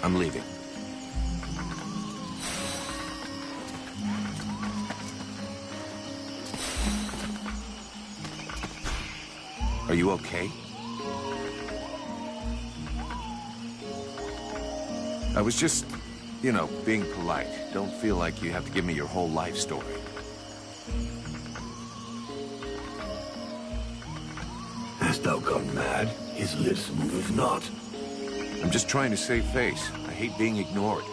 I'm leaving. Are you okay? I was just, you know, being polite. Don't feel like you have to give me your whole life story. Hast thou gone mad? His lips moveth not. I'm just trying to save face. I hate being ignored.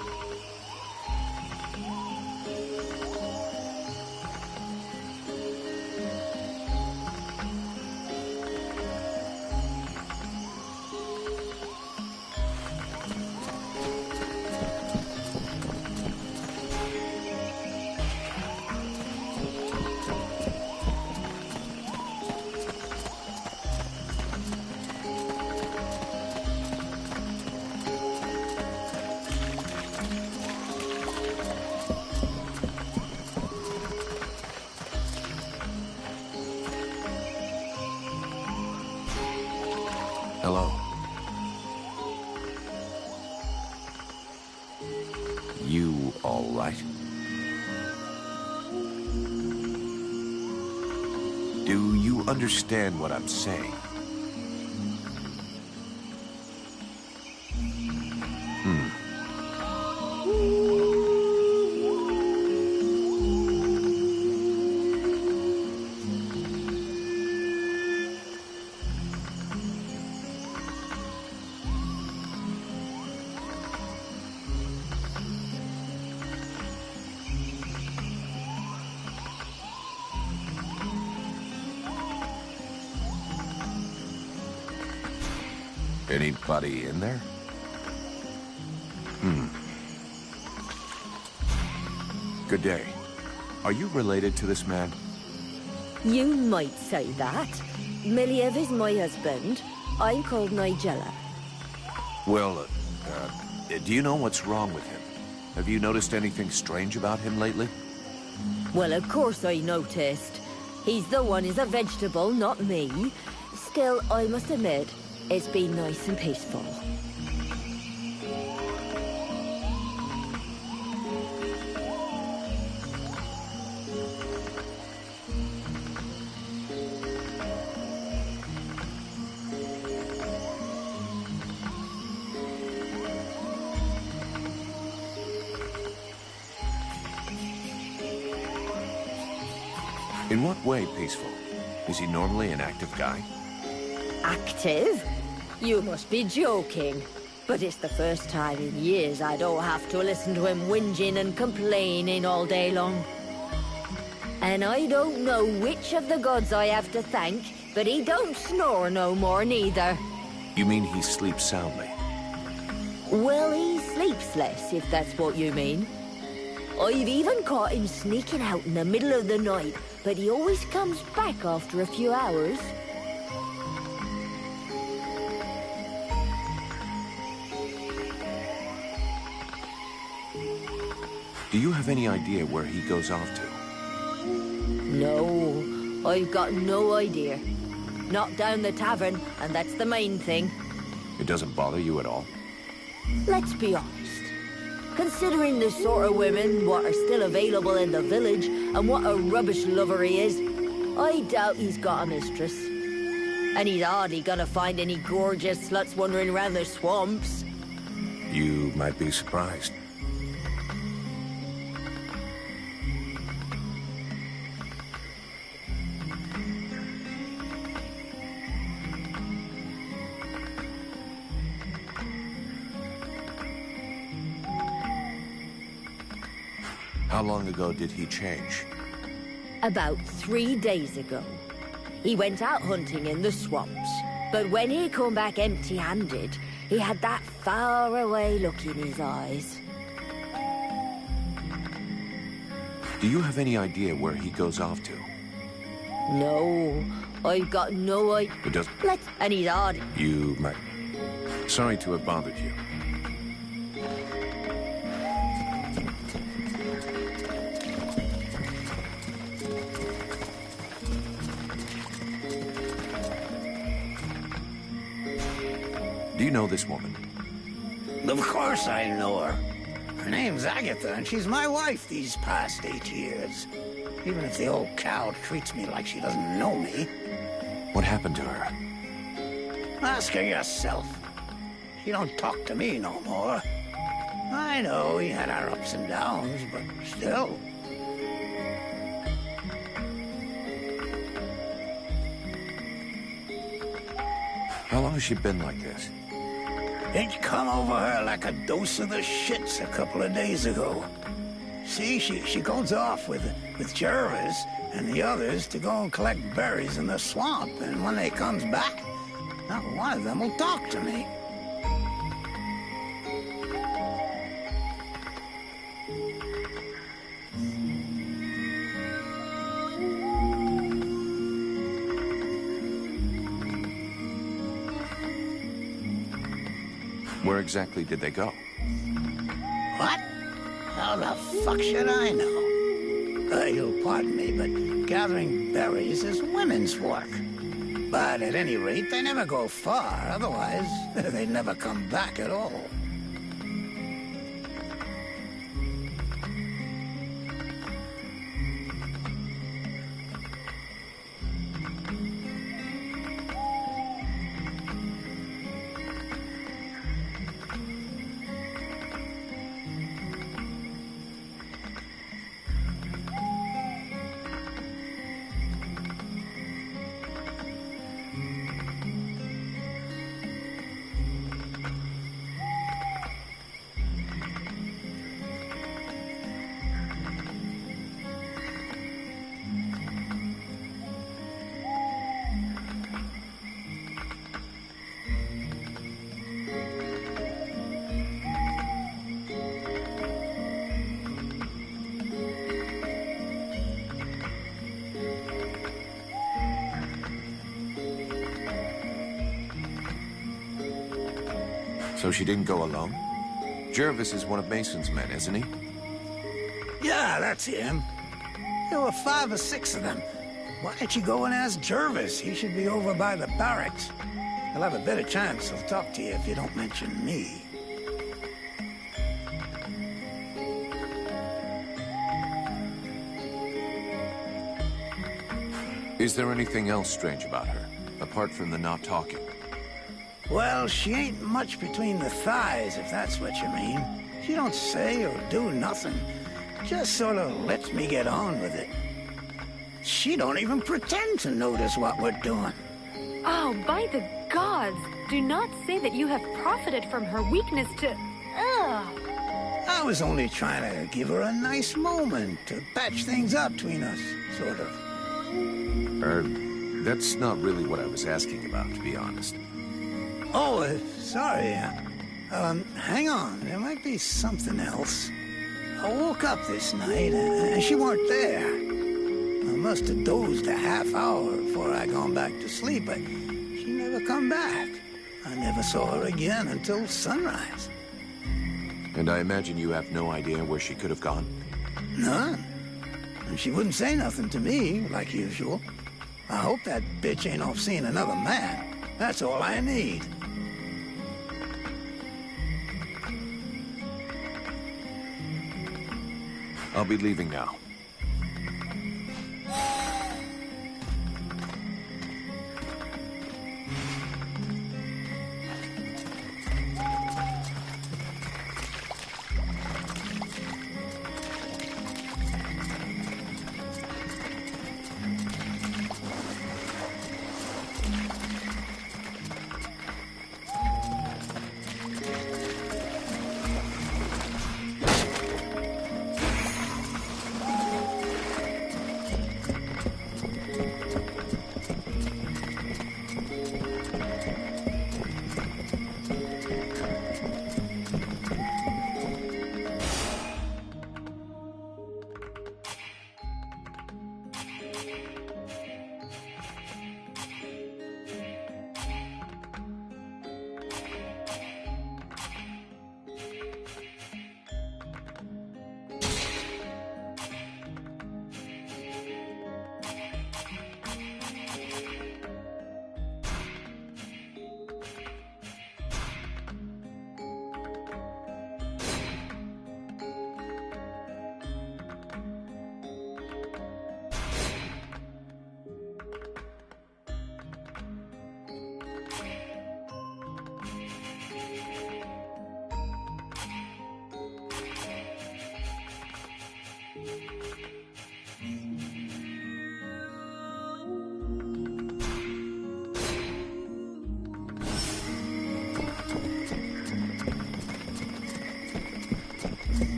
Hello. You all right? Do you understand what I'm saying? Anybody in there? Good day. Are you related to this man? You might say that. Miliev is my husband. I'm called Nigella. Well, do you know what's wrong with him? Have you noticed anything strange about him lately? Well, of course I noticed. He's the one who's a vegetable, not me. Still, I must admit, it's been nice and peaceful. In what way peaceful? Is he normally an active guy? Active? You must be joking. But it's the first time in years I don't have to listen to him whinging and complaining all day long. And I don't know which of the gods I have to thank, but he don't snore no more neither. You mean he sleeps soundly? Well, he sleeps less, if that's what you mean. I've even caught him sneaking out in the middle of the night, but he always comes back after a few hours. Do you have any idea where he goes off to? No, I've got no idea. Not down the tavern, and that's the main thing. It doesn't bother you at all? Let's be honest. Considering the sort of women what are still available in the village, and what a rubbish lover he is, I doubt he's got a mistress. And he's hardly gonna find any gorgeous sluts wandering around the swamps. You might be surprised. How long ago did he change? About 3 days ago. He went out hunting in the swamps, but when he come back empty-handed, he had that far-away look in his eyes. Do you have any idea where he goes off to? No, I've got no idea. It does. And he's odd. You might. Sorry to have bothered you. Do you know this woman? Of course I know her. Her name's Agatha, and she's my wife these past 8 years. Even if the old cow treats me like she doesn't know me. What happened to her? Ask her yourself. She don't talk to me no more. I know he had our ups and downs, but still. How long has she been like this? It come over her like a dose of the shits a couple of days ago. See, she goes off with Jervis and the others to go and collect berries in the swamp, and when they comes back, not one of them will talk to me. Where exactly did they go? What? How the fuck should I know? You'll pardon me, but gathering berries is women's work. But at any rate, they never go far, otherwise they never come back at all. So she didn't go alone? Jervis is one of Mason's men, isn't he? Yeah, that's him. There were 5 or 6 of them. Why don't you go and ask Jervis? He should be over by the barracks. He'll have a better chance. He'll talk to you if you don't mention me. Is there anything else strange about her, apart from the not talking? Well, she ain't much between the thighs, if that's what you mean. She don't say or do nothing. Just sort of lets me get on with it. She don't even pretend to notice what we're doing. Oh, by the gods! Do not say that you have profited from her weakness to... Ugh! I was only trying to give her a nice moment to patch things up between us, sort of. That's not really what I was asking about, to be honest. Oh, sorry. Hang on. There might be something else. I woke up this night, and she weren't there. I must have dozed a half hour before I gone back to sleep, but she never come back. I never saw her again until sunrise. And I imagine you have no idea where she could have gone? None. And she wouldn't say nothing to me, like usual. I hope that bitch ain't off seeing another man. That's all I need. I'll be leaving now.